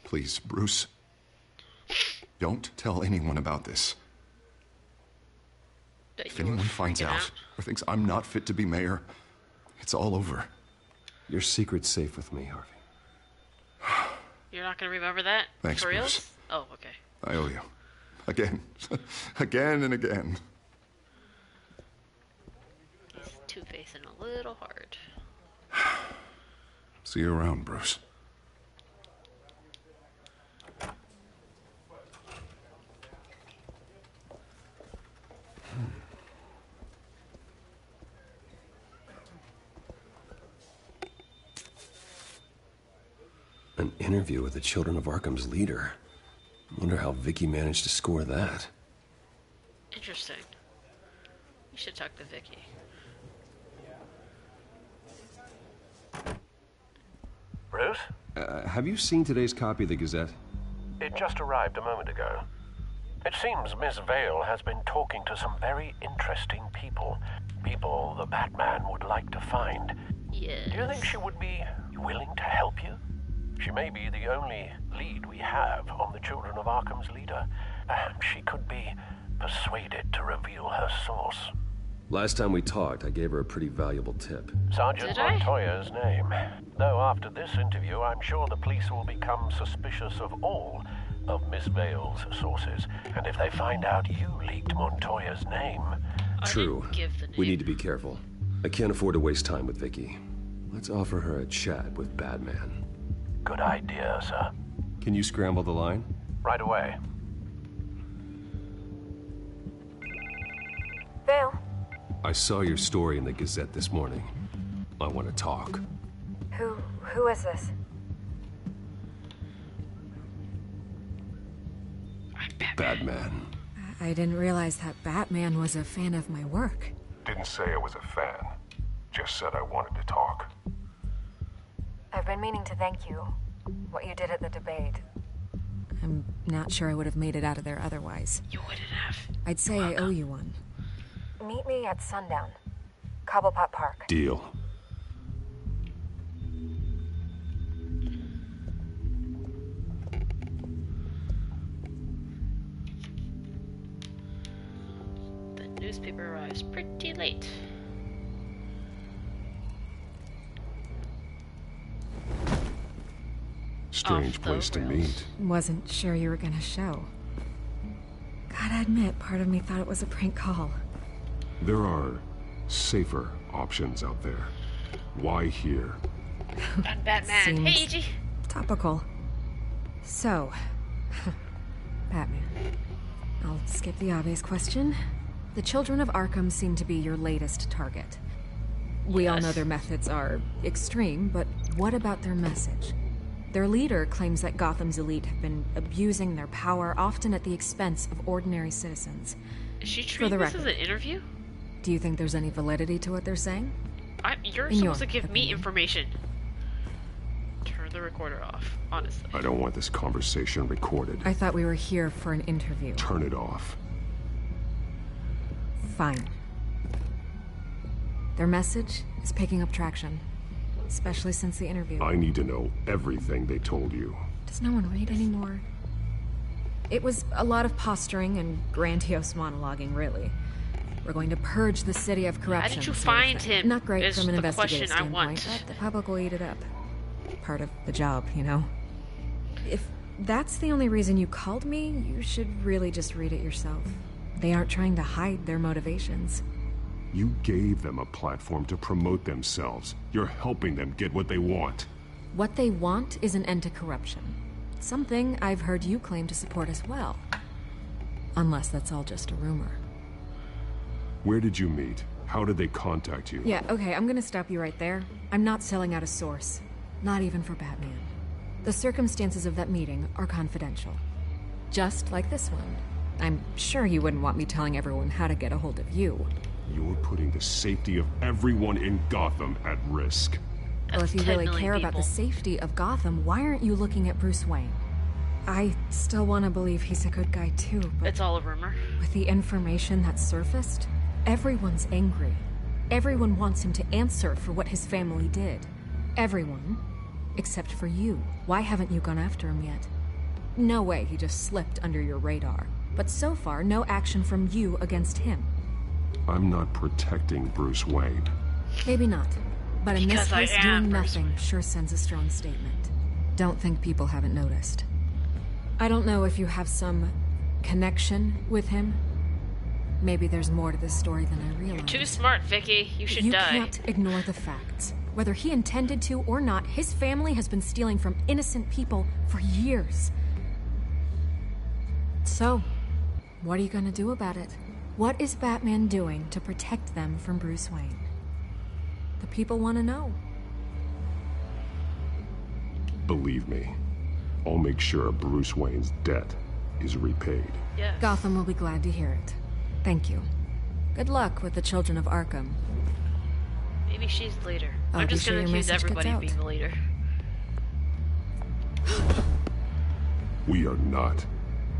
Please, Bruce. Don't tell anyone about this. If anyone finds out or thinks I'm not fit to be mayor, it's all over. Your secret's safe with me, Harvey. You're not gonna remember that? Thanks, For real? Bruce. Oh, okay. I owe you. Again. Again and again. He's two-facing a little hard. See you around, Bruce. An interview with the Children of Arkham's leader. Wonder how Vicky managed to score that. Interesting. You should talk to Vicky. Bruce? Have you seen today's copy of the Gazette? It just arrived a moment ago. It seems Miss Vale has been talking to some very interesting people. People the Batman would like to find. Yes. Do you think she would be willing to help you? She may be the only lead we have on the Children of Arkham's leader. Perhaps she could be persuaded to reveal her source. Last time we talked, I gave her a pretty valuable tip. Sergeant Montoya's name. Though after this interview, I'm sure the police will become suspicious of all of Miss Vale's sources. And if they find out you leaked Montoya's name... True. We need to be careful. I can't afford to waste time with Vicky. Let's offer her a chat with Batman. Good idea, sir. Can you scramble the line? Right away. Vale. I saw your story in the Gazette this morning. I want to talk. Who is this? Batman. I didn't realize that Batman was a fan of my work. Didn't say I was a fan. Just said I wanted to talk. I've been meaning to thank you. What you did at the debate. I'm not sure I would have made it out of there otherwise. You wouldn't have. I'd say I owe you one. Meet me at sundown. Cobblepot Park. Deal. The newspaper arrives pretty late. Strange place to meet. Wasn't sure you were gonna show. Gotta admit, part of me thought it was a prank call. There are safer options out there. Why here? I'm Batman. Seems Hey, EG. topical. So, Batman. I'll skip the obvious question. The children of Arkham seem to be your latest target. We all know their methods are extreme, but what about their message? Their leader claims that Gotham's elite have been abusing their power, often at the expense of ordinary citizens. Is she treating this as an interview? Do you think there's any validity to what they're saying? You're supposed to give me information. Turn the recorder off, honestly. I don't want this conversation recorded. I thought we were here for an interview. Turn it off. Fine. Their message is picking up traction. Especially since the interview. I need to know everything they told you. Does no one read anymore? It was a lot of posturing and grandiose monologuing, really. We're going to purge the city of corruption. How did you find him? Not great Is from an the investigative question I standpoint, want. but the public will eat it up. Part of the job, you know? If that's the only reason you called me, you should really just read it yourself. They aren't trying to hide their motivations. You gave them a platform to promote themselves. You're helping them get what they want. What they want is an end to corruption. Something I've heard you claim to support as well. Unless that's all just a rumor. Where did you meet? How did they contact you? Yeah, okay, I'm gonna stop you right there. I'm not selling out a source. Not even for Batman. The circumstances of that meeting are confidential. Just like this one. I'm sure you wouldn't want me telling everyone how to get a hold of you. You're putting the safety of everyone in Gotham at risk. Well, if you really care about the safety of Gotham, why aren't you looking at Bruce Wayne? I still want to believe he's a good guy too, but... It's all a rumor. With the information that surfaced, everyone's angry. Everyone wants him to answer for what his family did. Everyone. Except for you. Why haven't you gone after him yet? No way he just slipped under your radar. But so far, no action from you against him. I'm not protecting Bruce Wayne. Maybe not. But in this Because case, doing nothing sure sends a strong statement. Don't think people haven't noticed. I don't know if you have some connection with him. Maybe there's more to this story than I realize. You're too smart, Vicky. You should die. You can't ignore the facts. Whether he intended to or not, his family has been stealing from innocent people for years. So, what are you gonna do about it? What is Batman doing to protect them from Bruce Wayne? The people want to know. Believe me, I'll make sure Bruce Wayne's debt is repaid. Yes. Gotham will be glad to hear it. Thank you. Good luck with the children of Arkham. Maybe she's the leader. I'll I'm be just sure gonna your accuse message gets everybody of out. being the leader. We are not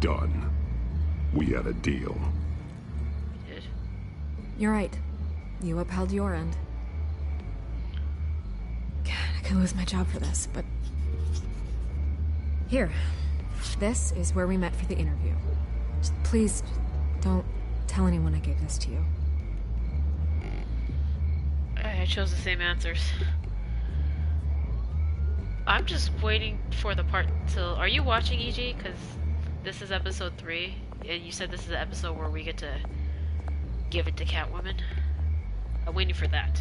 done. We had a deal. Did. You're right. You upheld your end. God, I could lose my job for this, but... Here. This is where we met for the interview. Just please, don't tell anyone I gave this to you. I chose the same answers. I'm just waiting for the part till... Are you watching, EG? Because this is episode 3, and you said this is the episode where we get to give it to Catwoman. I'm waiting for that.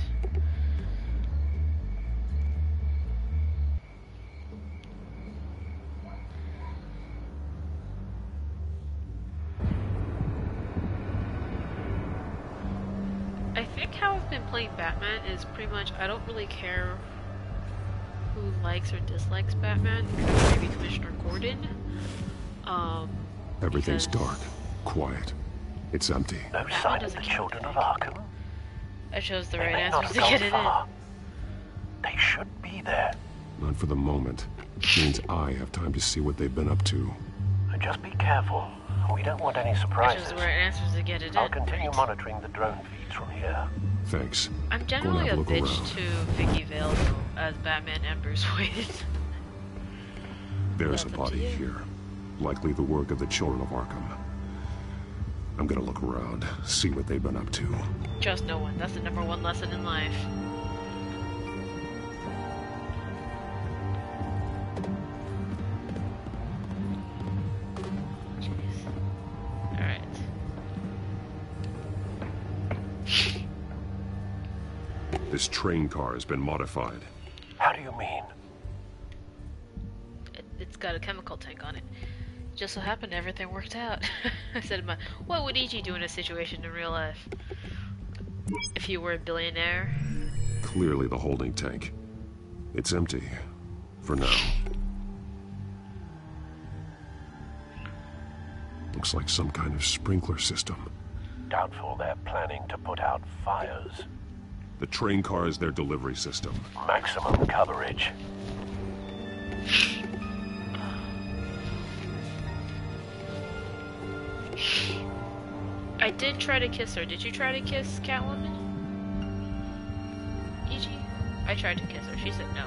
I think how I've been playing Batman is pretty much I don't really care who likes or dislikes Batman, except maybe Commissioner Gordon. Everything's dark, quiet. It's empty. No sign of the children of Arkham. I chose the They right may not answer have to get gone it far. They should be there. Not for the moment. Means I have time to see what they've been up to. Just be careful. We don't want any surprises. Which is where it answers to get it in. I'll continue monitoring the drone feeds from here. Thanks. I'm generally a bitch to Vicky Vale as Batman and Bruce Wayne. There's a body here. Likely the work of the children of Arkham. I'm gonna look around, see what they've been up to. Trust no one. That's the #1 lesson in life. Jeez. Alright. This train car has been modified. How do you mean? It's got a chemical tank on it. Just so happened everything worked out. I said, what would E.G. do in a situation in real life? If he were a billionaire? Clearly the holding tank. It's empty. For now. Looks like some kind of sprinkler system. Doubtful they're planning to put out fires. The train car is their delivery system. Maximum coverage. I did try to kiss her. Did you try to kiss Catwoman? E.G.? I tried to kiss her. She said no.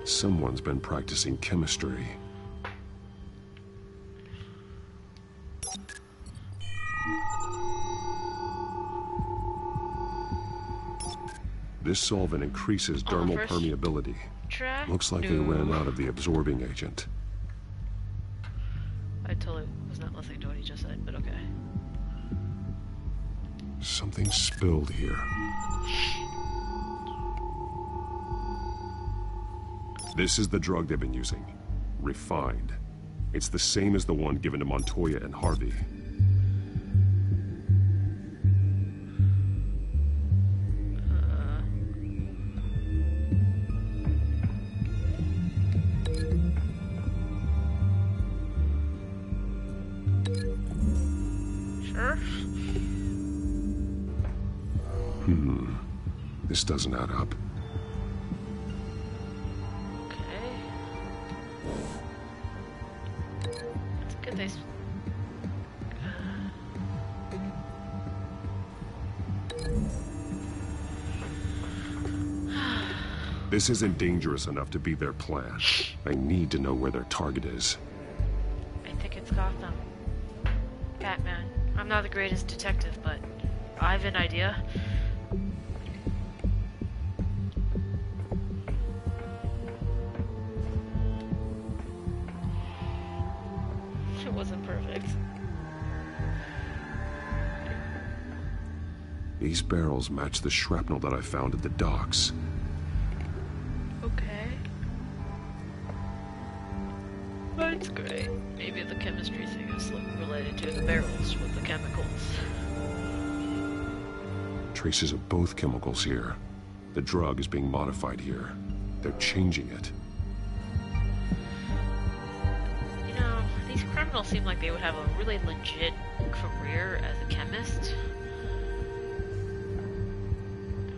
Someone's been practicing chemistry. This solvent increases dermal permeability. Looks like they ran out of the absorbing agent. I totally was not listening to what he just said, but okay. Something spilled here. This is the drug they've been using. Refined. It's the same as the one given to Montoya and Harvey. This doesn't add up. Okay. It's good they... This isn't dangerous enough to be their plan. I need to know where their target is. I think it's Gotham. Batman. I'm not the greatest detective, but I have an idea. It wasn't perfect. These barrels match the shrapnel that I found at the docks. Okay. That's great. Maybe the chemistry thing is related to the barrels with the chemicals. Traces of both chemicals here. The drug is being modified here. They're changing it. You know, these criminals seem like they would have a really legit career as a chemist.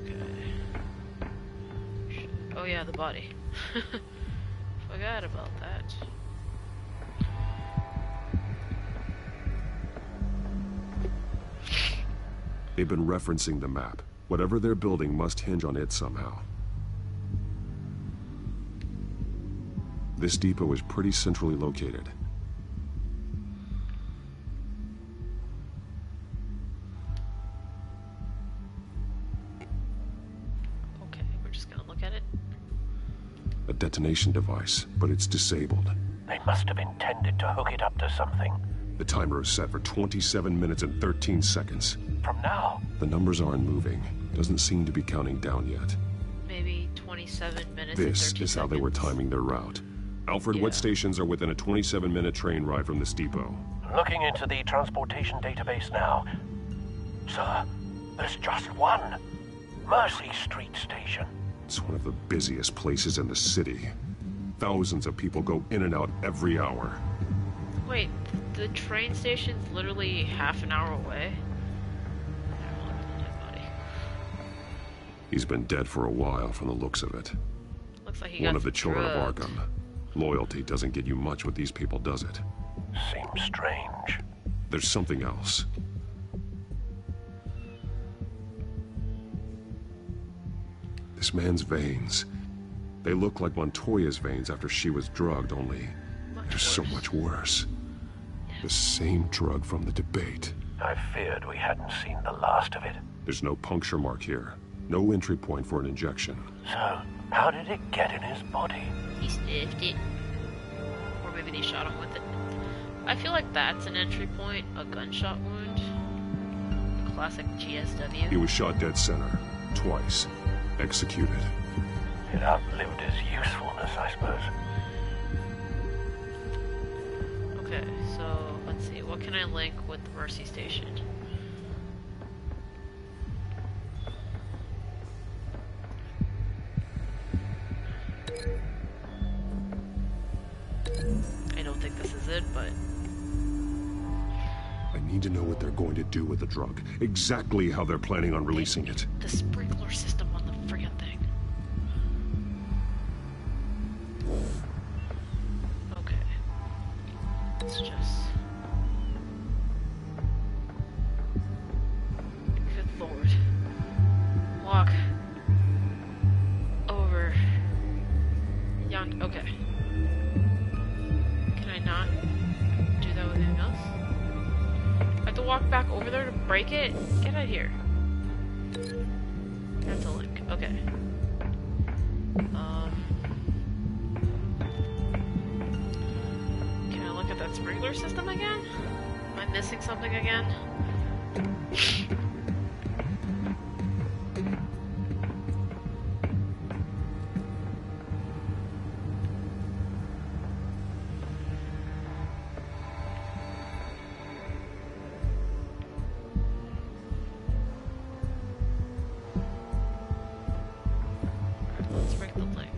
Okay. Oh yeah, the body. Forgot about that. They've been referencing the map. Whatever they're building must hinge on it somehow. This depot is pretty centrally located. Okay, we're just gonna look at it. A detonation device, but it's disabled. They must have intended to hook it up to something. The timer is set for 27 minutes and 13 seconds. From now? The numbers aren't moving. Doesn't seem to be counting down yet. Maybe 27 minutes This and 13 is how seconds. they were timing their route. Alfred, what stations are within a 27-minute train ride from this depot? Looking into the transportation database now. Sir, there's just one. Mercy Street Station. It's one of the busiest places in the city. Thousands of people go in and out every hour. Wait, the train station's literally half an hour away? He's been dead for a while from the looks of it. Looks like he One got of the children drugged. of Arkham. Loyalty doesn't get you much with these people, does it? Seems strange. There's something else. This man's veins. They look like Montoya's veins after she was drugged, only they're so much worse. The same drug from the debate. I feared we hadn't seen the last of it. There's no puncture mark here. No entry point for an injection. So, how did it get in his body? He sniffed it. Or maybe they shot him with it. I feel like that's an entry point, a gunshot wound. Classic GSW. He was shot dead center. Twice. Executed. It outlived his usefulness, I suppose. Okay, so let's see. What can I link with the Mercy Station? I don't think this is it, but I need to know what they're going to do with the drug. Exactly how they're planning on releasing it. the sprinkler system on the friggin' thing. Okay. Let's just... Good lord. Walk over. Young. Okay. Can I not do that with anything else? I have to walk back over there to break it? Get out of here. That's a link. Okay. Can I look at that sprinkler system again? Am I missing something again? Let's break the link.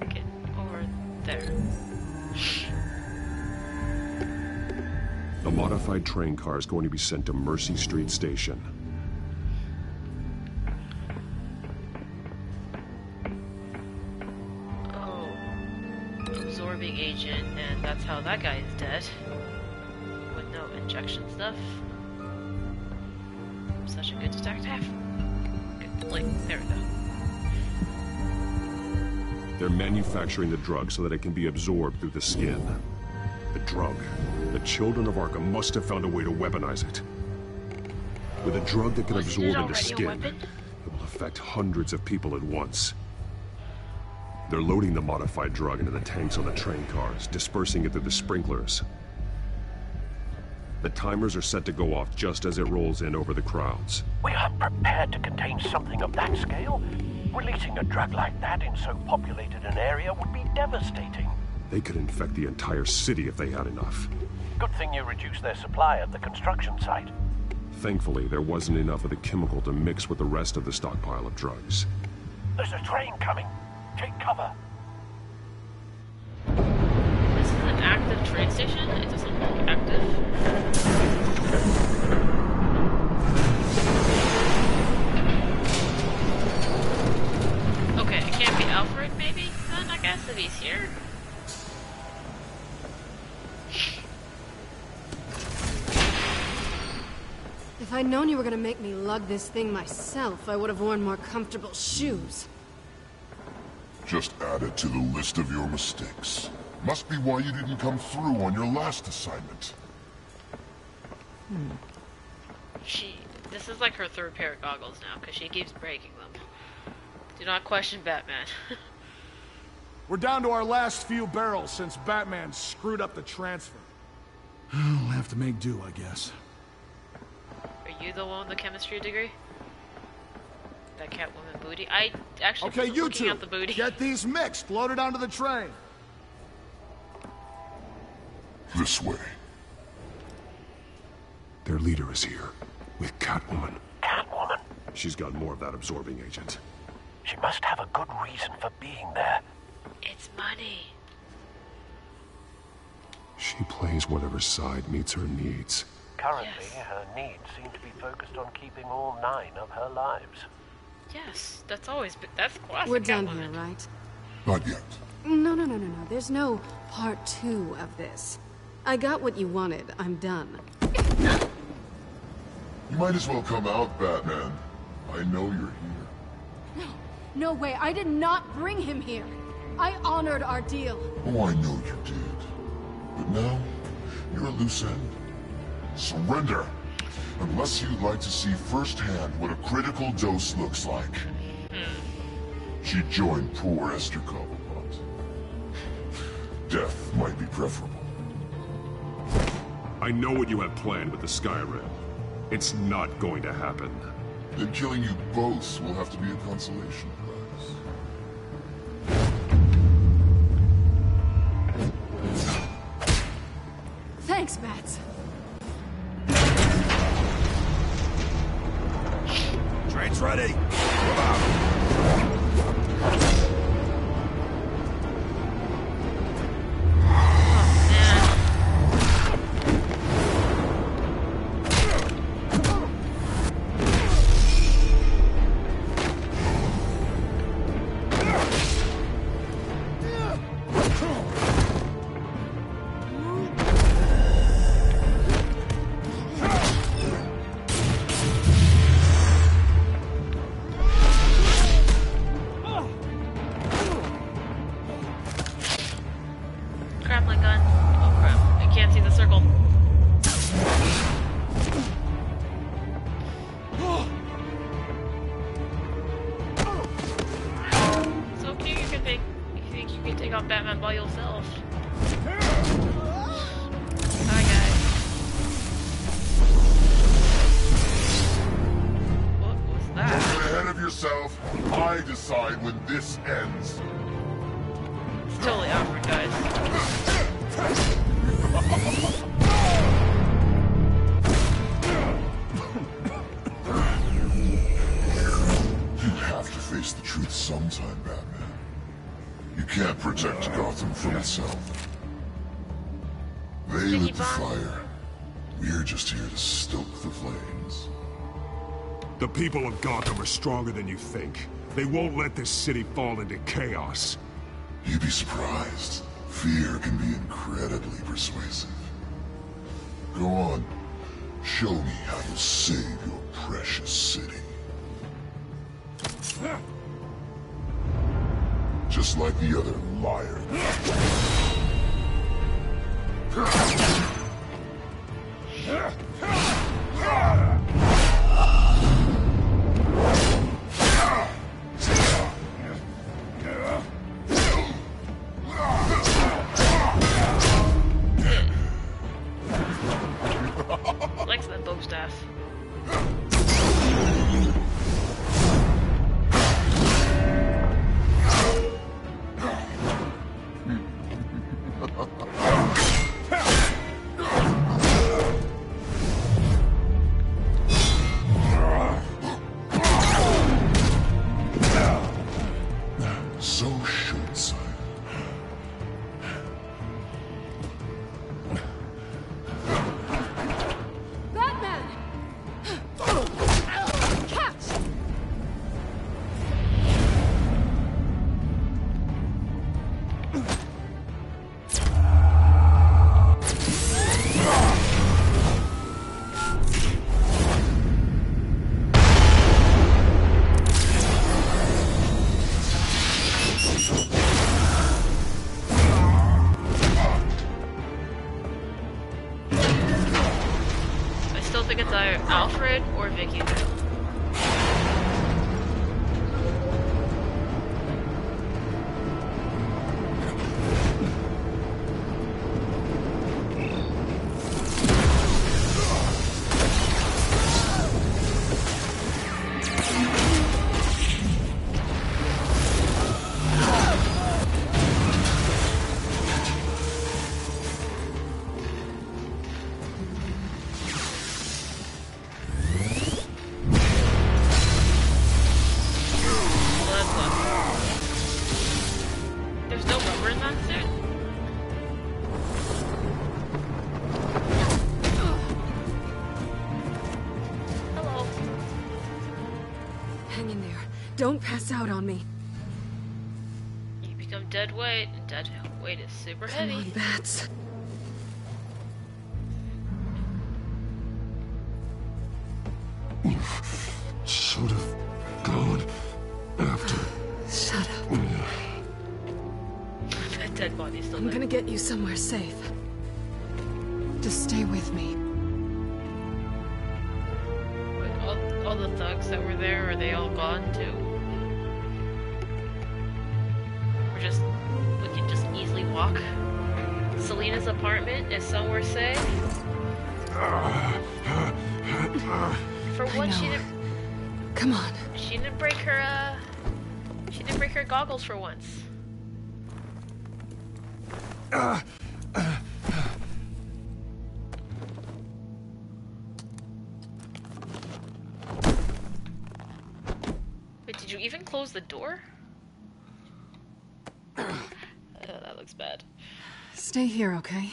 Get over there. A modified train car is going to be sent to Mercy Street Station. Oh. Absorbing agent, and that's how that guy is dead. With no injection stuff. I'm such a good detective. Good link. There we go. They're manufacturing the drug so that it can be absorbed through the skin. The drug. The children of Arkham must have found a way to weaponize it. With a drug that can absorb into skin, it will affect hundreds of people at once. They're loading the modified drug into the tanks on the train cars, dispersing it through the sprinklers. The timers are set to go off just as it rolls in over the crowds. We aren't prepared to contain something of that scale. Releasing a drug like that in so populated an area would be devastating. They could infect the entire city if they had enough. Good thing you reduced their supply at the construction site. Thankfully, there wasn't enough of the chemical to mix with the rest of the stockpile of drugs. There's a train coming. Take cover. This is an active train station? It doesn't look active. Okay, it can't be Alfred, maybe? Then I guess if he's here. If I'd known you were gonna make me lug this thing myself, I would have worn more comfortable shoes. Just add it to the list of your mistakes. Must be why you didn't come through on your last assignment. This is like her third pair of goggles now, because she keeps breaking them. Do not question Batman. We're down to our last few barrels since Batman screwed up the transfer. We'll have to make do, I guess. Are you the one with the chemistry degree? That Catwoman booty? I actually Okay, wasn't you looking two, at the booty. get these mixed, loaded onto the train. This way. Their leader is here, with Catwoman. Catwoman? She's got more of that absorbing agent. She must have a good reason for being there. It's money. She She plays whatever side meets her needs. Currently, her needs seem to be focused on keeping all 9 of her lives. Yes, that's always been, that's classic. We're done here, right? Not yet. No. There's no part 2 of this. I got what you wanted. I'm done. You might as well come out, Batman. I know you're here. No way. I did not bring him here. I honored our deal. Oh, I know you did. But now, you're a loose end. Surrender! Unless you'd like to see firsthand what a critical dose looks like. She joined poor Esther Cobblepot. Death might be preferable. I know what you have planned with the Skyrim. It's not going to happen. Then killing you both will have to be a consolation prize. Thanks, Bats. Train's ready. Move out. I decide when this ends. It's totally awkward, guys. You have to face the truth sometime, Batman. You can't protect Gotham from itself. They lit the fire. We're just here to stoke the flames. The people of Gotham are stronger than you think. They won't let this city fall into chaos. You'd be surprised. Fear can be incredibly persuasive. Go on. Show me how you'll save your precious city. Just like the other liar. Likes that bow staff. So short-sighted. Batman! Catch! I still think it's either Alfred or Vicky. Don't pass out on me. You become dead weight, and dead weight is super heavy. Come on, Bats. You should have gone after. Shut up. That dead body's still I'm there. gonna get you somewhere safe. Just stay with me. Wait, all the thugs that were there, are they all gone too? We can just easily walk. Selena's apartment is somewhere safe. For once, she didn't. Come on. She didn't break her. She didn't break her goggles for once. Wait, did you even close the door? Oh, that looks bad. Stay here, okay?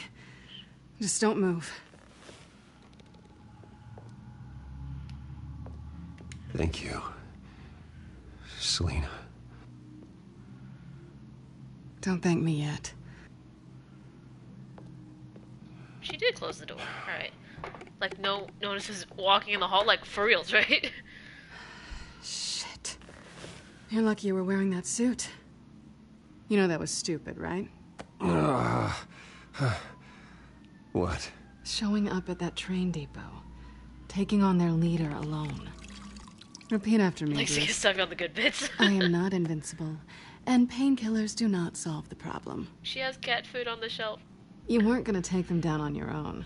Just don't move. Thank you, Selena. Don't thank me yet. She did close the door. Alright. Like, no one is walking in the hall, like, for reals, right? Shit. You're lucky you were wearing that suit. You know that was stupid, right? What? Showing up at that train depot. Taking on their leader alone. Repeat after me, Likes to get Bruce. stuck on the good bits. I am not invincible, and painkillers do not solve the problem. She has cat food on the shelf. You weren't gonna take them down on your own.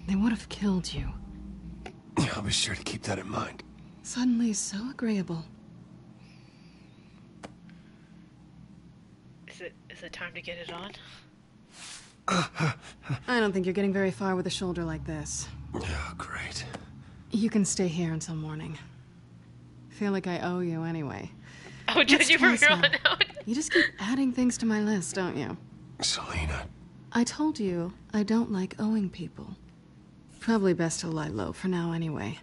They would have killed you. I'll be sure to keep that in mind. Suddenly so agreeable. Is it time to get it on? I don't think you're getting very far with a shoulder like this. Oh, great. You can stay here until morning. Feel like I owe you anyway. I would judge you from here on out. You just keep adding things to my list, don't you? Selena. I told you I don't like owing people. Probably best to lie low for now anyway.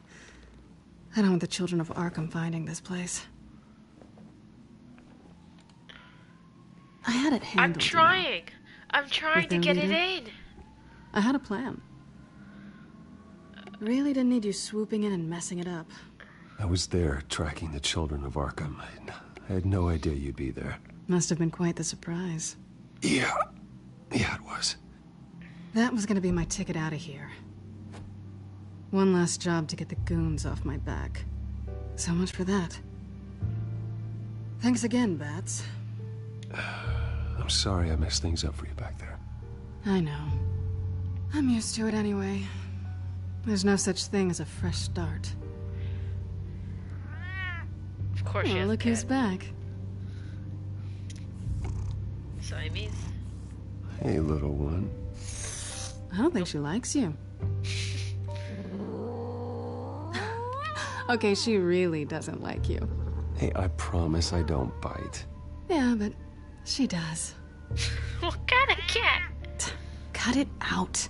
I don't want the children of Arkham finding this place. I had it handled. I'm trying. I'm trying to get it in. I had a plan. Really didn't need you swooping in and messing it up. I was there tracking the children of Arkham. I had no idea you'd be there. Must have been quite the surprise. Yeah, it was. That was gonna be my ticket out of here. One last job to get the goons off my back. So much for that. Thanks again, Bats. I'm sorry I messed things up for you back there. I know. I'm used to it anyway. There's no such thing as a fresh start. Of course she has look who's back. Siamese. Hey, little one. I don't think she likes you. Okay, she really doesn't like you. Hey, I promise I don't bite. Yeah, but she does. What kind of cat? Cut it out.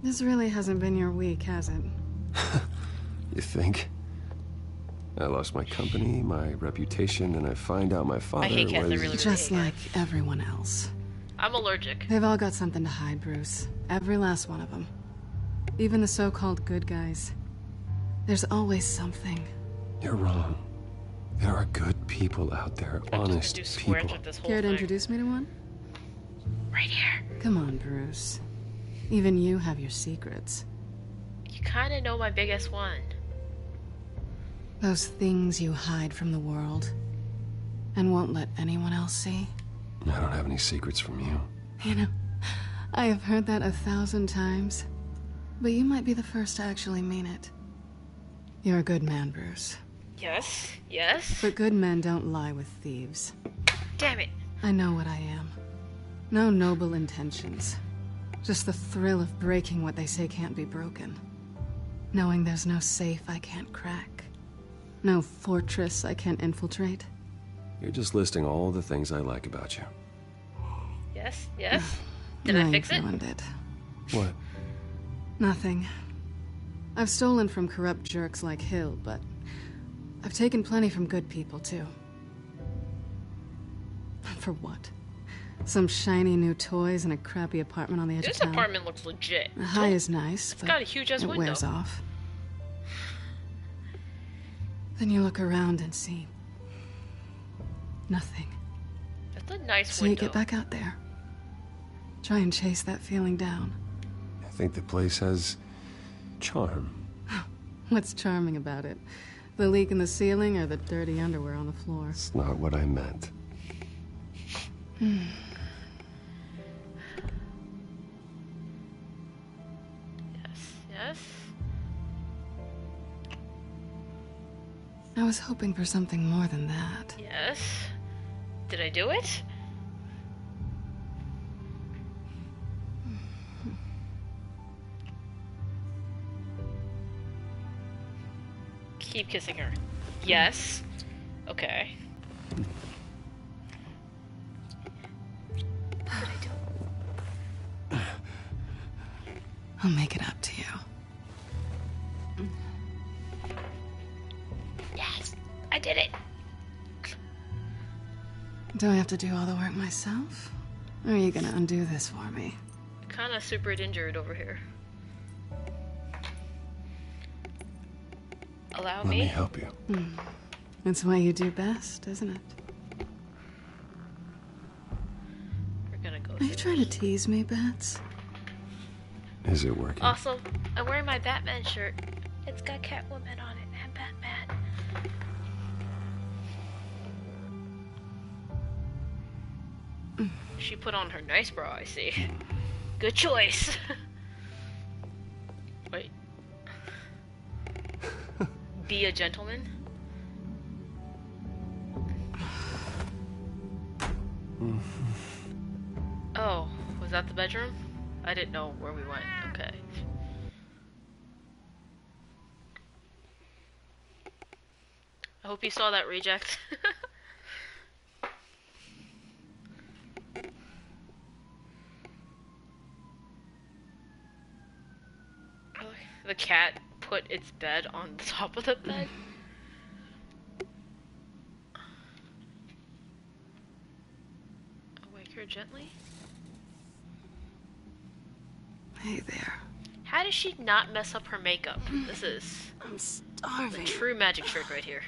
This really hasn't been your week, has it? You think? I lost my company, my reputation, and I find out my father hate cats, I was... really Just hate like everyone else. I'm allergic. They've all got something to hide, Bruce. Every last one of them. Even the so-called good guys. There's always something. You're wrong. There are good people out there, honest people. Care to introduce me to one? Right here. Come on, Bruce. Even you have your secrets. You kind of know my biggest one. Those things you hide from the world and won't let anyone else see. I don't have any secrets from you. You know, I have heard that 1,000 times, but you might be the first to actually mean it. You're a good man, Bruce. Yes, yes. But good men don't lie with thieves. Damn it. I know what I am. No noble intentions. Just the thrill of breaking what they say can't be broken. Knowing there's no safe I can't crack. No fortress I can't infiltrate. You're just listing all the things I like about you. Yes, yes. Did I fix it? Ruined it. What? Nothing. I've stolen from corrupt jerks like Hill, but I've taken plenty from good people, too. For what? Some shiny new toys and a crappy apartment on the edge of town? This apartment looks legit. The high is nice, It's but got a huge-ass window. it wears off. Then you look around and see... nothing. That's a nice so window. You get back out there. Try and chase that feeling down. I think the place has charm. What's charming about it? The leak in the ceiling or the dirty underwear on the floor? It's not what I meant. Yes. I was hoping for something more than that. Yes. Did I do it? Keep kissing her. Yes. Okay. What did I do? I'll make it up to you. Yes. I did it. Do I have to do all the work myself? Or are you gonna undo this for me? Kinda super injured over here. Allow me? Let me help you. That's what you do best, isn't it? We're gonna go. Are you trying to tease me, Bats? Is it working? Also, I'm wearing my Batman shirt. It's got Catwoman on it and Batman. She put on her nice bra, I see. Good choice. Wait. Be a gentleman? Oh, was that the bedroom? I didn't know where we went. Okay. I hope you saw that reject. The cat put its bed on the top of the bed. Wake her gently. Hey there. How does she not mess up her makeup? This is... I'm starving. The true magic trick right here.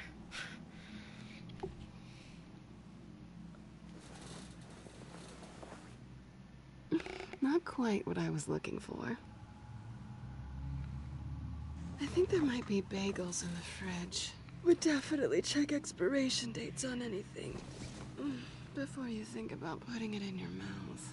Not quite what I was looking for. I think there might be bagels in the fridge. Would definitely check expiration dates on anything before you think about putting it in your mouth.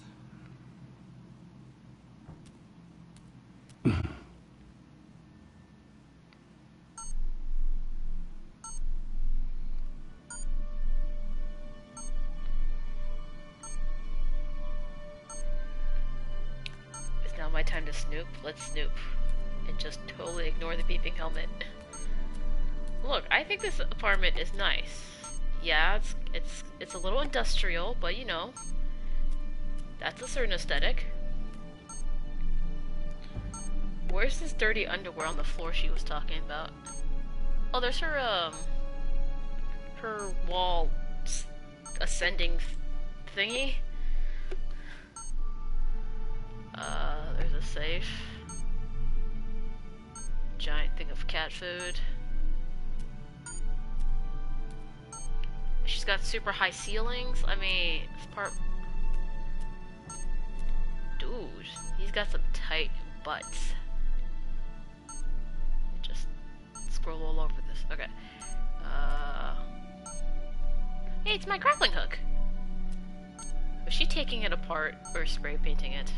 It's now my time to snoop. Let's snoop. And just totally ignore the beeping helmet. Look, I think this apartment is nice. Yeah, it's a little industrial, but you know, that's a certain aesthetic. Where's this dirty underwear on the floor she was talking about? Oh, there's her wall ascending thingy. There's a safe. Giant thing of cat food. She's got super high ceilings. I mean, this part... Dude, he's got some tight butts. Just scroll all over this. Okay. Hey, it's my grappling hook. Was she taking it apart or spray painting it?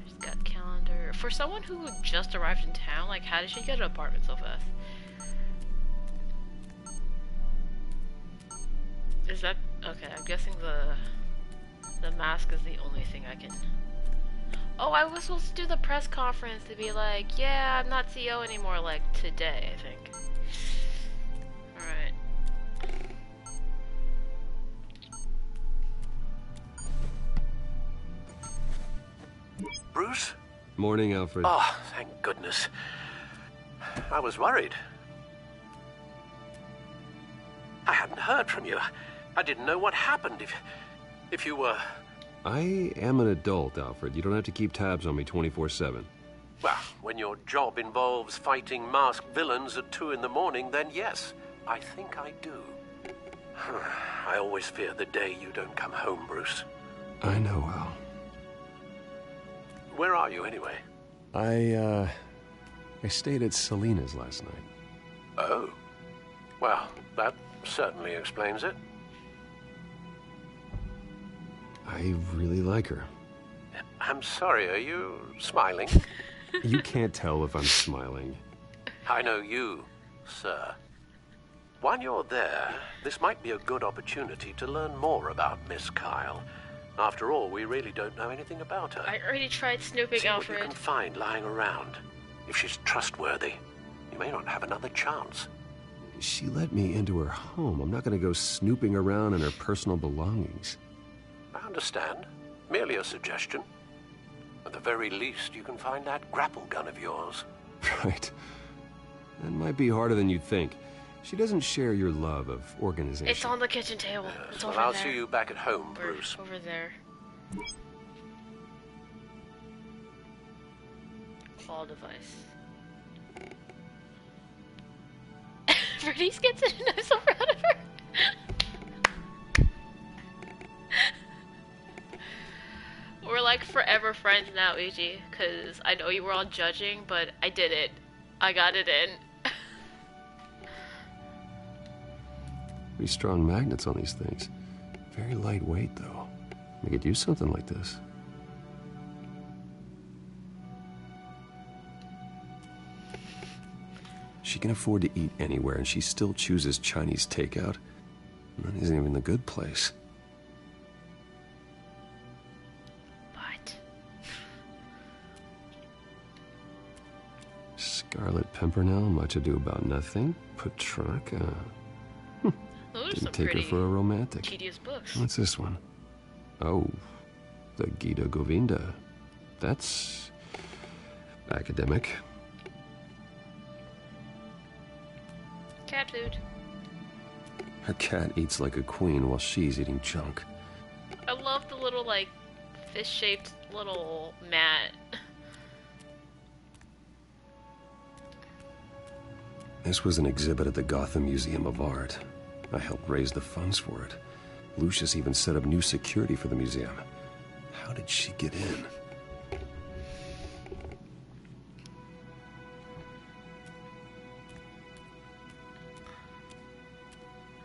She's got calendar. For someone who just arrived in town, like, how did she get an apartment so fast? Is that... Okay, I'm guessing the mask is the only thing I can... Oh, I was supposed to do the press conference to be like, yeah, I'm not CEO anymore, like, today, I think. Alright. Bruce? Morning, Alfred. Oh, thank goodness. I was worried. I hadn't heard from you. I didn't know what happened if you were... I am an adult, Alfred. You don't have to keep tabs on me 24/7. Well, when your job involves fighting masked villains at 2 in the morning, then yes, I think I do. I always fear the day you don't come home, Bruce. I know, Al. Where are you, anyway? I stayed at Selena's last night. Oh. Well, that certainly explains it. I really like her. I'm sorry, are you smiling? You can't tell if I'm smiling. I know you, sir. While you're there, this might be a good opportunity to learn more about Miss Kyle. After all, we really don't know anything about her. I already tried snooping, See Alfred. what you can find lying around. If she's trustworthy, you may not have another chance. She let me into her home. I'm not going to go snooping around in her personal belongings. I understand. Merely a suggestion. At the very least, you can find that grapple gun of yours. Right. That might be harder than you'd think. She doesn't share your love of organization. It's on the kitchen table. It's over I'll there. see you back at home, Bruce. Over there. Claw device. Bernice gets it and I'm so proud of her. We're like forever friends now, EG, because I know you were all judging, but I did it. I got it in. Pretty strong magnets on these things. Very lightweight, though. We could use something like this. She can afford to eat anywhere, and she still chooses Chinese takeout. That isn't even the good place. What? Scarlet Pimpernel, Much Ado About Nothing, Petrarca. Those are Didn't some take her pretty for a romantic. tedious books. What's this one? Oh, the Gita Govinda. That's academic. Cat food. Her cat eats like a queen while she's eating junk. I love the little, like, fish-shaped little mat. This was an exhibit at the Gotham Museum of Art. I helped raise the funds for it. Lucius even set up new security for the museum. How did she get in?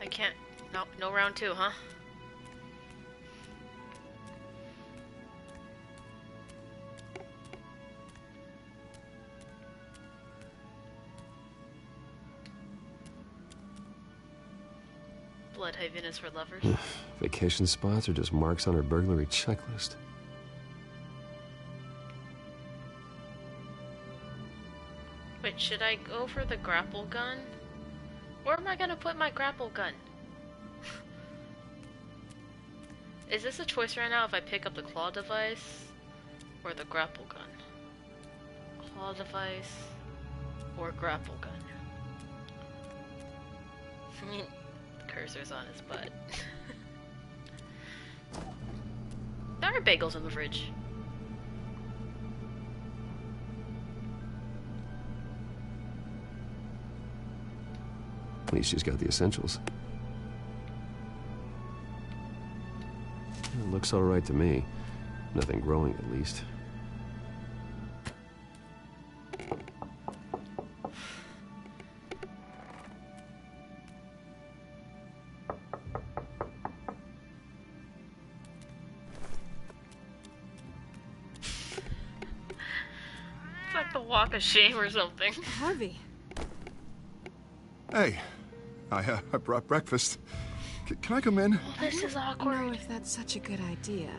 I can't. No round 2, huh? Blood heaviness for lovers. Vacation spots are just marks on her burglary checklist. Wait, should I go for the grapple gun? Where am I gonna put my grapple gun? Is this a choice right now if I pick up the claw device or the grapple gun? Claw device or grapple gun? Cursor's on his butt. There are bagels in the fridge. At least she's got the essentials. It looks all right to me. Nothing growing, at least. It's like the walk of shame or something. Harvey. Hey, I brought breakfast. Can I come in? Oh, this is awkward. I don't know if that's such a good idea.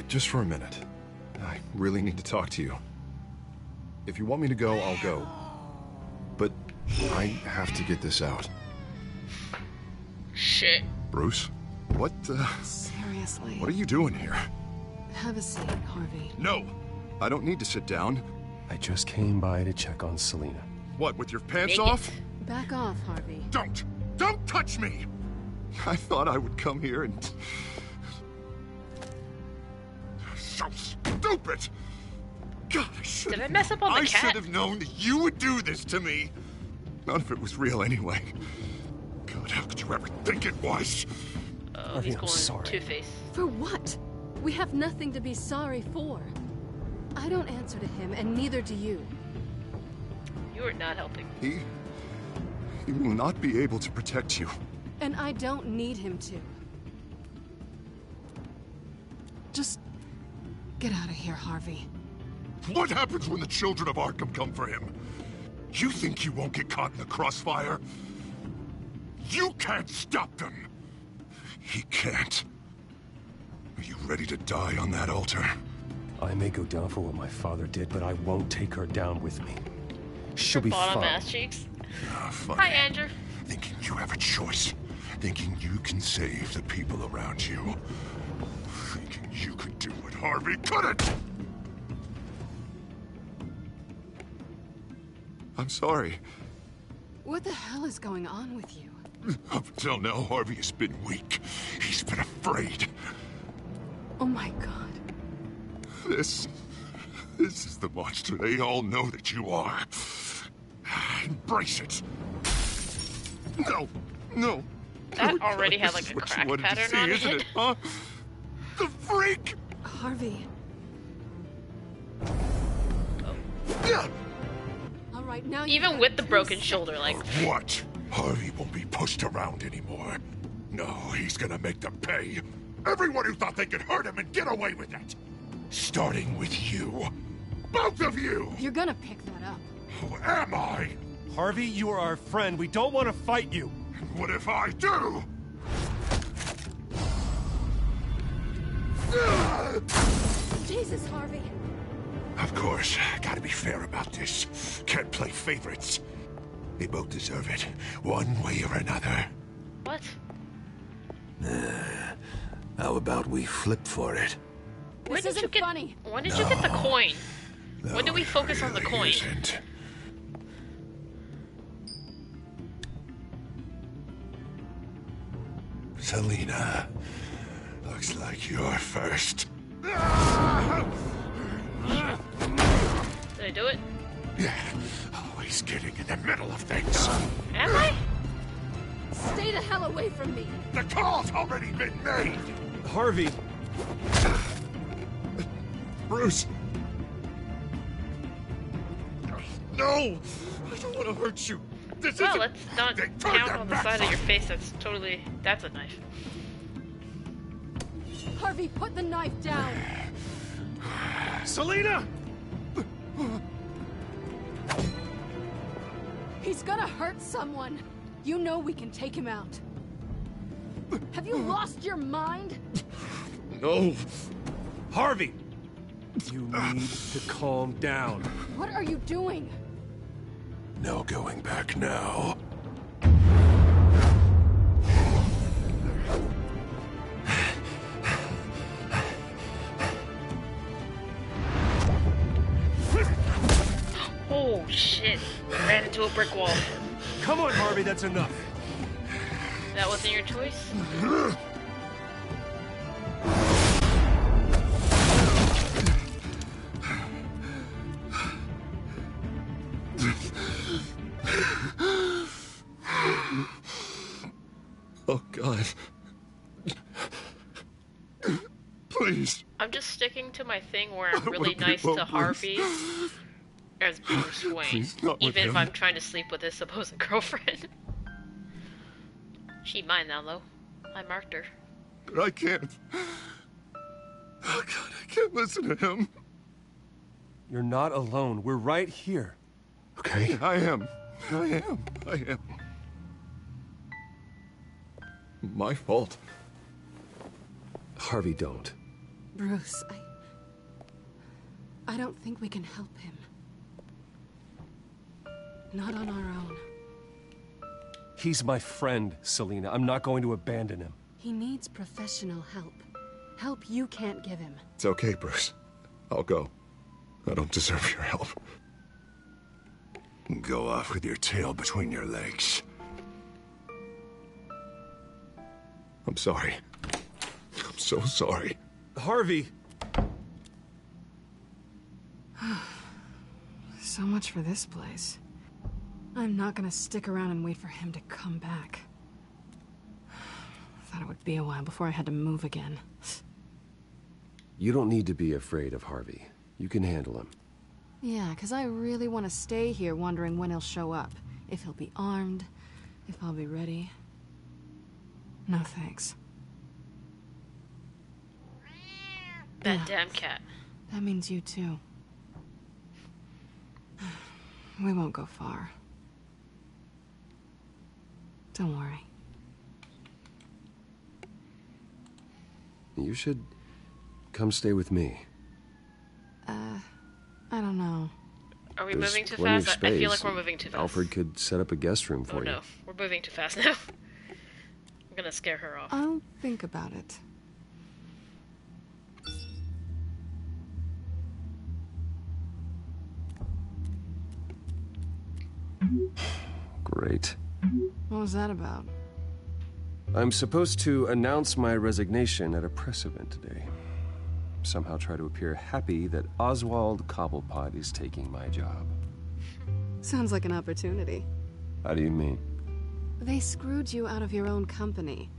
Just for a minute. I really need to talk to you. If you want me to go, I'll go. But I have to get this out. Shit. Bruce? What, Seriously. What are you doing here? Have a seat, Harvey. No! I don't need to sit down. I just came by to check on Selina. What, with your pants Make it. off? Back off, Harvey. Don't! Don't touch me! I thought I would come here and... So stupid! God, I should Did I mess up on the cat? I should have known that you would do this to me. None of it was real anyway. God, how could you ever think it was? Oh, he's going Two-Face. For what? We have nothing to be sorry for. I don't answer to him, and neither do you. You are not helping. He will not be able to protect you. And I don't need him to. Just get out of here, Harvey. What happens when the children of Arkham come for him? You think you won't get caught in the crossfire? You can't stop them! He can't. Are you ready to die on that altar? I may go down for what my father did, but I won't take her down with me. She'll be Bottom fine. ass cheeks. Funny. Hi, Andrew. Thinking you have a choice. Thinking you can save the people around you. Thinking you could do what Harvey couldn't! I'm sorry. What the hell is going on with you? Up until now, Harvey has been weak. He's been afraid. Oh my God. This is the monster they all know that you are. Embrace it. No. That already had like a crack pattern on isn't it, huh? The freak! Harvey. Oh. All right, now even with the broken shoulder, like... What? Harvey won't be pushed around anymore. No, he's gonna make them pay. Everyone who thought they could hurt him and get away with it. Starting with you. Both of you! You're gonna pick that up. Who am I? Harvey, you are our friend. We don't want to fight you. What if I do? Jesus, Harvey. Of course, gotta be fair about this. Can't play favorites. They both deserve it, one way or another. What? How about we flip for it? When did you get funny? When did you get the coin? When do we focus on the coin? Isn't. Selina, looks like you're first. Did I do it? Yeah, always getting in the middle of things. Am I? Stay the hell away from me. The call's already been made. Harvey. Bruce. No! I don't want to hurt you. This well, isn't... let's not pound on the side of your face. That's a knife. Harvey, put the knife down. Selina! He's gonna hurt someone. You know we can take him out. Have you lost your mind? No. Harvey! You need to calm down. What are you doing? No going back now. Oh shit! Ran into a brick wall. Come on, Harvey, that's enough. That wasn't your choice? Oh, God. Please. I'm just sticking to my thing where I'm really nice to Harvey as Bruce Wayne, even if I'm trying to sleep with his supposed girlfriend. She mine now, though. I marked her. But I can't. Oh, God, I can't listen to him. You're not alone. We're right here. Okay? I am. My fault. Harvey, don't. Bruce, I don't think we can help him. Not on our own. He's my friend, Selina. I'm not going to abandon him. He needs professional help. Help you can't give him. It's okay, Bruce. I'll go. I don't deserve your help. Go off with your tail between your legs. I'm sorry. I'm so sorry. Harvey! So much for this place. I'm not gonna stick around and wait for him to come back. Thought it would be a while before I had to move again. You don't need to be afraid of Harvey. You can handle him. Yeah, 'cause I really want to stay here wondering when he'll show up. If he'll be armed, if I'll be ready. No thanks. That damn cat. That means you too. We won't go far. Don't worry. You should come stay with me. I don't know. Are we There's moving too plenty of fast? I feel like space. we're moving too fast. Alfred could set up a guest room Oh for you. no, we're moving too fast now. I'm gonna scare her off. I'll think about it. Great. What was that about? I'm supposed to announce my resignation at a press event today. Somehow try to appear happy that Oswald Cobblepot is taking my job. Sounds like an opportunity. How do you mean? They screwed you out of your own company.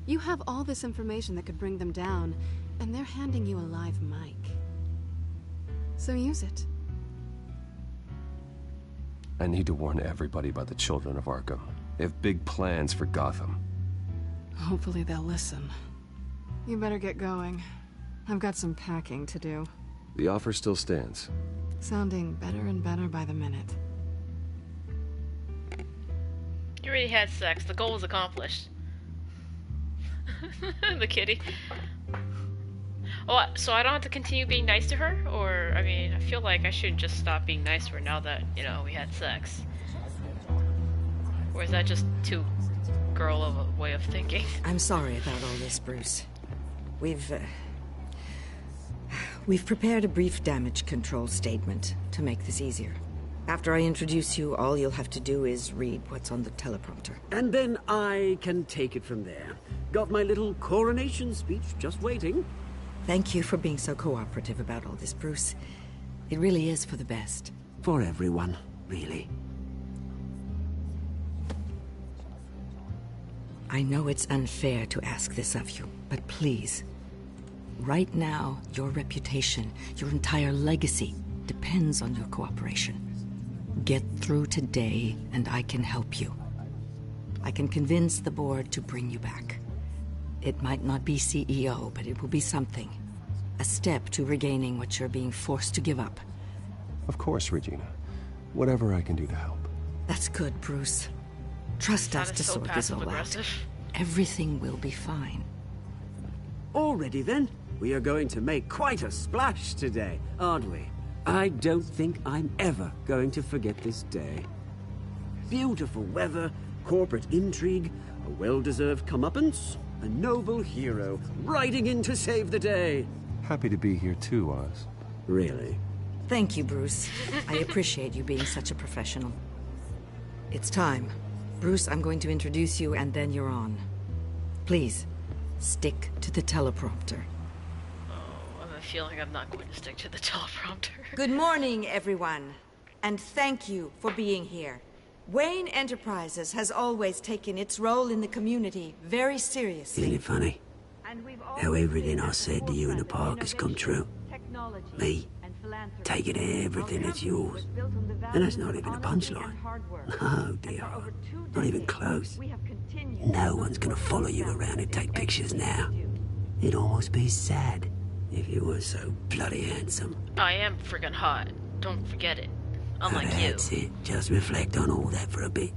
You have all this information that could bring them down, and they're handing you a live mic. So use it. I need to warn everybody about the children of Arkham. They have big plans for Gotham. Hopefully they'll listen. You better get going. I've got some packing to do. The offer still stands. Sounding better and better by the minute. You already had sex. The goal was accomplished. The kitty. Oh, so I don't have to continue being nice to her? Or, I mean, I feel like I should just stop being nice to her now that, you know, we had sex. Or is that just too girl of a way of thinking? I'm sorry about all this, Bruce. We've prepared a brief damage control statement to make this easier. After I introduce you, all you'll have to do is read what's on the teleprompter. And then I can take it from there. Got my little coronation speech just waiting. Thank you for being so cooperative about all this, Bruce. It really is for the best. For everyone, really. I know it's unfair to ask this of you, but please. Right now, your reputation, your entire legacy, depends on your cooperation. Get through today, and I can help you. I can convince the board to bring you back. It might not be CEO, but it will be something. A step to regaining what you're being forced to give up. Of course, Regina. Whatever I can do to help. That's good, Bruce. Trust us to sort this all out. Everything will be fine. Already then, we are going to make quite a splash today, aren't we? I don't think I'm ever going to forget this day. Beautiful weather, corporate intrigue, a well-deserved comeuppance, a noble hero riding in to save the day. Happy to be here too, Oz. Really? Thank you, Bruce. I appreciate you being such a professional. It's time. Bruce, I'm going to introduce you and then you're on. Please, stick to the teleprompter. Oh, I have a feeling I'm not going to stick to the teleprompter. Good morning, everyone. And thank you for being here. Wayne Enterprises has always taken its role in the community very seriously. Isn't it funny? How everything I said to you in the park has come true. Me, taking everything that's yours. And that's not even a punchline. Oh dear, not even close. No one's gonna follow you around and take pictures now. It'd almost be sad if you were so bloody handsome. I am friggin' hot. Don't forget it. Unlike you. That's it. Just reflect on all that for a bit.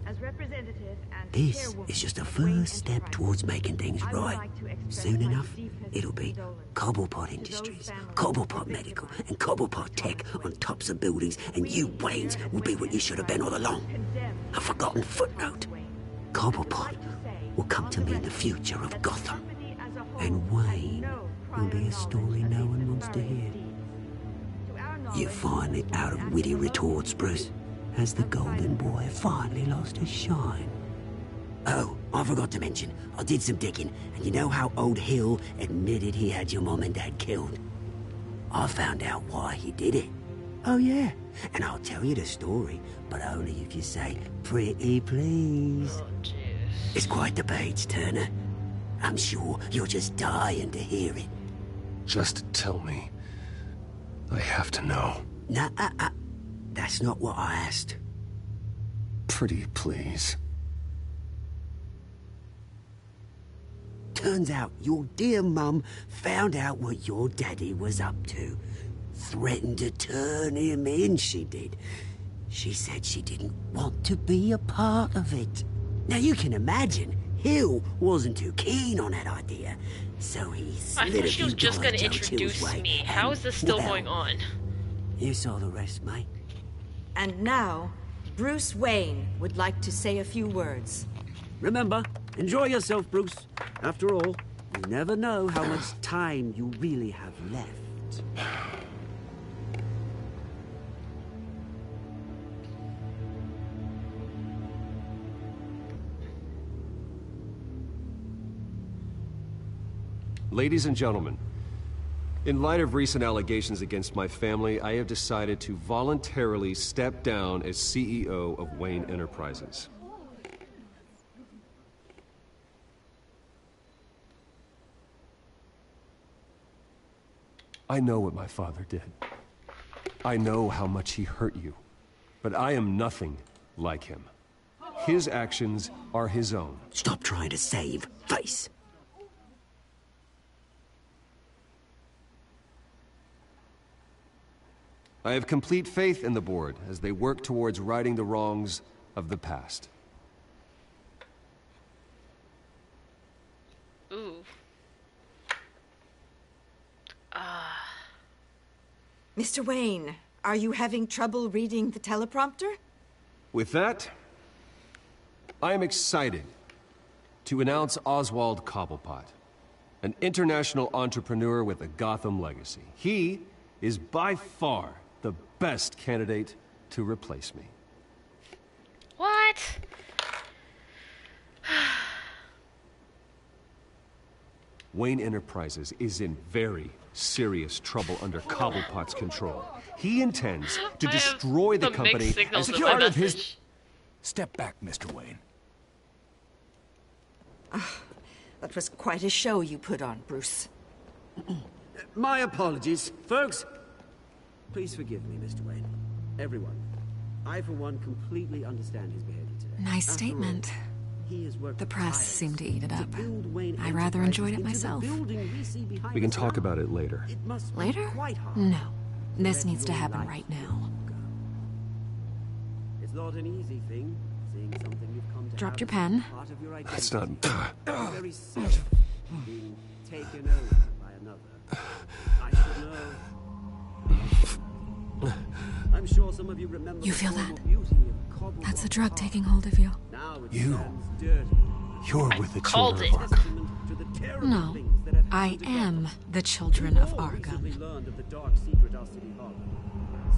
This is just a first step towards making things right. Soon enough, it'll be Cobblepot Industries, Cobblepot Medical, and Cobblepot Tech on tops of buildings, and you, Waynes, will be what you should have been all along. A forgotten footnote. Cobblepot will come to mean the future of Gotham. And Wayne will be a story no one wants to hear. You're finally out of witty retorts, Bruce. Has the golden boy finally lost his shine? Oh, I forgot to mention, I did some digging, and you know how old Hill admitted he had your mom and dad killed? I found out why he did it. Oh yeah, and I'll tell you the story, but only if you say, pretty please. Oh, jeez. It's quite the page, Turner. I'm sure you're just dying to hear it. Just tell me. I have to know. Nah, that's not what I asked. Pretty please. Turns out your dear mum found out what your daddy was up to. Threatened to turn him in, she did. She said she didn't want to be a part of it. Now you can imagine, Hill wasn't too keen on that idea, so he I thought she was just going to introduce me. How is this still going on? You saw the rest, mate. And now, Bruce Wayne would like to say a few words. Remember, enjoy yourself, Bruce. After all, you never know how much time you really have left. Ladies and gentlemen, in light of recent allegations against my family, I have decided to voluntarily step down as CEO of Wayne Enterprises. I know what my father did. I know how much he hurt you, but I am nothing like him. His actions are his own. Stop trying to save face. I have complete faith in the board as they work towards righting the wrongs of the past. Ooh. Mr. Wayne, are you having trouble reading the teleprompter? With that, I am excited to announce Oswald Cobblepot, an international entrepreneur with a Gotham legacy. He is by far the best candidate to replace me. What? Wayne Enterprises is in very serious trouble under Cobblepot's control. He intends to destroy the company as part of his... Step back, Mr. Wayne. That was quite a show you put on, Bruce. My apologies, folks. Please forgive me, Mr. Wayne. Everyone. I, for one, completely understand his behavior today. Nice statement. The press seemed to eat it up. I rather enjoyed it myself. We can talk about it later. Later? No. This needs to happen right now. It's not an easy thing, seeing something you've come to Dropped your pen. That's not... Very sad, being taken over by another. I should know. I'm sure some of you remember. You feel that? That's the drug taking hold of you. You're with the children of Arkham. No, I am the children of Arkham.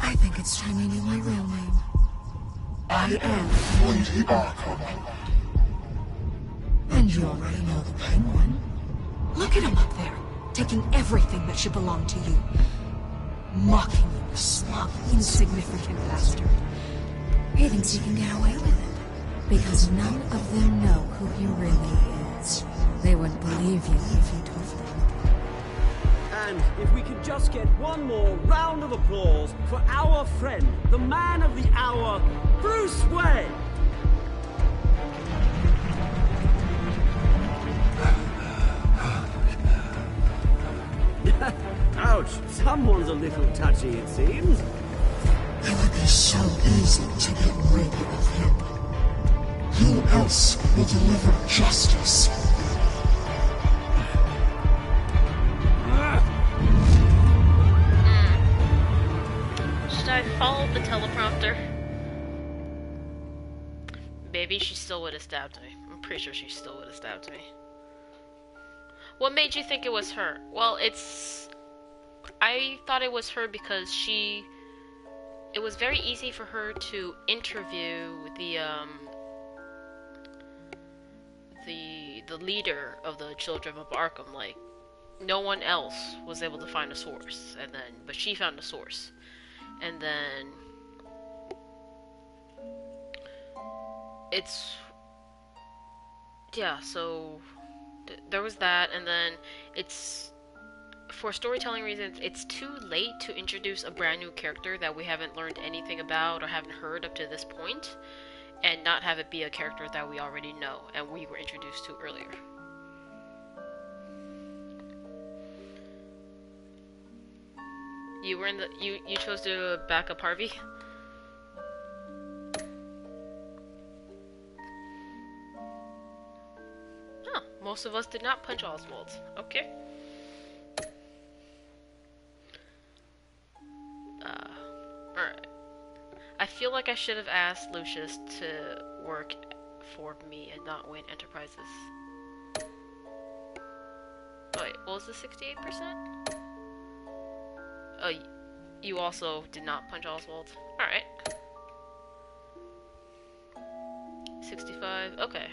I think it's time you knew my real name. I am Lady Arkham. And you already know the Penguin. Look at him up there, taking everything that should belong to you. Mocking you, smug, insignificant bastard. He thinks he can get away with it, because none of them know who he really is. They wouldn't believe you if you told them. And if we could just get one more round of applause for our friend, the man of the hour, Bruce Wayne! Ouch, someone's a little touchy, it seems. It would be so easy to get rid of him. Who else will deliver justice? Should I follow the teleprompter? Maybe she still would have stabbed me. I'm pretty sure she still would have stabbed me. What made you think it was her? Well, I thought it was her because it was very easy for her to interview the leader of the Children of Arkham. Like, no one else was able to find a source, but she found a source, and then so there was that, and then for storytelling reasons, it's too late to introduce a brand new character that we haven't learned anything about or haven't heard up to this point, and not have it be a character that we already know and we were introduced to earlier. You were you chose to back up Harvey? Huh, most of us did not punch Oswald. Okay. Alright. I feel like I should have asked Lucius to work for me and not Wayne Enterprises. Wait, what was the 68%? Oh, you also did not punch Oswald. Alright. 65, okay.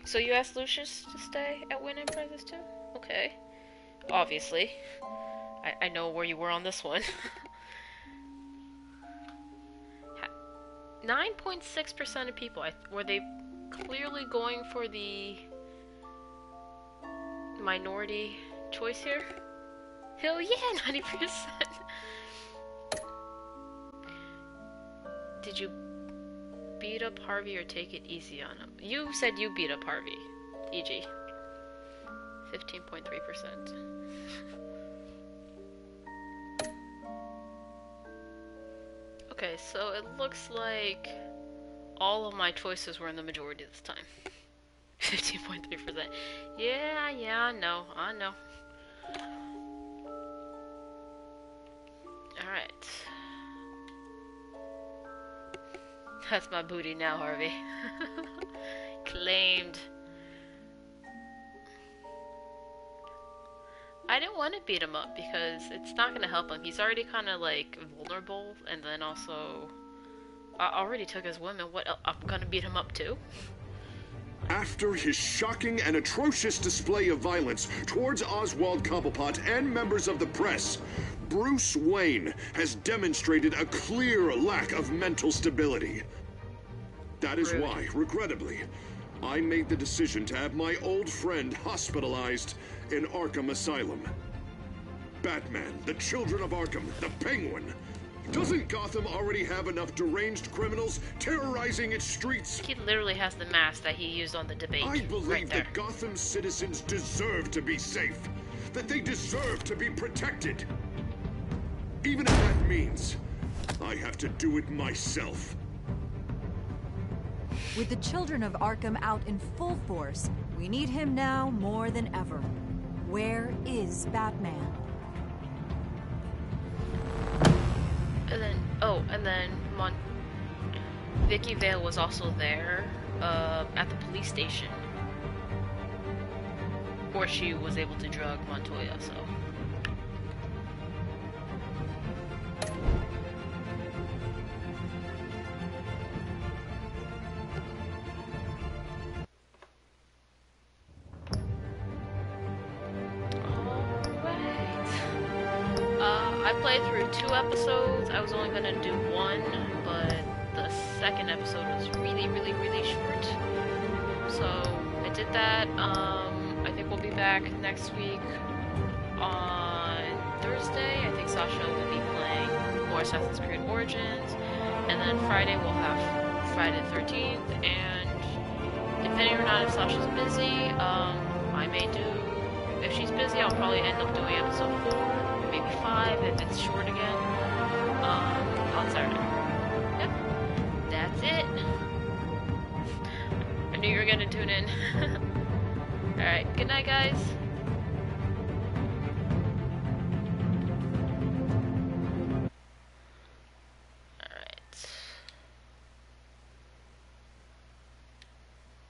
So you asked Lucius to stay at Wayne Enterprises too? Okay. Obviously. I know where you were on this one. 9.6% of people, were they clearly going for the minority choice here? Hell yeah, 90%! Did you beat up Harvey or take it easy on him? You said you beat up Harvey. E.g. 15.3%. Okay, so it looks like all of my choices were in the majority this time. 15.3%. Yeah, I know. Alright. That's my booty now, Harvey. Claimed. I didn't want to beat him up because it's not going to help him. He's already kind of like vulnerable, and then also I already took his women. What, I'm going to beat him up too? After his shocking and atrocious display of violence towards Oswald Cobblepot and members of the press, Bruce Wayne has demonstrated a clear lack of mental stability. That is why, regrettably, I made the decision to have my old friend hospitalized in Arkham Asylum. Batman, the Children of Arkham, the Penguin. Doesn't Gotham already have enough deranged criminals terrorizing its streets? He literally has the mask that he used on the debate. I believe that Gotham's citizens deserve to be safe, that they deserve to be protected. Even if that means I have to do it myself. With the Children of Arkham out in full force, we need him now more than ever. Where is Batman? And then Vicky Vale was also there at the police station, or she was able to drug Montoya. So. I played through 2 episodes. I was only gonna do 1, but the second episode was really, really, really short. So I did that. I think we'll be back next week on Thursday. I think Sasha will be playing more Assassin's Creed Origins, and then Friday we'll have Friday the 13th. And depending or not if Sasha's busy, I may do. If she's busy, I'll probably end up doing episode 4, maybe 5 if it's short again, on Saturday. Yep, that's it. I knew you were gonna tune in. Alright, good night, guys.